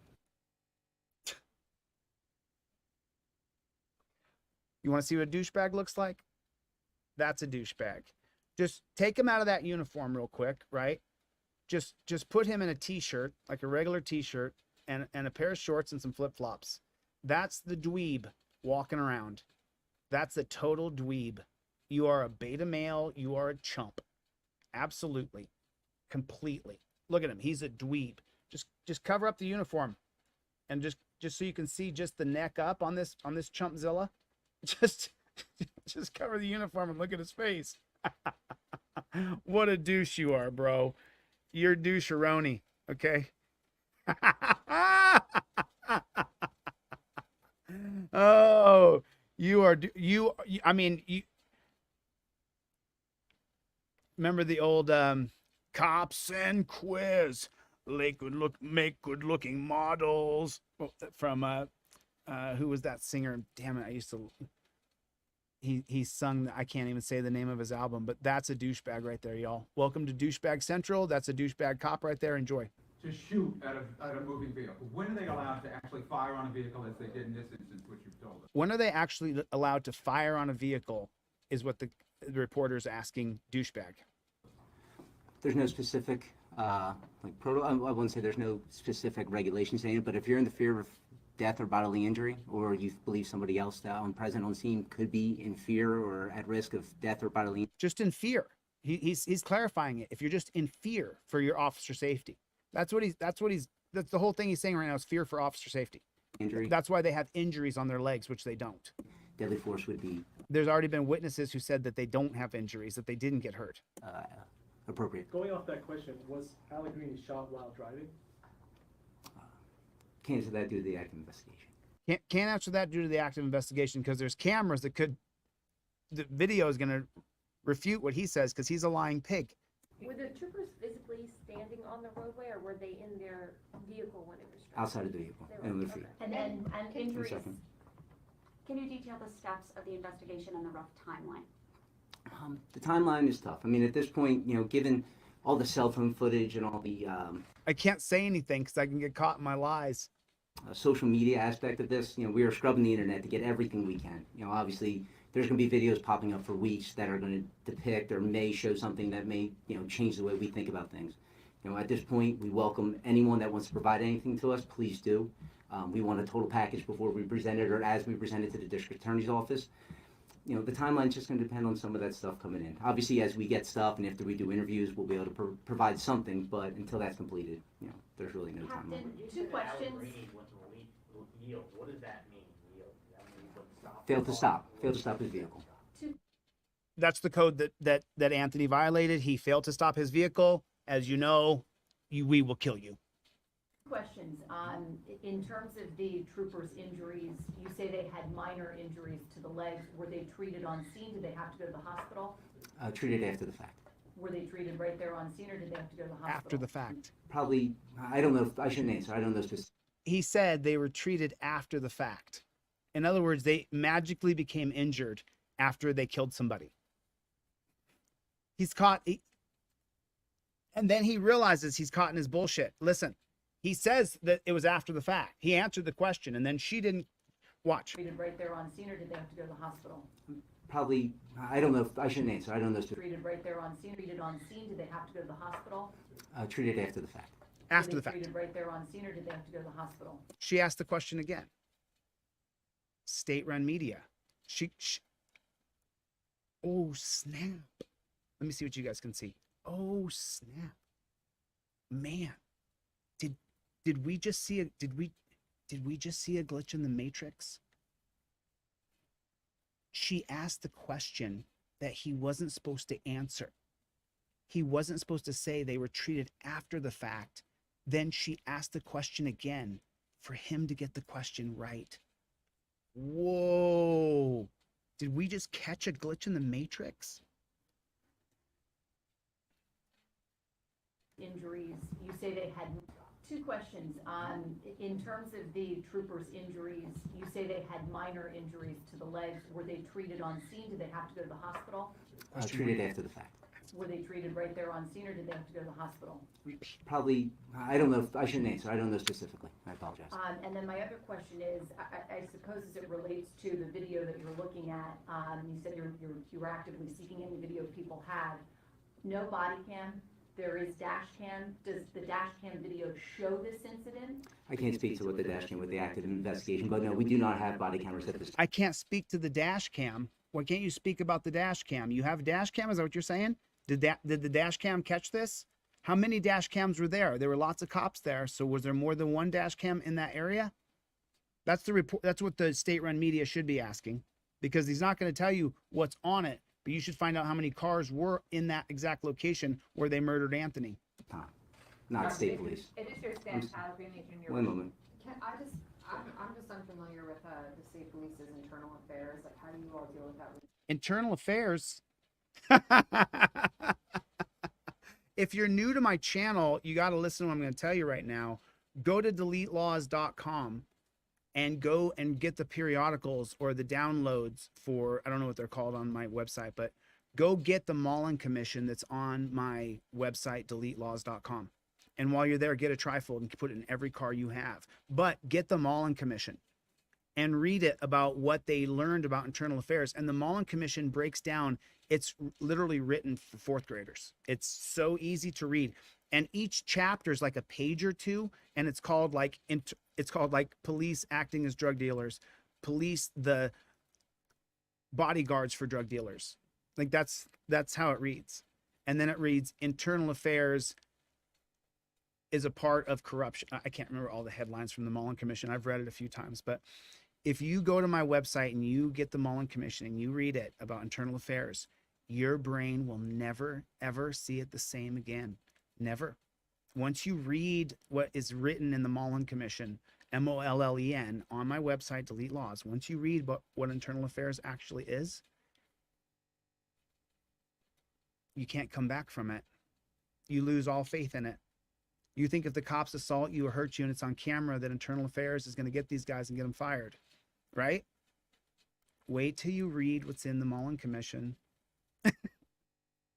You want to see what a douchebag looks like? That's a douchebag. Just take him out of that uniform real quick, right? Just put him in a t-shirt, like a regular t-shirt, and a pair of shorts and some flip-flops. That's the dweeb walking around. That's the total dweeb. You are a beta male. You are a chump. Absolutely. Completely. Look at him. He's a dweeb. Just cover up the uniform, and just so you can see just the neck up on this Chumpzilla. Just cover the uniform and look at his face. What a douche you are, bro. You're doucheroni, okay? Oh, I mean, you remember the old cops and quiz, make good looking models from who was that singer? Damn it, I used to. He sung. I can't even say the name of his album, but that's a douchebag right there, y'all. Welcome to Douchebag Central. That's a douchebag cop right there. Enjoy. To shoot at a moving vehicle. When are they allowed to actually fire on a vehicle as they did in this instance, which you've told us? When are they actually allowed to fire on a vehicle? Is what the reporter's asking douchebag. There's no specific I wouldn't say there's no specific regulation saying it, but if you're in the fear of death or bodily injury, or you believe somebody else present on scene could be in fear or at risk of death or bodily injury. Just in fear. He's clarifying it. If you're just in fear for your officer safety, that's the whole thing he's saying right now is fear for officer safety. Injury. That's why they have injuries on their legs, which they don't. Deadly force would be. There's already been witnesses who said that they don't have injuries, that they didn't get hurt. Appropriate. Going off that question, was Allegrini shot while driving? Can't answer that due to the active investigation. Can't answer that due to the active investigation because there's cameras that could. The video is going to refute what he says because he's a lying pig. Were the troopers physically standing on the roadway, or were they in their vehicle when it was struck? Outside of the vehicle. And injuries. Second. Can you detail the steps of the investigation and the rough timeline? The timeline is tough. I mean, at this point, given all the cell phone footage and all the I can't say anything because I can get caught in my lies. Social media aspect of this, we are scrubbing the internet to get everything we can. Obviously, there's going to be videos popping up for weeks that are going to depict or may show something that may, change the way we think about things. At this point, we welcome anyone that wants to provide anything to us. Please do. We want a total package before we present it or as we present it to the district attorney's office. The timeline's just going to depend on some of that stuff coming in. Obviously, as we get stuff and after we do interviews, we'll be able to provide something. But until that's completed, there's really no timeline. Two questions. What does that mean? Failed to stop his vehicle. That's the code that Anthony violated. He failed to stop his vehicle. As you know, we will kill you. Questions. In terms of the troopers' injuries, you say they had minor injuries to the legs. Were they treated on scene? Did they have to go to the hospital? Treated after the fact. Were they treated right there on scene, or did they have to go to the hospital? After the fact. Probably, I don't know. I shouldn't answer. I don't know specifically. He said they were treated after the fact. In other words, they magically became injured after they killed somebody. He's caught. And then he realizes he's caught in his bullshit. Listen, he says that it was after the fact. He answered the question, and then she didn't watch. Treated right there on scene, or did they have to go to the hospital? Probably, I don't know. I shouldn't answer. I don't know. Treated right there on scene. Treated on scene. Did they have to go to the hospital? Treated after the fact. After the fact. Treated right there on scene, or did they have to go to the hospital? She asked the question again. State-run media. Oh, snap. Let me see what you guys can see. Oh, snap. Man. Did we just see a glitch in the Matrix? She asked the question that he wasn't supposed to answer. He wasn't supposed to say they were treated after the fact. Then she asked the question again for him to get the question right. Whoa. Did we just catch a glitch in the Matrix? Injuries. You say they had two questions. In terms of the troopers' injuries, you say they had minor injuries to the legs. Were they treated on scene? Did they have to go to the hospital? Treated after the fact. Were they treated right there on scene, or did they have to go to the hospital? Probably, I don't know. I shouldn't answer. I don't know specifically. I apologize. And then my other question is, I suppose as it relates to the video that you're looking at, you said you're actively seeking any video people had. No body cam. There is dash cam. Does the dash cam video show this incident? I can't speak to what the dash cam with the active investigation, but no, we do not have body cameras at this time. I can't speak to the dash cam. Why can't you speak about the dash cam? You have a dash cam? Is that what you're saying? Did the dash cam catch this? How many dash cams were there? There were lots of cops there. So was there more than one dash cam in that area? That's the report. That's what the state-run media should be asking, because he's not going to tell you what's on it, but you should find out how many cars were in that exact location where they murdered Anthony. Not state police. It is your staff, Allegrini Jr. One moment. I'm just unfamiliar with the state police's internal affairs. Like, how do you all deal with that? Internal affairs. If you're new to my channel, you got to listen to what I'm going to tell you right now. Go to deletelaws.com and go and get the periodicals or the downloads for, I don't know what they're called on my website, but go get the Mullen Commission that's on my website, deletelaws.com. And while you're there, get a trifold and put it in every car you have. But get the Mullen Commission and read it about what they learned about internal affairs. And the Mullen Commission breaks down, it's literally written for fourth graders. It's so easy to read. And each chapter is like a page or two, and it's called like police acting as drug dealers, police the bodyguards for drug dealers. Like that's how it reads. And then it reads internal affairs is a part of corruption. I can't remember all the headlines from the Mullen Commission. I've read it a few times, but if you go to my website and you get the Mullen Commission and you read it about internal affairs, your brain will never, ever see it the same again. Never. Once you read what is written in the Mullen Commission, MOLLEN, on my website, Delete Laws, once you read what internal affairs actually is, you can't come back from it. You lose all faith in it. You think if the cops assault you or hurt you and it's on camera that internal affairs is going to get these guys and get them fired, right? Wait till you read what's in the Mullen Commission.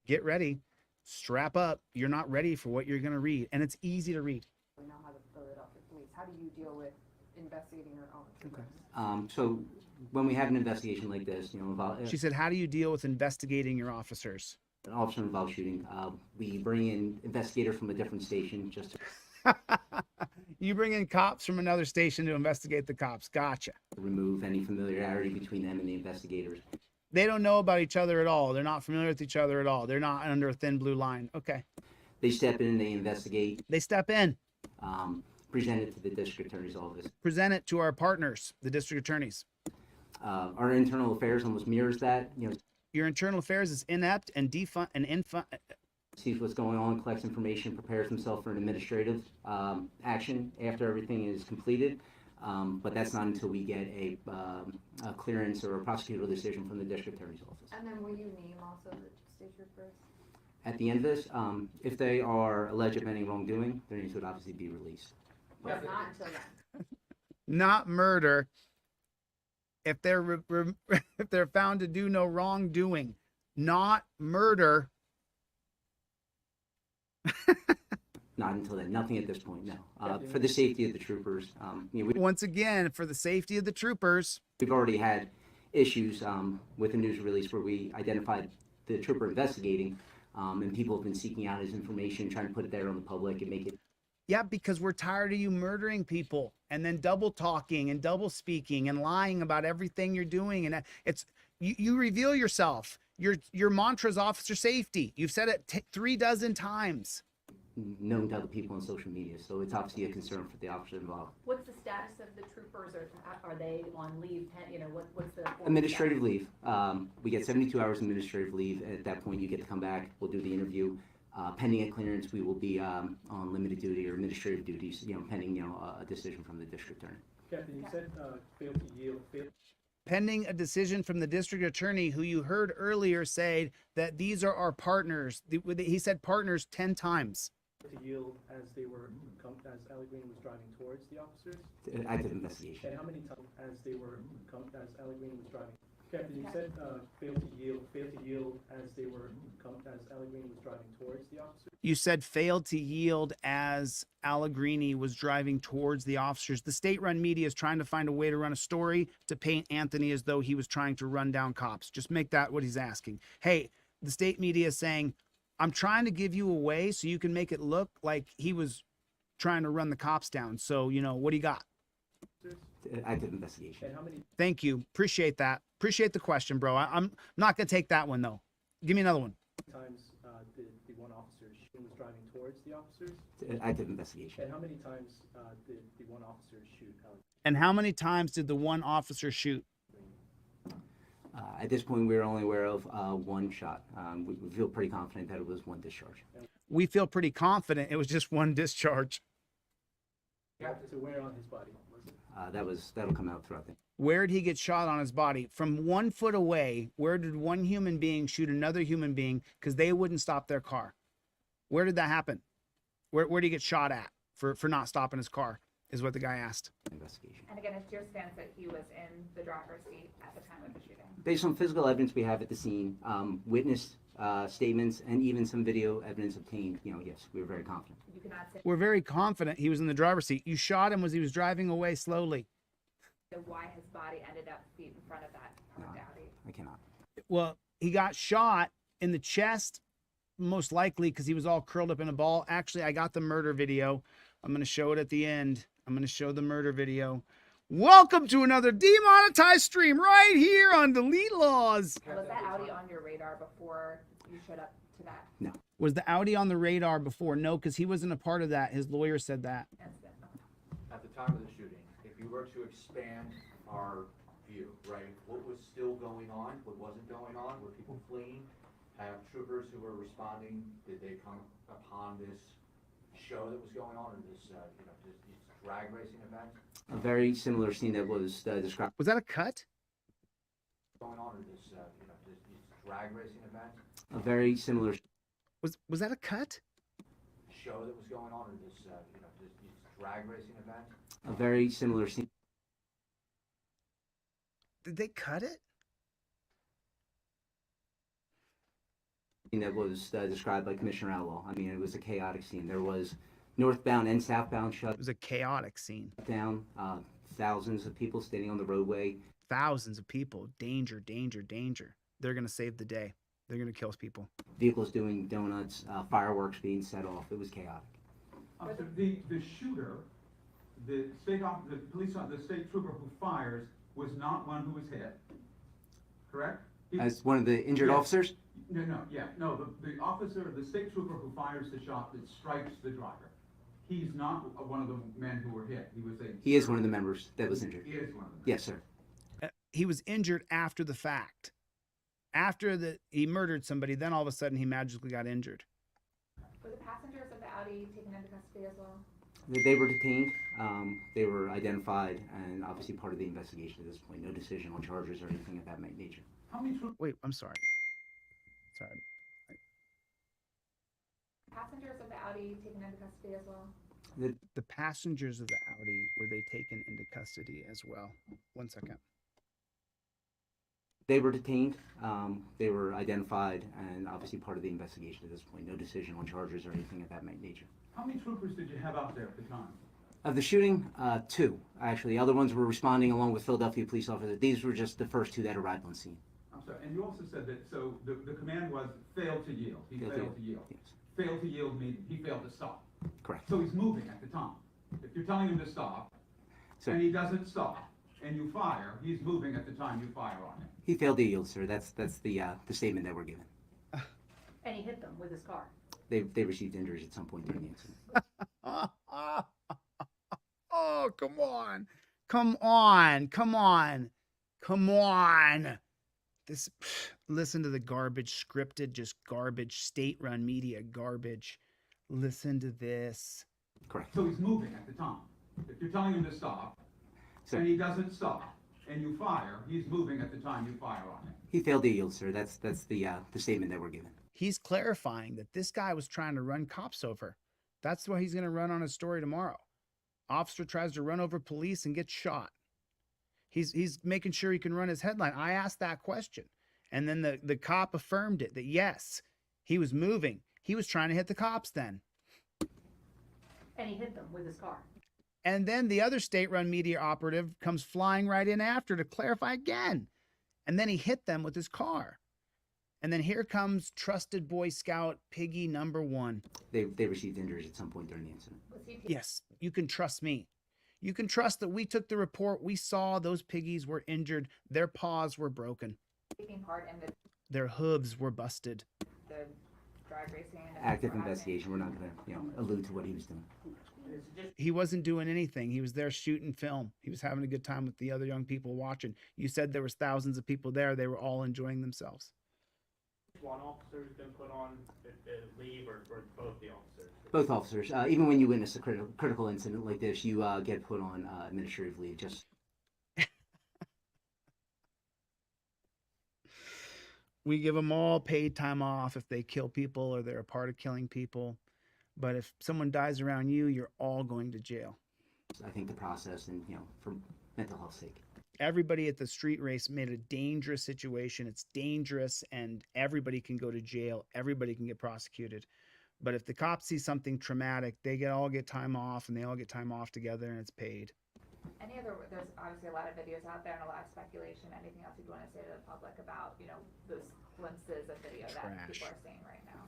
Get ready. Strap up. You're not ready for what you're going to read. And it's easy to read. We know how to fill it up with police. How do you deal with investigating your own? So when we have an investigation like this, She said, how do you deal with investigating your officers? An officer involved shooting, we bring in investigator from a different station just to You bring in cops from another station to investigate the cops. Gotcha. remove any familiarity between them and the investigators. They don't know about each other at all. They're not familiar with each other at all. They're not under a thin blue line. Okay. They step in, they investigate. They step in. Present it to the district attorney's office. Present it to our partners, the district attorneys. Our internal affairs almost mirrors that. Your internal affairs is inept and sees what's going on, collects information, prepares himself for an administrative action after everything is completed. But that's not until we get a clearance or a prosecutorial decision from the district attorney's office. And then will you name also the state troopers? At the end of this, if they are alleged of any wrongdoing, their names would obviously be released. But not until then. not murder. If they're found to do no wrongdoing, not murder. Not until then. Nothing at this point. No. For the safety of the troopers. Once again, for the safety of the troopers. We've already had issues with a news release where we identified the trooper investigating, and people have been seeking out his information, trying to put it there on the public and make it. Yeah, because we're tired of you murdering people and then double talking and double speaking and lying about everything you're doing. And it's you reveal yourself. Your mantra is officer safety. You've said it 36 times. Known to other people on social media, so it's obviously a concern for the officer involved. What's the status of the troopers, or are they on leave? What's the administrative leave? We get 72 hours administrative leave. At that point, you get to come back. We'll do the interview. Pending a clearance, we will be on limited duty or administrative duties. Pending a decision from the district attorney. Captain, you said fail to yield. Pending a decision from the district attorney, who you heard earlier say that these are our partners. He said partners 10 times. To yield as Allegrini was driving towards the officers? Active investigation. And how many times as Allegrini was driving? Captain, you said fail to yield as Allegrini was driving towards the officers? You said failed to yield as Allegrini was driving towards the officers. The state-run media is trying to find a way to run a story to paint Anthony as though he was trying to run down cops. Just make that what he's asking. Hey, the state media is saying, I'm trying to give you a way so you can make it look like he was trying to run the cops down. So, what do you got? Active investigation. Thank you. Appreciate that. Appreciate the question, bro. I'm not going to take that one, though. Give me another one. Times was driving towards the officers? Active investigation. And how many times did the one officer shoot Allegrini? And how many times did the one officer shoot? At this point, we're only aware of one shot. We feel pretty confident that it was one discharge. We feel pretty confident it was just one discharge. To where on his body was it? That'll come out throughout the. Where did he get shot on his body? From 1 foot away, where did one human being shoot another human being because they wouldn't stop their car? Where did that happen? Where did he get shot at for not stopping his car, is what the guy asked. Investigation. And again, it's your stance that he was in the driver's seat at the time of the shooting. Based on physical evidence we have at the scene, witness statements, and even some video evidence obtained, yes, we were very confident. You cannot say We're very confident he was in the driver's seat. You shot him as he was driving away slowly. why his body ended up feet in front of that parked Audi. I cannot. Well, he got shot in the chest, most likely because he was all curled up in a ball. Actually, I got the murder video. I'm going to show it at the end. I'm going to show the murder video. Welcome to another demonetized stream right here on Delete Laws. Was that Audi on your radar before you showed up to that? No. Was the Audi on the radar before? No, because he wasn't a part of that. His lawyer said that. At the time of the shooting, if you were to expand our view, right, what was still going on, what wasn't going on, were people fleeing, have troopers who were responding, did they come upon this show that was going on, or this, this drag racing event? A very similar scene that was described. Was that a cut? Going on, or this, this drag racing event? A very similar. Was that a cut? Show that was going on, or this, this drag racing event? A very similar scene. Did they cut it? That was described by Commissioner Outlaw. I mean, it was a chaotic scene. There was northbound and southbound shut. It was a chaotic scene. Down, thousands of people standing on the roadway. Thousands of people. Danger, danger, danger. They're going to save the day. They're going to kill people. Vehicles doing donuts, fireworks being set off. It was chaotic. The shooter, the state trooper who fires was not one who was hit, correct? As one of the injured officers? The officer, the state trooper who fires the shot that strikes the driver. He's not one of the men who were hit. He is one of the members that was injured. He is one of them. Yes, sir. He was injured after the fact. After he murdered somebody, then all of a sudden he magically got injured. Were the passengers of the Audi taken into custody as well? They were detained. They were identified and obviously part of the investigation at this point. No decision on charges or anything of that nature. Wait, I'm sorry. Sorry. Passengers of the Audi taken into custody as well? The passengers of the Audi, were they taken into custody as well? 1 second. They were detained. They were identified and obviously part of the investigation at this point. No decision on charges or anything of that nature. How many troopers did you have out there at the time? Of the shooting, 2. Actually, the other ones were responding along with Philadelphia police officers. These were just the first 2 that arrived on scene. I'm sorry, and you also said that, so the command was failed to yield. He failed to yield. Yes. Failed to yield meaning he failed to stop. Correct. So he's moving at the time. If you're telling him to stop, and he doesn't stop, and you fire, he's moving at the time you fire on him. He failed to yield, sir. That's the statement that we're given. And he hit them with his car. They received injuries at some point during the incident. Oh, come on. Come on. Come on. Come on. Listen to the garbage, scripted, just garbage, state-run media garbage. Listen to this. Correct. So he's moving at the time. If you're telling him to stop, and he doesn't stop, and you fire, he's moving at the time you fire on him. He failed to yield, sir. That's the statement that we're given. He's clarifying that this guy was trying to run cops over. That's what he's going to run on his story tomorrow. Officer tries to run over police and gets shot. He's making sure he can run his headline. I asked that question. And then the cop affirmed it, that yes, he was moving. He was trying to hit the cops then. And he hit them with his car. And then the other state-run media operative comes flying right in after to clarify again. And then he hit them with his car. And then here comes trusted Boy Scout Piggy number 1. They received injuries at some point during the incident. Yes, you can trust me. You can trust that we took the report. We saw those piggies were injured. Their paws were broken. Taking part in Their hooves were busted. the drag racing and Active investigation. We're not going to, allude to what he was doing. He wasn't doing anything. He was there shooting film. He was having a good time with the other young people watching. You said there was thousands of people there. They were all enjoying themselves. One officer's been put on leave or both the officers? Both officers. Even when you witness a critical incident like this, you get put on administrative leave. We give them all paid time off if they kill people or they're a part of killing people. But if someone dies around you, you're all going to jail. I think the process and, for mental health's sake. Everybody at the street race made a dangerous situation. It's dangerous and everybody can go to jail. Everybody can get prosecuted. But if the cops see something traumatic, they all get time off and they all get time off together and it's paid. There's obviously a lot of videos out there and a lot of speculation. Anything else you'd want to say to the public about, those glimpses of video that people are seeing right now?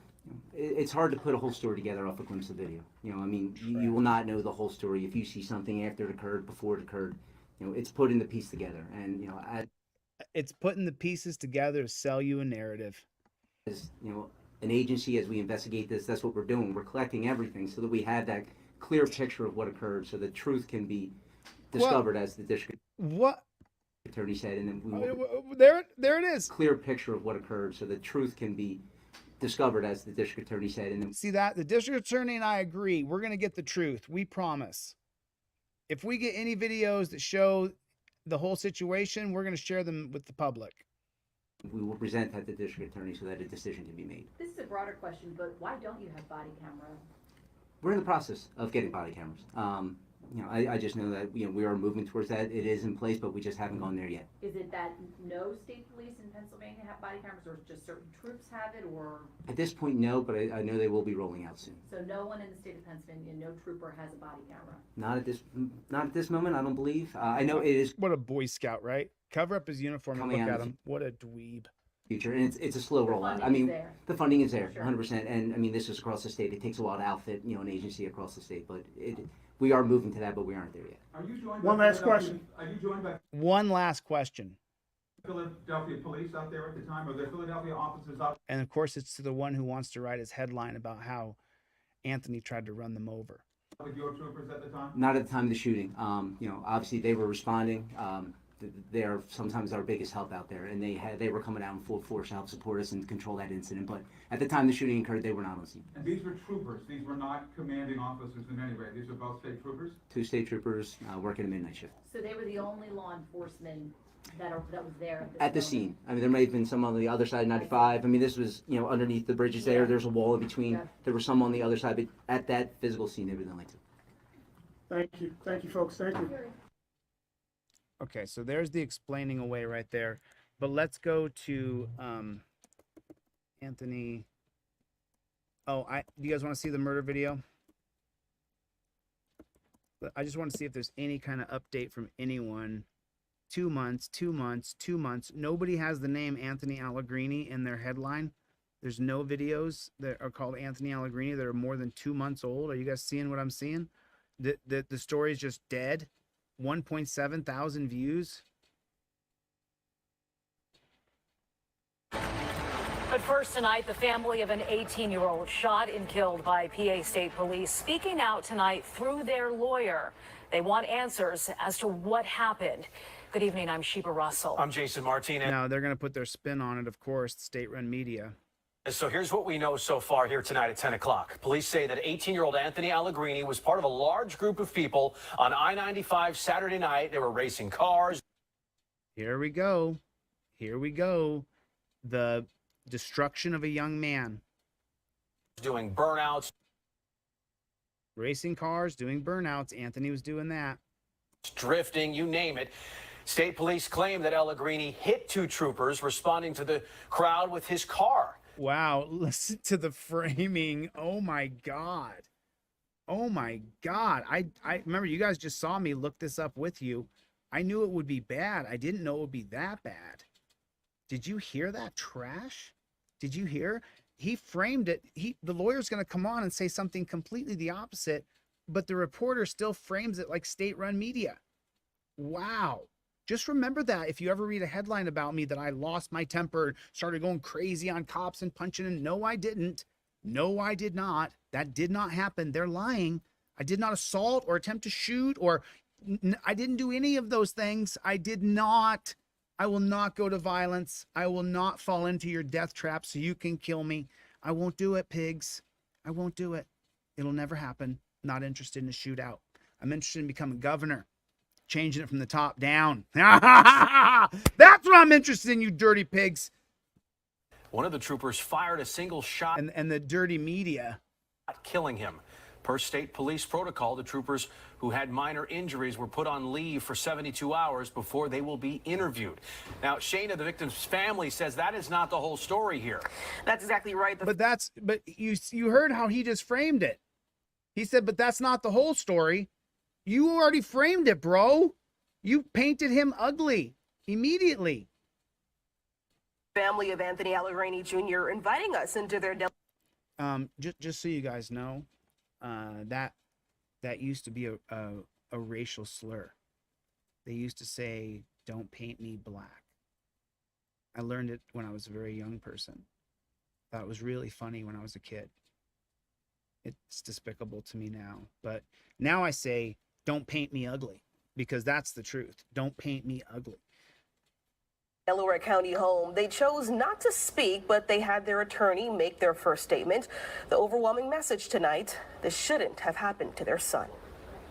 It's hard to put a whole story together off a glimpse of video. You will not know the whole story if you see something after it occurred, before it occurred. It's putting the piece together, and it's putting the pieces together to sell you a narrative. As an agency, as we investigate this, that's what we're doing. We're collecting everything so that we have that clear picture of what occurred, so the truth can be discovered, as the district attorney said, and then there it is. Clear picture of what occurred, so the truth can be discovered, as the district attorney said, and then see that the district attorney and I agree. We're going to get the truth. We promise. If we get any videos that show the whole situation, we're going to share them with the public. We will present that to the district attorney so that a decision can be made. This is a broader question, but why don't you have body camera? We're in the process of getting body cameras. I just know that we are moving towards that. It is in place, but we just haven't gone there yet. Is it that no state police in Pennsylvania have body cameras, or just certain troops have it, or? At this point, no, but I know they will be rolling out soon. So no one in the state of Pennsylvania, no trooper has a body camera? Not at this moment, I don't believe. I know it is. What a Boy Scout, right? Cover up his uniform and look at him. What a dweeb. Future, and it's a slow rollout. The funding is there, 100%, and this is across the state. It takes a while to outfit, an agency across the state, but we are moving to that, but we aren't there yet. Are you joined One by last question. Are you joined by One last question. Philadelphia police out there at the time? Are there Philadelphia officers out? And of course, it's to the one who wants to write his headline about how Anthony tried to run them over. With your troopers at the time? Not at the time of the shooting. Obviously they were responding. They're sometimes our biggest help out there, and they were coming out in full force to help support us and control that incident. But at the time the shooting occurred, they were not on scene. And these were troopers. These were not commanding officers in any way. These were both state troopers? 2 state troopers working a midnight shift. So they were the only law enforcement that was there At the scene. There may have been some on the other side of 95. This was, underneath the bridges there. There's a wall in between. Yeah. There were some on the other side, but at that physical scene, they were the only 2. Thank you. Thank you, folks. Thank you. Okay, so there's the explaining away right there. But let's go to Anthony. Oh, do you guys want to see the murder video? I just want to see if there's any kind of update from anyone. 2 months, 2 months, 2 months. Nobody has the name Anthony Allegrini in their headline. There's no videos that are called Anthony Allegrini that are more than 2 months old. Are you guys seeing what I'm seeing? The story is just dead. 1.7 thousand views. But first tonight, the family of an 18-year-old shot and killed by PA State Police speaking out tonight through their lawyer. They want answers as to what happened. Good evening, I'm Sheba Russell. I'm Jason Martinez. Now they're going to put their spin on it, of course, state-run media. So here's what we know so far here tonight at 10 o'clock. Police say that 18-year-old Anthony Allegrini was part of a large group of people on I-95 Saturday night. They were racing cars. Here we go. Here we go. The destruction of a young man. Doing burnouts. Racing cars, doing burnouts. Anthony was doing that. Drifting, you name it. State police claim that Allegrini hit 2 troopers responding to the crowd with his car. Wow, listen to the framing. Oh my God. Oh my God. I remember you guys just saw me look this up with you. I knew it would be bad. I didn't know it would be that bad. Did you hear that trash? Did you hear? He framed it. The lawyer's going to come on and say something completely the opposite, but the reporter still frames it like state-run media. Wow. Just remember that if you ever read a headline about me that I lost my temper, started going crazy on cops and punching, and no, I didn't. No, I did not. That did not happen. They're lying. I did not assault or attempt to shoot, or I didn't do any of those things. I did not. I will not go to violence. I will not fall into your death trap so you can kill me. I won't do it, pigs. I won't do it. It'll never happen. Not interested in a shootout. I'm interested in becoming governor, changing it from the top down. That's what I'm interested in, you dirty pigs. One of the troopers fired a single shot, and the dirty media, killing him. Per state police protocol, the troopers who had minor injuries were put on leave for 72 hours before they will be interviewed. Now, Shayna, the victim's family, says that is not the whole story here. That's exactly right. But you heard how he just framed it. He said, but that's not the whole story. You already framed it, bro. You painted him ugly immediately. Family of Anthony Allegrini Jr. inviting us into their Just so you guys know, that used to be a racial slur. They used to say, "Don't paint me black." I learned it when I was a very young person. Thought it was really funny when I was a kid. It's despicable to me now, but now I say, "Don't paint me ugly," because that's the truth. Don't paint me ugly. Delaware County home. They chose not to speak, but they had their attorney make their first statement. The overwhelming message tonight: this shouldn't have happened to their son.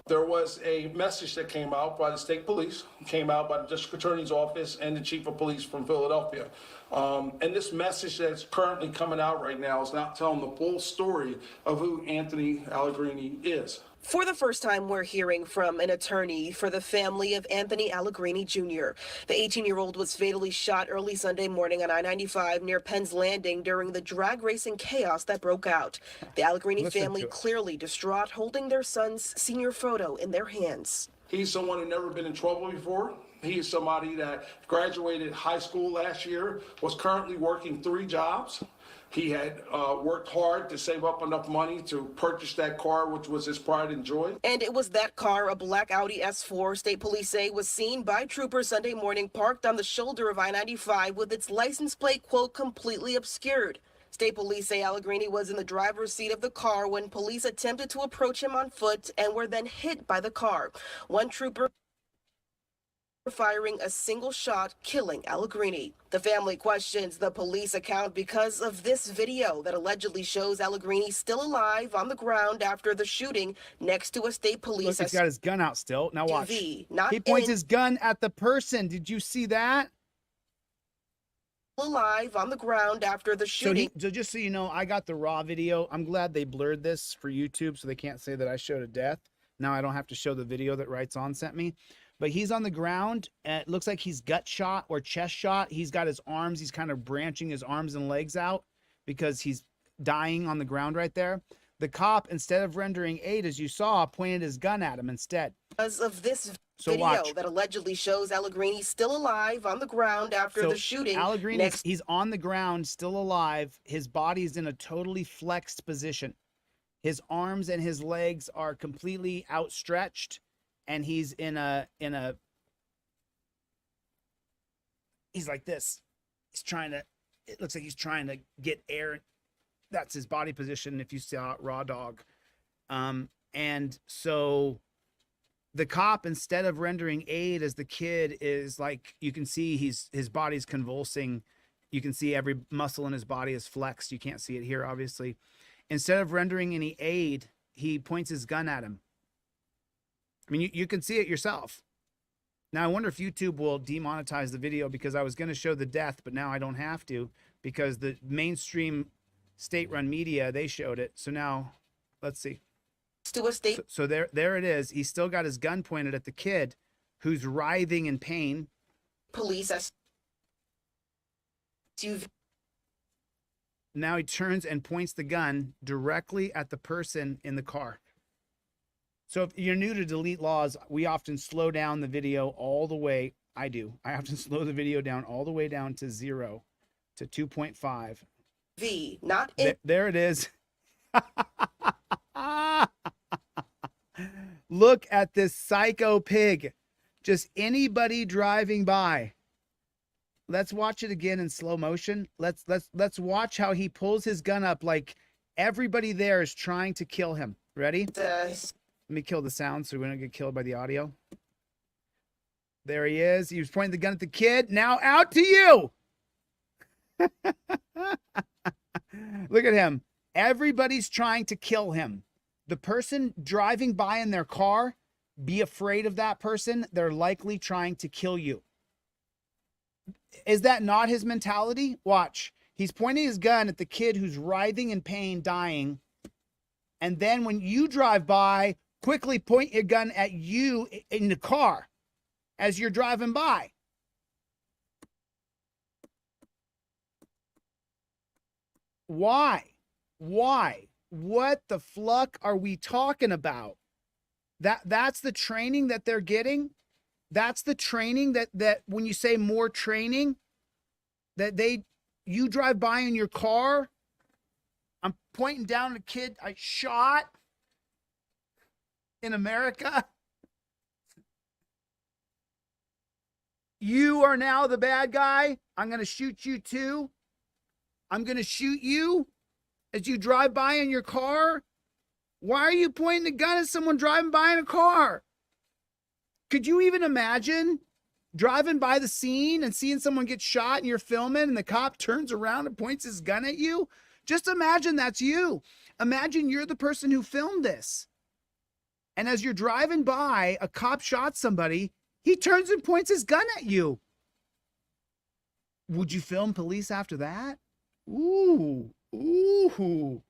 There was a message that came out by the state police, came out by the district attorney's office and the chief of police from Philadelphia. And this message that's currently coming out right now is not telling the full story of who Anthony Allegrini is. For the first time, we're hearing from an attorney for the family of Anthony Allegrini Jr. The 18-year-old was fatally shot early Sunday morning on I-95 near Penn's Landing during the drag racing chaos that broke out. The Allegrini family clearly distraught, holding their son's senior photo in their hands. He's someone who's never been in trouble before. He is somebody that graduated high school last year, was currently working 3 jobs. He had worked hard to save up enough money to purchase that car, which was his pride and joy. And it was that car, a black Audi S4, state police say, was seen by troopers Sunday morning parked on the shoulder of I-95 with its license plate, quote, completely obscured. State police say Allegrini was in the driver's seat of the car when police attempted to approach him on foot and were then hit by the car. One trooper firing a single shot, killing Allegrini. The family questions the police account because of this video that allegedly shows Allegrini still alive on the ground after the shooting next to a state police. Look, he's got his gun out still. Now watch. He points his gun at the person. Did you see that? Alive on the ground after the shooting. So just so you know, I got the raw video. I'm glad they blurred this for YouTube so they can't say that I showed a death. Now I don't have to show the video that Rights On sent me. But he's on the ground, and it looks like he's gut shot or chest shot. He's got his arms. He's kind of branching his arms and legs out because he's dying on the ground right there. The cop, instead of rendering aid, as you saw, pointed his gun at him instead. Because of this video that allegedly shows Allegrini still alive on the ground after the shooting. Allegrini, he's on the ground, still alive. His body's in a totally flexed position. His arms and his legs are completely outstretched. And he's he's like this. It looks like he's trying to get air. That's his body position if you saw Raw Dog. And so the cop, instead of rendering aid, as the kid is like, you can see his body's convulsing. You can see every muscle in his body is flexed. You can't see it here, obviously. Instead of rendering any aid, he points his gun at him. I mean, you can see it yourself. Now, I wonder if YouTube will demonetize the video because I was going to show the death, but now I don't have to because the mainstream state-run media, they showed it. So now, let's see. So there it is. He's still got his gun pointed at the kid who's writhing in pain. Police Now he turns and points the gun directly at the person in the car. So if you're new to Delete Laws, we often slow down the video all the way. I do. I often slow the video down all the way down to 0 to 2.5. There it is. Look at this psycho pig. Just anybody driving by. Let's watch it again in slow motion. Let's watch how he pulls his gun up like Everybody there is trying to kill him. Ready? Says Let me kill the sound so we don't get killed by the audio. There he is. He was pointing the gun at the kid. Now out to you. Look at him. Everybody's trying to kill him. The person driving by in their car, be afraid of that person. They're likely trying to kill you. Is that not his mentality? Watch. He's pointing his gun at the kid who's writhing in pain, dying. And then when you drive by, quickly point your gun at you in the car as you're driving by. Why? Why? What the fuck are we talking about? That's the training that they're getting. That's the training that when you say more training, that you drive by in your car. I'm pointing down at a kid I shot in America. You are now the bad guy. I'm going to shoot you too. I'm going to shoot you as you drive by in your car. Why are you pointing a gun at someone driving by in a car? Could you even imagine driving by the scene and seeing someone get shot and you're filming and the cop turns around and points his gun at you? Just imagine that's you. Imagine you're the person who filmed this. And as you're driving by, a cop shot somebody, he turns and points his gun at you. Would you film police after that? Ooh, ooh.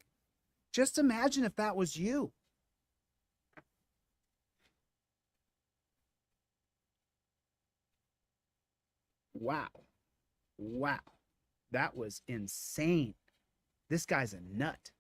Just imagine if that was you. Wow. Wow. That was insane. This guy's a nut.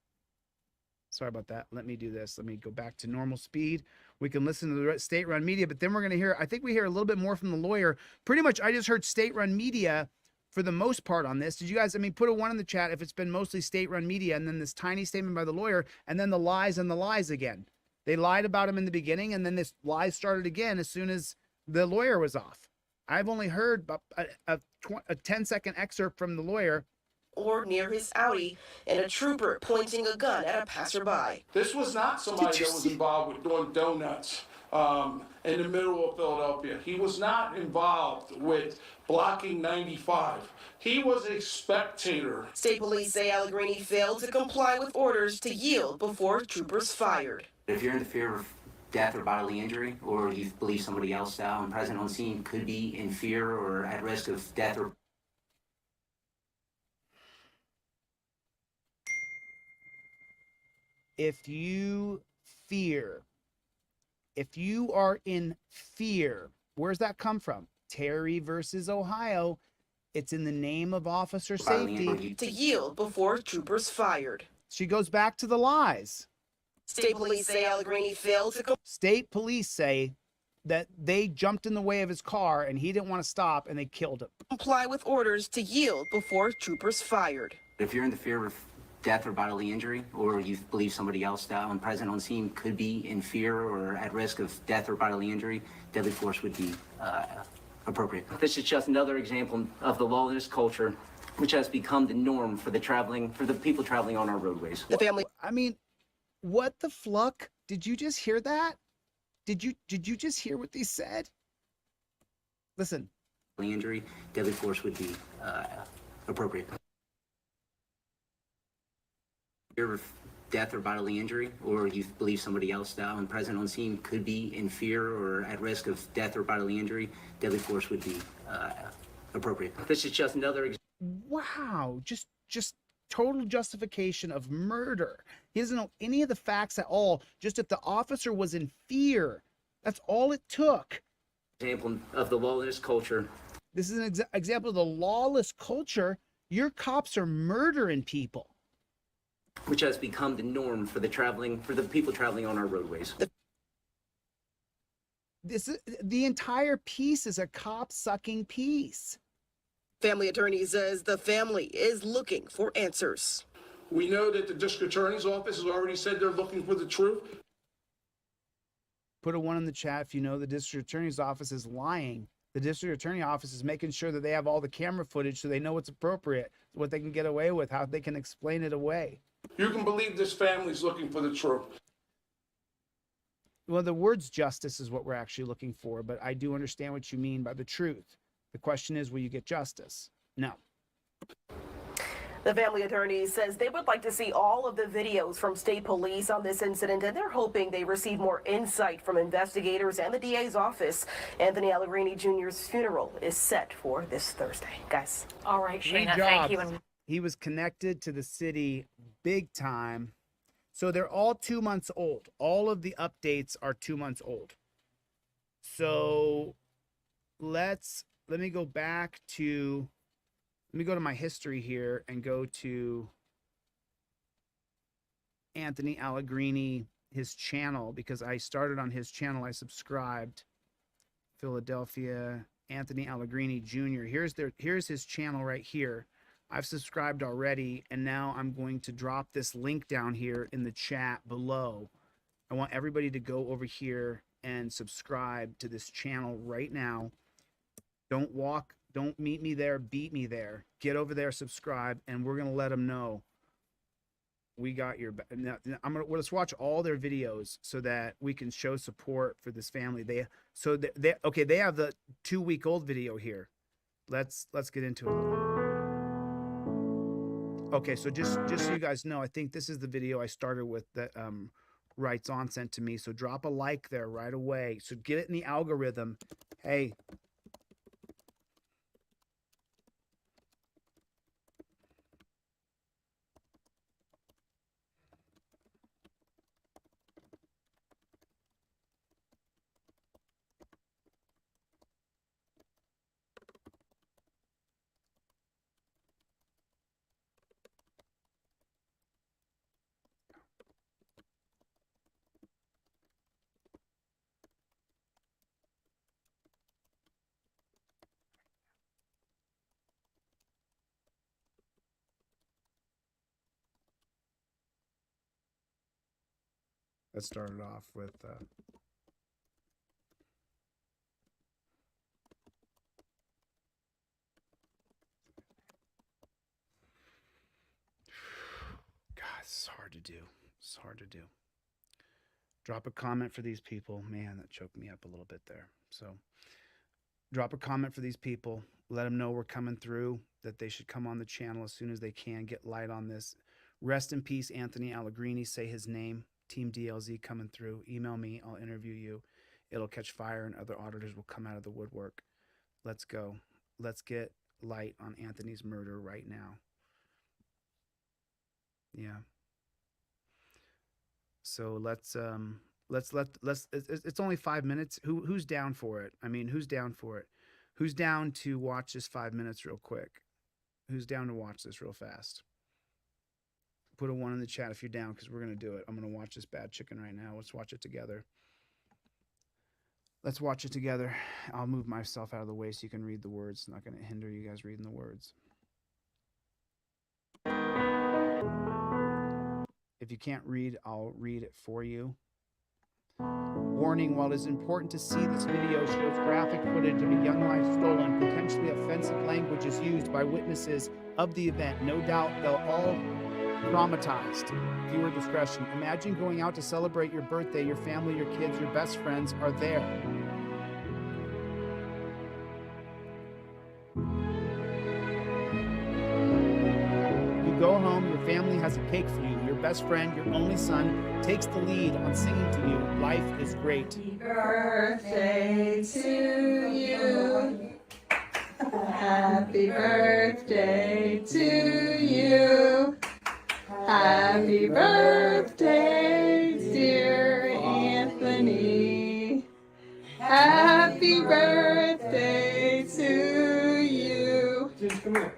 Sorry about that. Let me do this. Let me go back to normal speed. We can listen to the state-run media, but then we're going to hear, I think we hear a little bit more from the lawyer. Pretty much, I just heard state-run media for the most part on this. Did you guys, put a 1 in the chat if it's been mostly state-run media, and then this tiny statement by the lawyer, and then the lies and the lies again. They lied about him in the beginning, and then this lie started again as soon as the lawyer was off. I've only heard a 10-second excerpt from the lawyer. or near his Audi and a trooper pointing a gun at a passerby. This was not somebody that was involved with doing donuts in the middle of Philadelphia. He was not involved with blocking 95. He was a spectator. State police say Allegrini failed to comply with orders to yield before troopers fired. If you're in the fear of death or bodily injury, or you believe somebody else present on scene could be in fear or at risk of death or... If you are in fear, where's that come from? Terry versus Ohio. It's in the name of officer safety. To yield before troopers fired. She goes back to the lies. State police say Allegrini failed to... State police say that they jumped in the way of his car and he didn't want to stop and they killed him. Comply with orders to yield before troopers fired. If you're in the fear of death or bodily injury, or you believe somebody else present on scene could be in fear or at risk of death or bodily injury, deadly force would be appropriate. This is just another example of the lawless culture, which has become the norm for the people traveling on our roadways. The family... I mean, what the fluck? Did you just hear that? Did you just hear what they said? Listen. Injury, deadly force would be appropriate. Fear of death or bodily injury, or you believe somebody else present on scene could be in fear or at risk of death or bodily injury, deadly force would be appropriate. This is just another example. Wow, just total justification of murder. He doesn't know any of the facts at all. Just if the officer was in fear, that's all it took. Example of the lawless culture. This is an example of the lawless culture. Your cops are murdering people, which has become the norm for the people traveling on our roadways. The entire piece is a cop-sucking piece. Family attorney says the family is looking for answers. We know that the district attorney's office has already said they're looking for the truth. Put a 1 in the chat if you know the district attorney's office is lying. The district attorney office is making sure that they have all the camera footage so they know what's appropriate, what they can get away with, how they can explain it away. You can believe this family's looking for the truth. Well, the words justice is what we're actually looking for, but I do understand what you mean by the truth. The question is, will you get justice? No. The family attorney says they would like to see all of the videos from state police on this incident, and they're hoping they receive more insight from investigators and the DA's office. Anthony Allegrini Jr.'s funeral is set for this Thursday. Guys. All right, Great Shayna, job. thank you. And He was connected to the city big time. So they're all 2 months old. All of the updates are 2 months old. So let me go back to, let me go to my history here and go to Anthony Allegrini, his channel, because I started on his channel. I subscribed. Philadelphia, Anthony Allegrini Jr. Here's his channel right here. I've subscribed already, and now I'm going to drop this link down here in the chat below. I want everybody to go over here and subscribe to this channel right now. Don't meet me there, beat me there. Get over there, subscribe, and we're gonna let them know we got your back. Let's watch all their videos so that we can show support for this family. They have the 2-week-old video here. Let's get into it. Okay, so just so you guys know, I think this is the video I started with that Rights On sent to me. So drop a like there right away. So get it in the algorithm. Hey. Let's start it off with God, it's hard to do. It's hard to do. Drop a comment for these people. Man, that choked me up a little bit there. So drop a comment for these people. Let them know we're coming through, that they should come on the channel as soon as they can. Get light on this. Rest in peace, Anthony Allegrini. Say his name. Team DLZ coming through. Email me. I'll interview you. It'll catch fire and other auditors will come out of the woodwork. Let's go. Let's get light on Anthony's murder right now. Yeah. So let's it's only 5 minutes. Who's down for it? I mean, who's down for it? Who's down to watch this 5 minutes real quick? Who's down to watch this real fast? Put a 1 in the chat if you're down, because we're going to do it. I'm going to watch this bad chicken right now. Let's watch it together. Let's watch it together. I'll move myself out of the way so you can read the words. It's not going to hinder you guys reading the words. If you can't read, I'll read it for you. Warning, while it is important to see, this video shows graphic footage of a young life stolen. Potentially offensive language is used by witnesses of the event. No doubt they'll all traumatized. Viewer discretion. Imagine going out to celebrate your birthday. Your family, your kids, your best friends are there. You go home, your family has a cake for you. Your best friend, your only son, takes the lead on singing to you. Life is great. Happy birthday to you. Happy birthday to you. Happy birthday, dear Anthony. Happy birthday to you. Just come here.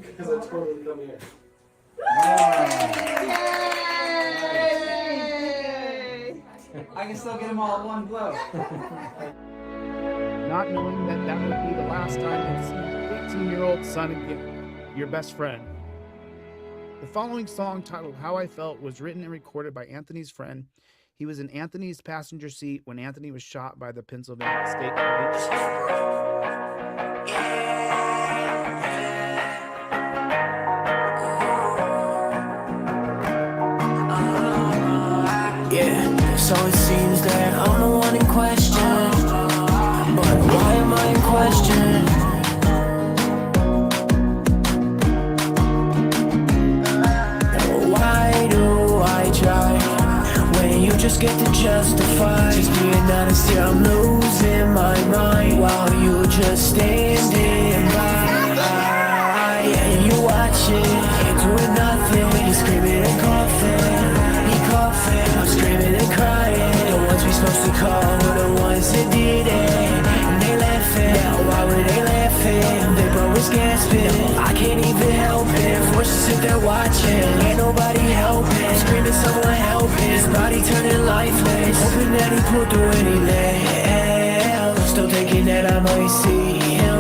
Because I told her to come here. Yay! I can still get them all at one blow. Not knowing that that would be the last time you see your 18-year-old son again. Your best friend. The following song, titled How I Felt, was written and recorded by Anthony's friend. He was in Anthony's passenger seat when Anthony was shot by the Pennsylvania State Police. question. Why do I try when you just get to justify? Just being honest here, I'm losing my mind while you just standing by. Yeah, you watching, ain't doing nothing. You screaming and coughing, he coughing. I'm screaming and crying. The ones we supposed to call were the ones that did it, and they laughing. Now why were they laughing? They bro was gasping. I can't even help it. Forced to sit there watching, ain't nobody helping. Screaming, someone helping. His body turning lifeless, hoping that he pulled through anything. Still thinking that I might see him.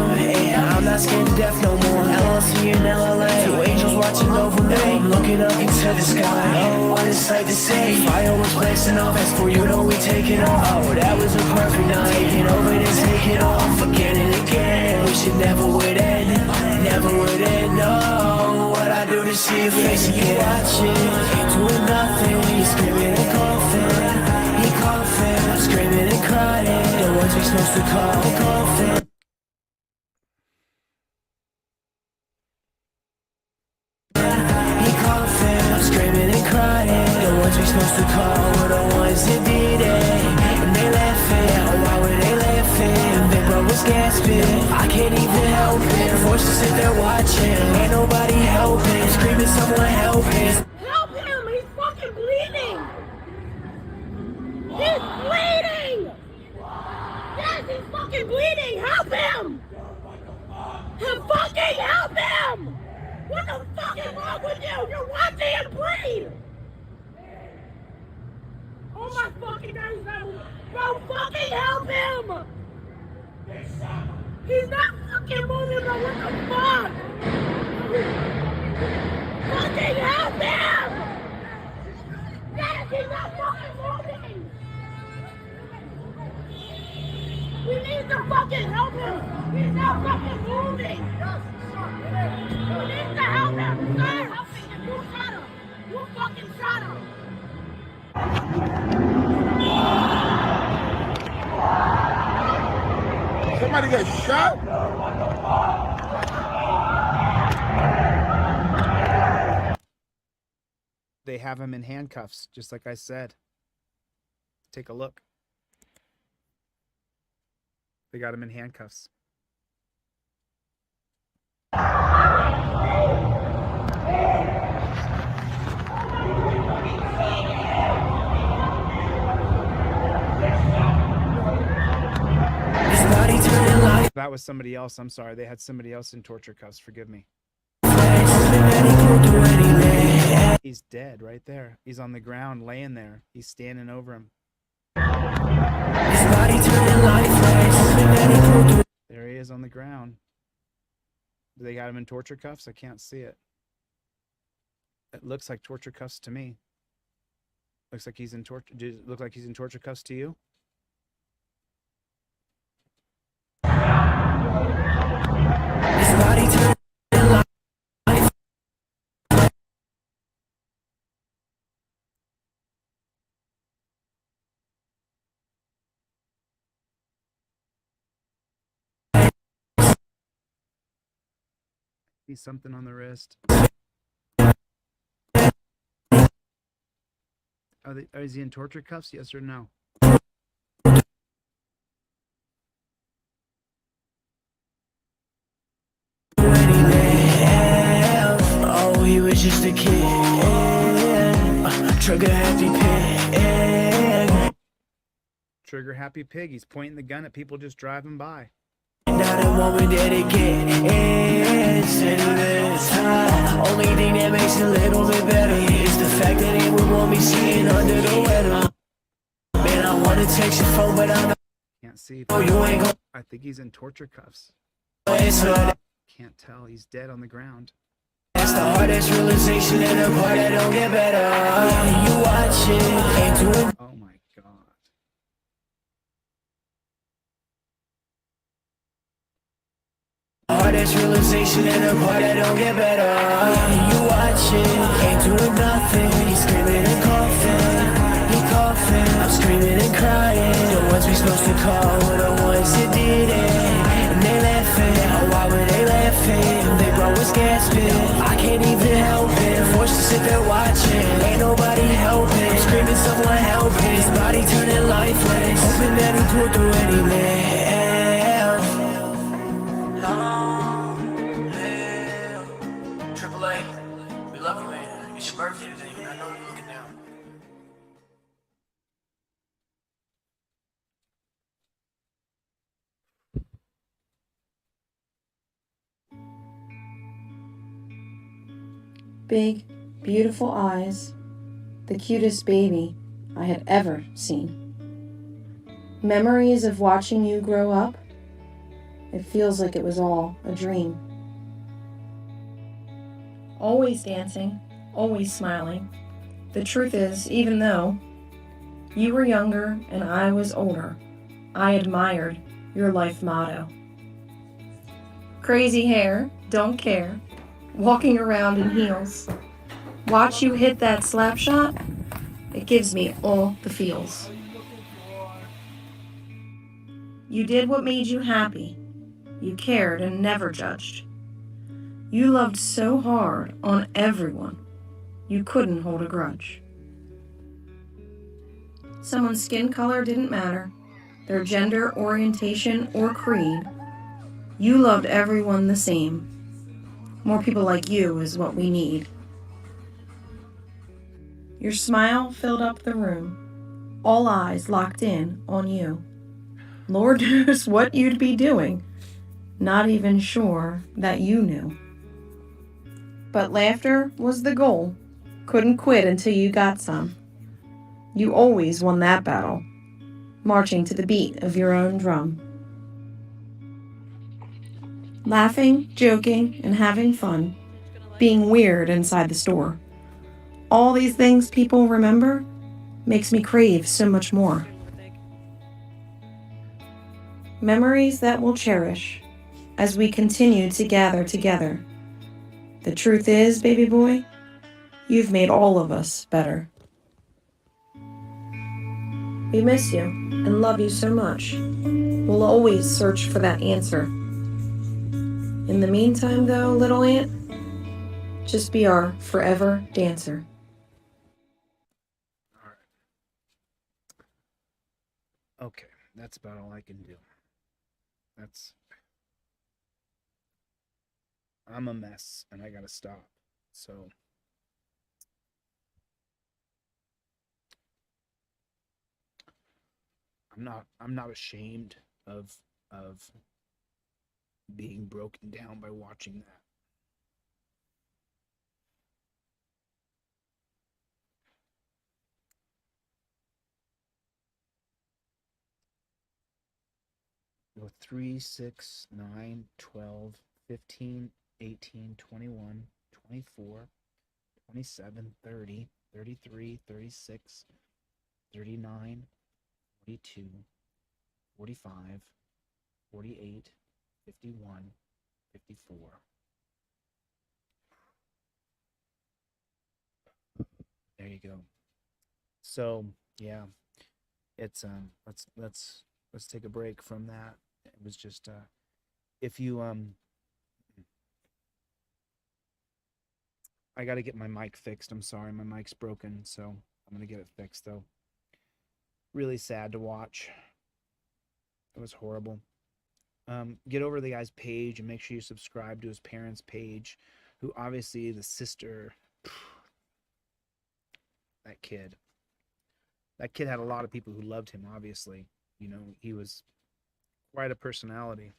And I'm not scared to death no more. LLC in LA, two angels watching over me. I'm looking up into the sky. Oh, what a sight to see. Fire was blasting off. As for you know we taking off. Oh, that was a perfect night. Taking over and taking off again and again. We should never would end. Never would end. No, what I do to see your face again. Watching, doing nothing. You're screaming and coughing. He coughing. I'm screaming and crying. The ones we supposed to call coughing. I'm screaming and crying. The ones we supposed to call were the ones that did it, and they laughing. Why were they laughing? They bro was gasping. I can't even help it. Forced to sit there watching, ain't nobody helping. Screaming, someone helping. Help him! He's fucking bleeding! He's bleeding! Yes, he's fucking bleeding! Help him! Fucking help him! What the fuck is wrong with you? You're watching him bleed! Oh my fucking God, bro, fucking help him! He's not fucking moving, bro, what the fuck? Fucking help him! Yes, he's not fucking moving! We need to fucking help him! He's not fucking moving! We need to help him! Sir, help him! You shot him! You fucking shot him! Somebody get shot? They have him in handcuffs, just like I said. Take a look. They got him in handcuffs. That was somebody else. I'm sorry. They had somebody else in torture cuffs. Forgive me. He's dead right there. He's on the ground laying there. He's standing over him. There he is on the ground. Do they got him in torture cuffs? I can't see it. It looks like torture cuffs to me. Looks like he's in torture. Does it look like he's in torture cuffs to you? See something on the wrist. Is he in torture cuffs? Yes or no? Oh, he was just a kid. Trigger happy pig. Trigger happy pig. He's pointing the gun at people just driving by. Now the moment that it gets into this, only thing that makes it a little bit better is the fact that it would want me sitting under the weather. Man, I wanna text your phone, but I Can't see. know you ain't gonna. I think he's in torture cuffs. Answer. Can't tell. He's dead on the ground. That's the hardest realization and the part that don't get better. You watch it, ain't doing. Oh my God. Hardest realization and the part that don't get better. You watch it, ain't doing nothing. He's screaming and coughing, he coughing. I'm screaming and crying. The ones we supposed to call were the ones that did it, and they let scared spit. I can't even help it. Forced to sit there watching. Ain't nobody helping. Screaming someone help his body turning lifeless. Hoping that he pulled through anyway. Triple A, we love you, man. It's your birthday today, man. I know you're looking down. Big, beautiful eyes, the cutest baby I had ever seen. Memories of watching you grow up, it feels like it was all a dream. Always dancing, always smiling. The truth is, even though you were younger and I was older, I admired your life motto. Crazy hair, don't care. Walking around in heels. Watch you hit that slap shot, it gives me all the feels. You did what made you happy. You cared and never judged. You loved so hard on everyone, you couldn't hold a grudge. Someone's skin color didn't matter, their gender, orientation, or creed. You loved everyone the same. More people like you is what we need. Your smile filled up the room, all eyes locked in on you. Lord knows what you'd be doing, not even sure that you knew. But laughter was the goal, couldn't quit until you got some. You always won that battle, marching to the beat of your own drum. Laughing, joking, and having fun, being weird inside the store. All these things people remember makes me crave so much more. Memories that we'll cherish as we continue to gather together. The truth is, baby boy, you've made all of us better. We miss you and love you so much. We'll always search for that answer. In the meantime, though, little ant, just be our forever dancer. Okay, that's about all I can do. I'm a mess and I gotta stop. So I'm not ashamed of being broken down by watching that. Well, 3, 6, 9, 12, 15, 18, 21, 24, 27, 30, 33, 36, 39, 42, 45, 48, 51, 54. There you go. So, yeah, it's let's take a break from that. It was just if you I got to get my mic fixed. I'm sorry, my mic's broken, so I'm going to get it fixed though. Really sad to watch. It was horrible. Get over the guy's page and make sure you subscribe to his parents' page, who obviously the sister, that kid had a lot of people who loved him, obviously. You know, he was quite a personality.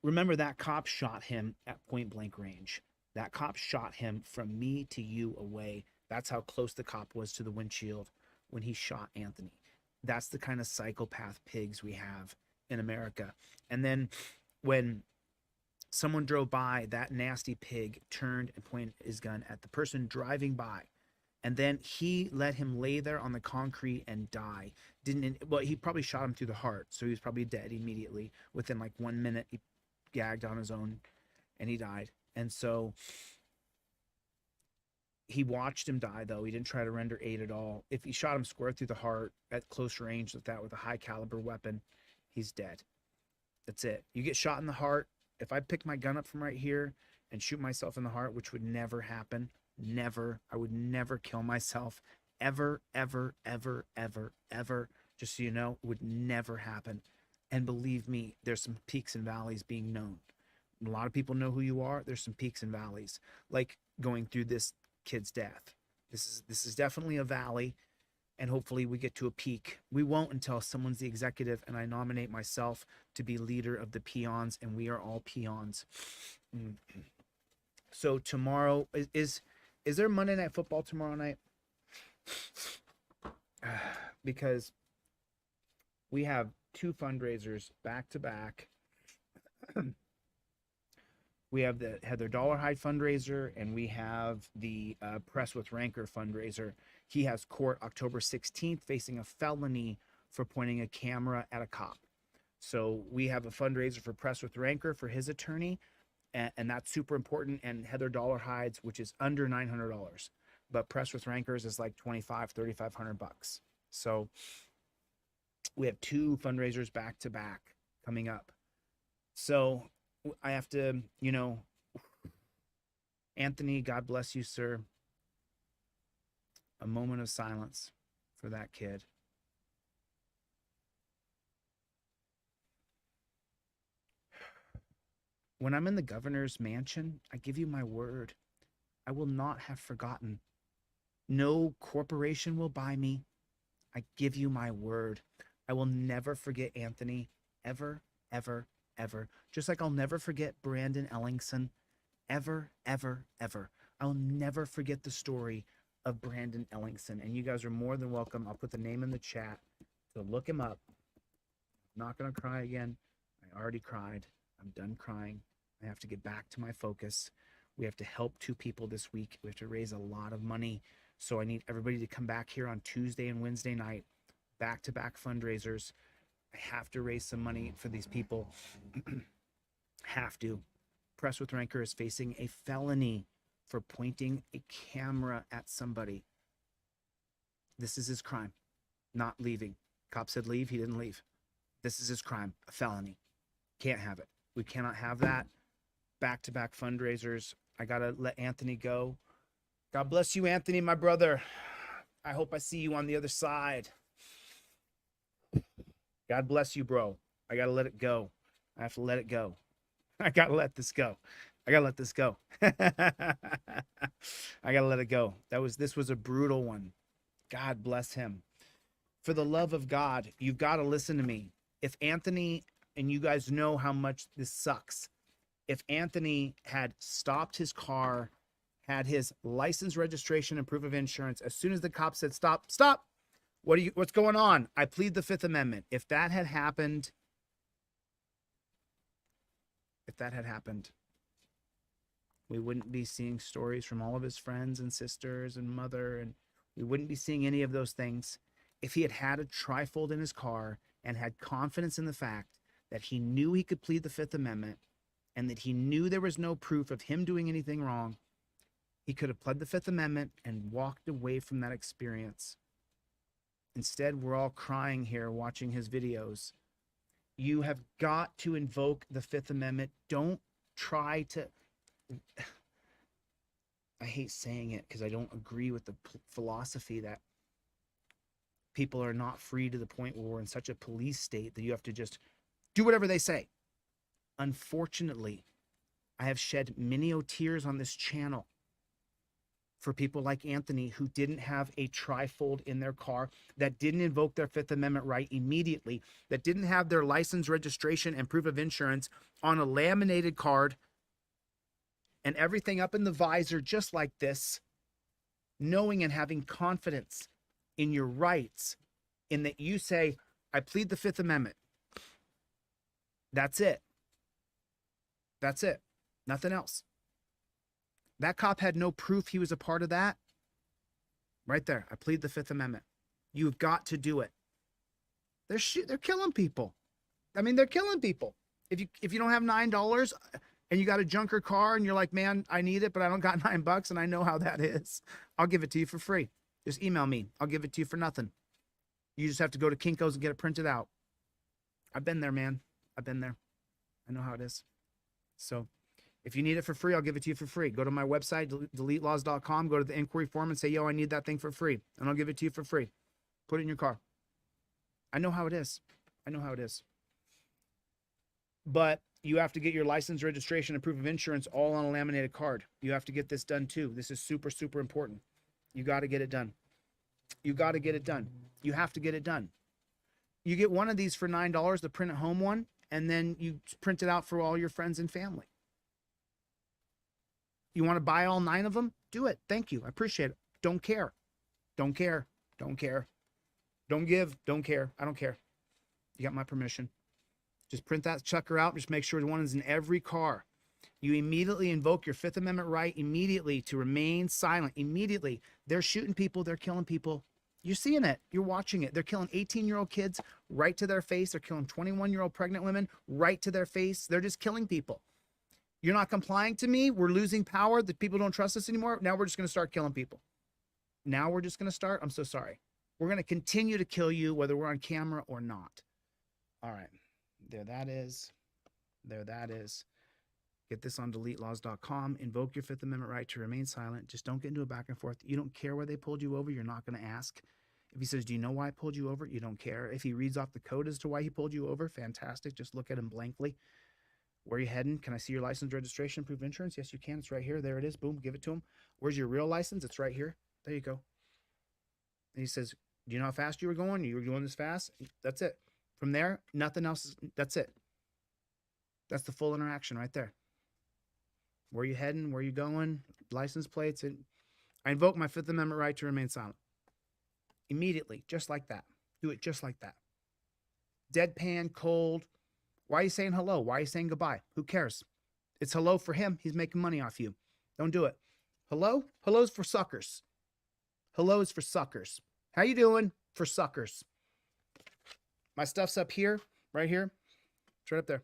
Remember, that cop shot him at point blank range. That cop shot him from me to you away. That's how close the cop was to the windshield when he shot Anthony. That's the kind of psychopath pigs we have in America. And then when someone drove by, that nasty pig turned and pointed his gun at the person driving by. And then he let him lay there on the concrete and die. Well, he probably shot him through the heart, so he was probably dead immediately. Within like 1 minute, he gagged on his own and he died. And so he watched him die, though. He didn't try to render aid at all. If he shot him square through the heart at close range like that with a high caliber weapon, he's dead. That's it. You get shot in the heart, if I pick my gun up from right here and shoot myself in the heart, which would never happen, never, I would never kill myself, ever, ever, ever, ever, ever. Just so you know, it would never happen. And believe me, there's some peaks and valleys being known. A lot of people know who you are. There's some peaks and valleys, like going through this kid's death. This is definitely a valley, and hopefully we get to a peak. We won't until someone's the executive and I nominate myself to be leader of the peons, and we are all peons. So tomorrow is there Monday Night Football tomorrow night? Because we have 2 fundraisers back to back. We have the Heather Dollarhide fundraiser, and we have the Press with Ranker fundraiser. He has court October 16th facing a felony for pointing a camera at a cop. So we have a fundraiser for Press with Ranker for his attorney, and that's super important. And Heather Dollarhide's, which is under $900, but Press with Rankers is like $2,500-$3,500. So we have 2 fundraisers back to back coming up. So I have to, Anthony, God bless you, sir. A moment of silence for that kid. When I'm in the governor's mansion, I give you my word, I will not have forgotten. No corporation will buy me. I give you my word. I will never forget Anthony, ever, ever, ever. Just like I'll never forget Brandon Ellingson, ever, ever, ever. I'll never forget the story of Brandon Ellingson. And you guys are more than welcome. I'll put the name in the chat to look him up. I'm not going to cry again. I already cried. I'm done crying. I have to get back to my focus. We have to help 2 people this week. We have to raise a lot of money. So I need everybody to come back here on Tuesday and Wednesday night, back-to-back fundraisers. I have to raise some money for these people. Have to. Press with Ranker is facing a felony for pointing a camera at somebody. This is his crime, not leaving. Cop said leave, he didn't leave. This is his crime, a felony. Can't have it. We cannot have that. Back-to-back fundraisers. I gotta let Anthony go. God bless you, Anthony, my brother. I hope I see you on the other side. God bless you, bro. I gotta let it go. I have to let it go. I gotta let this go. I gotta let this go. I gotta let it go. This was a brutal one. God bless him. For the love of God, you've got to listen to me. If Anthony, and you guys know how much this sucks, if Anthony had stopped his car, had his license, registration, and proof of insurance, as soon as the cop said, stop, what's going on? I plead the 5th Amendment. If that had happened, we wouldn't be seeing stories from all of his friends and sisters and mother, and we wouldn't be seeing any of those things. If he had had a trifold in his car and had confidence in the fact that he knew he could plead the 5th Amendment and that he knew there was no proof of him doing anything wrong, he could have pled the 5th Amendment and walked away from that experience. Instead, we're all crying here watching his videos. You have got to invoke the 5th Amendment. Don't try to... I hate saying it because I don't agree with the philosophy that people are not free to the point where we're in such a police state that you have to just do whatever they say. Unfortunately, I have shed many tears on this channel for people like Anthony who didn't have a trifold in their car, that didn't invoke their 5th Amendment right immediately, that didn't have their license, registration, and proof of insurance on a laminated card and everything up in the visor just like this, knowing and having confidence in your rights, in that you say, I plead the 5th Amendment. That's it. That's it. Nothing else. That cop had no proof he was a part of that. Right there. I plead the 5th Amendment. You've got to do it. They're killing people. I mean, they're killing people. If you don't have $9 and you got a junker car and you're like, man, I need it, but I don't got $9 and I know how that is, I'll give it to you for free. Just email me. I'll give it to you for nothing. You just have to go to Kinko's and get it printed out. I've been there, man. I've been there. I know how it is. So if you need it for free, I'll give it to you for free. Go to my website, deletelaws.com, go to the inquiry form and say, yo, I need that thing for free. And I'll give it to you for free. Put it in your car. I know how it is. I know how it is. But you have to get your license, registration, and proof of insurance all on a laminated card. You have to get this done too. This is super, super important. You got to get it done. You got to get it done. You have to get it done. You get one of these for $9, the print at home one, and then you print it out for all your friends and family. You want to buy all 9 of them? Do it. Thank you. I appreciate it. Don't care. Don't care. Don't care. Don't give. Don't care. I don't care. You got my permission. Just print that chucker out. Just make sure the one is in every car. You immediately invoke your Fifth Amendment right immediately to remain silent. Immediately. They're shooting people. They're killing people. You're seeing it. You're watching it. They're killing 18-year-old kids right to their face. They're killing 21-year-old pregnant women right to their face. They're just killing people. You're not complying to me. We're losing power. The people don't trust us anymore. Now we're just going to start killing people. Now we're just going to start. I'm so sorry. We're going to continue to kill you whether we're on camera or not. All right. There that is. There that is. Get this on deletelaws.com. Invoke your Fifth Amendment right to remain silent. Just don't get into a back and forth. You don't care why they pulled you over. You're not going to ask. If he says, do you know why I pulled you over? You don't care. If he reads off the code as to why he pulled you over, fantastic. Just look at him blankly. Where are you heading? Can I see your license, registration, proof of insurance? Yes, you can. It's right here. There it is. Boom. Give it to him. Where's your real license? It's right here. There you go. And he says, do you know how fast you were going? You were going this fast? That's it. From there, nothing else. That's it. That's the full interaction right there. Where are you heading? Where are you going? License plates. And I invoke my Fifth Amendment right to remain silent. Immediately, just like that. Do it just like that. Deadpan, cold. Why are you saying hello? Why are you saying goodbye? Who cares? It's hello for him. He's making money off you. Don't do it. Hello? Hello's for suckers. Hello is for suckers. How you doing? For suckers. My stuff's up here, right here. It's right up there.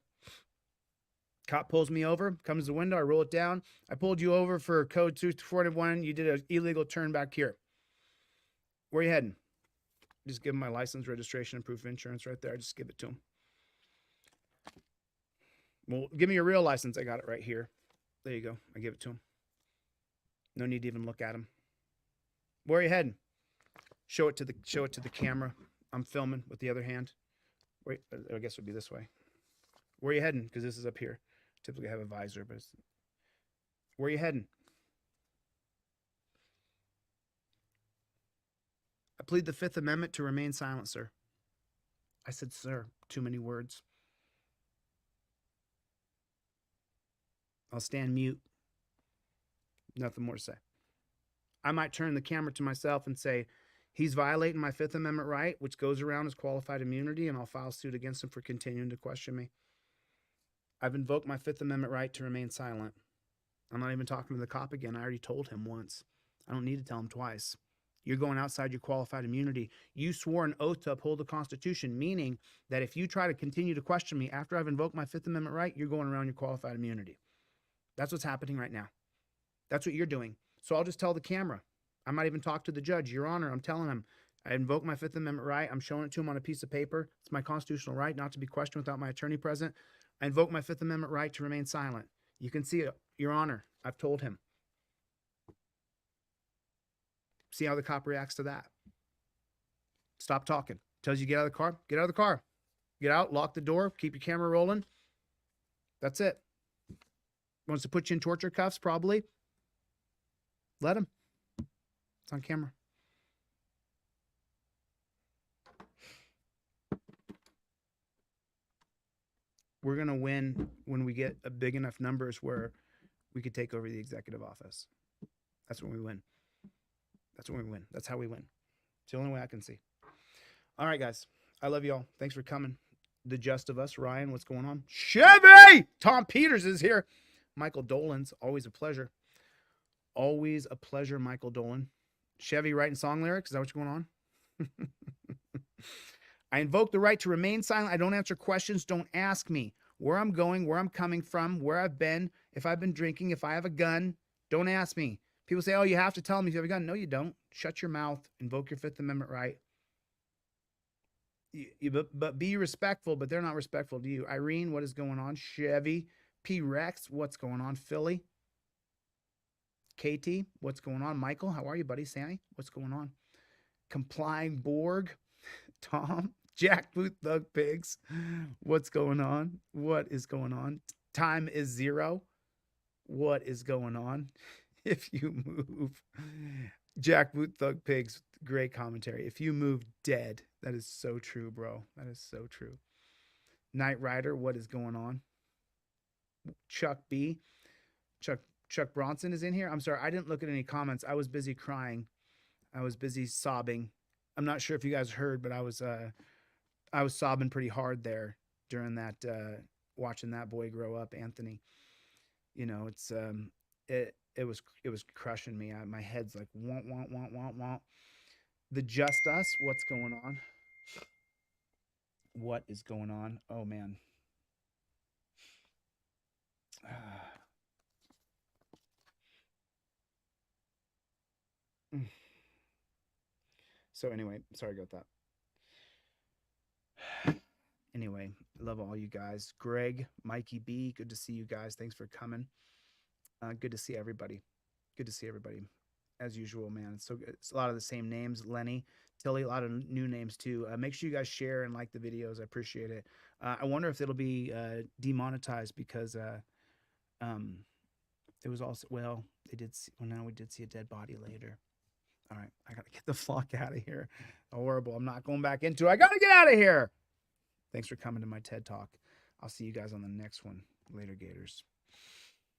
Cop pulls me over, comes to the window, I roll it down. I pulled you over for code 241. You did an illegal turn back here. Where are you heading? Just give him my license, registration, and proof of insurance right there. I just give it to him. Well, give me your real license. I got it right here. There you go. I give it to him. No need to even look at him. Where are you heading? Show it to the camera. I'm filming with the other hand. Wait, I guess it would be this way. Where are you heading? Because this is up here. Typically I have a visor, but it's... Where are you heading? I plead the Fifth Amendment to remain silent, sir. I said, sir, too many words. I'll stand mute. Nothing more to say. I might turn the camera to myself and say, he's violating my Fifth Amendment right, which goes around as qualified immunity, and I'll file suit against him for continuing to question me. I've invoked my Fifth Amendment right to remain silent. I'm not even talking to the cop again. I already told him once. I don't need to tell him twice. You're going outside your qualified immunity. You swore an oath to uphold the Constitution, meaning that if you try to continue to question me after I've invoked my Fifth Amendment right, you're going around your qualified immunity. That's what's happening right now. That's what you're doing. So I'll just tell the camera. I might even talk to the judge. Your Honor, I'm telling him, I invoke my Fifth Amendment right. I'm showing it to him on a piece of paper. It's my constitutional right not to be questioned without my attorney present. I invoke my Fifth Amendment right to remain silent. You can see it, Your Honor. I've told him. See how the cop reacts to that. Stop talking. Tells you get out of the car. Get out of the car. Get out, lock the door, keep your camera rolling. That's it. Wants to put you in torture cuffs, probably. Let him. It's on camera. We're going to win when we get a big enough numbers where we could take over the executive office. That's when we win. That's when we win. That's how we win. It's the only way I can see. All right, guys. I love y'all. Thanks for coming. The Just of Us. Ryan, what's going on? Chevy! Tom Peters is here. Michael Dolan's. Always a pleasure. Always a pleasure, Michael Dolan. Chevy writing song lyrics. Is that what's going on? I invoke the right to remain silent. I don't answer questions. Don't ask me where I'm going, where I'm coming from, where I've been, if I've been drinking, if I have a gun. Don't ask me. People say, oh, you have to tell me if you have a gun. No, you don't. Shut your mouth. Invoke your Fifth Amendment right. But be respectful, but they're not respectful to you. Irene, what is going on? Chevy, P. Rex, what's going on? Philly. KT, what's going on? Michael, how are you, buddy? Sammy, what's going on? Complying Borg. Tom, Jack Booth, Thug Pigs. What's going on? What is going on? Time is 0. What is going on? If you move, Jack Booth, Thug Pigs, great commentary. If you move, dead. That is so true, bro. That is so true. Knight Rider, what is going on? Chuck B. Chuck Bronson is in here. I'm sorry, I didn't look at any comments. I was busy crying. I was busy sobbing. I'm not sure if you guys heard, but I was sobbing pretty hard there during that watching that boy grow up, Anthony. You know, it's it was crushing me. My head's like want. The Just Us, what's going on? What is going on? Oh man. So anyway, sorry about that. Anyway, love all you guys. Greg, Mikey B, good to see you guys. Thanks for coming. Good to see everybody. Good to see everybody. As usual, man. It's so good. It's a lot of the same names. Lenny, Tilly, a lot of new names too. Make sure you guys share and like the videos. I appreciate it. I wonder if it'll be demonetized because it was also, well, they did see, well, now we did see a dead body later. All right, I gotta get the fuck out of here. Horrible. I'm not going back into it. I gotta get out of here. Thanks for coming to my TED Talk. I'll see you guys on the next one. Later, Gators.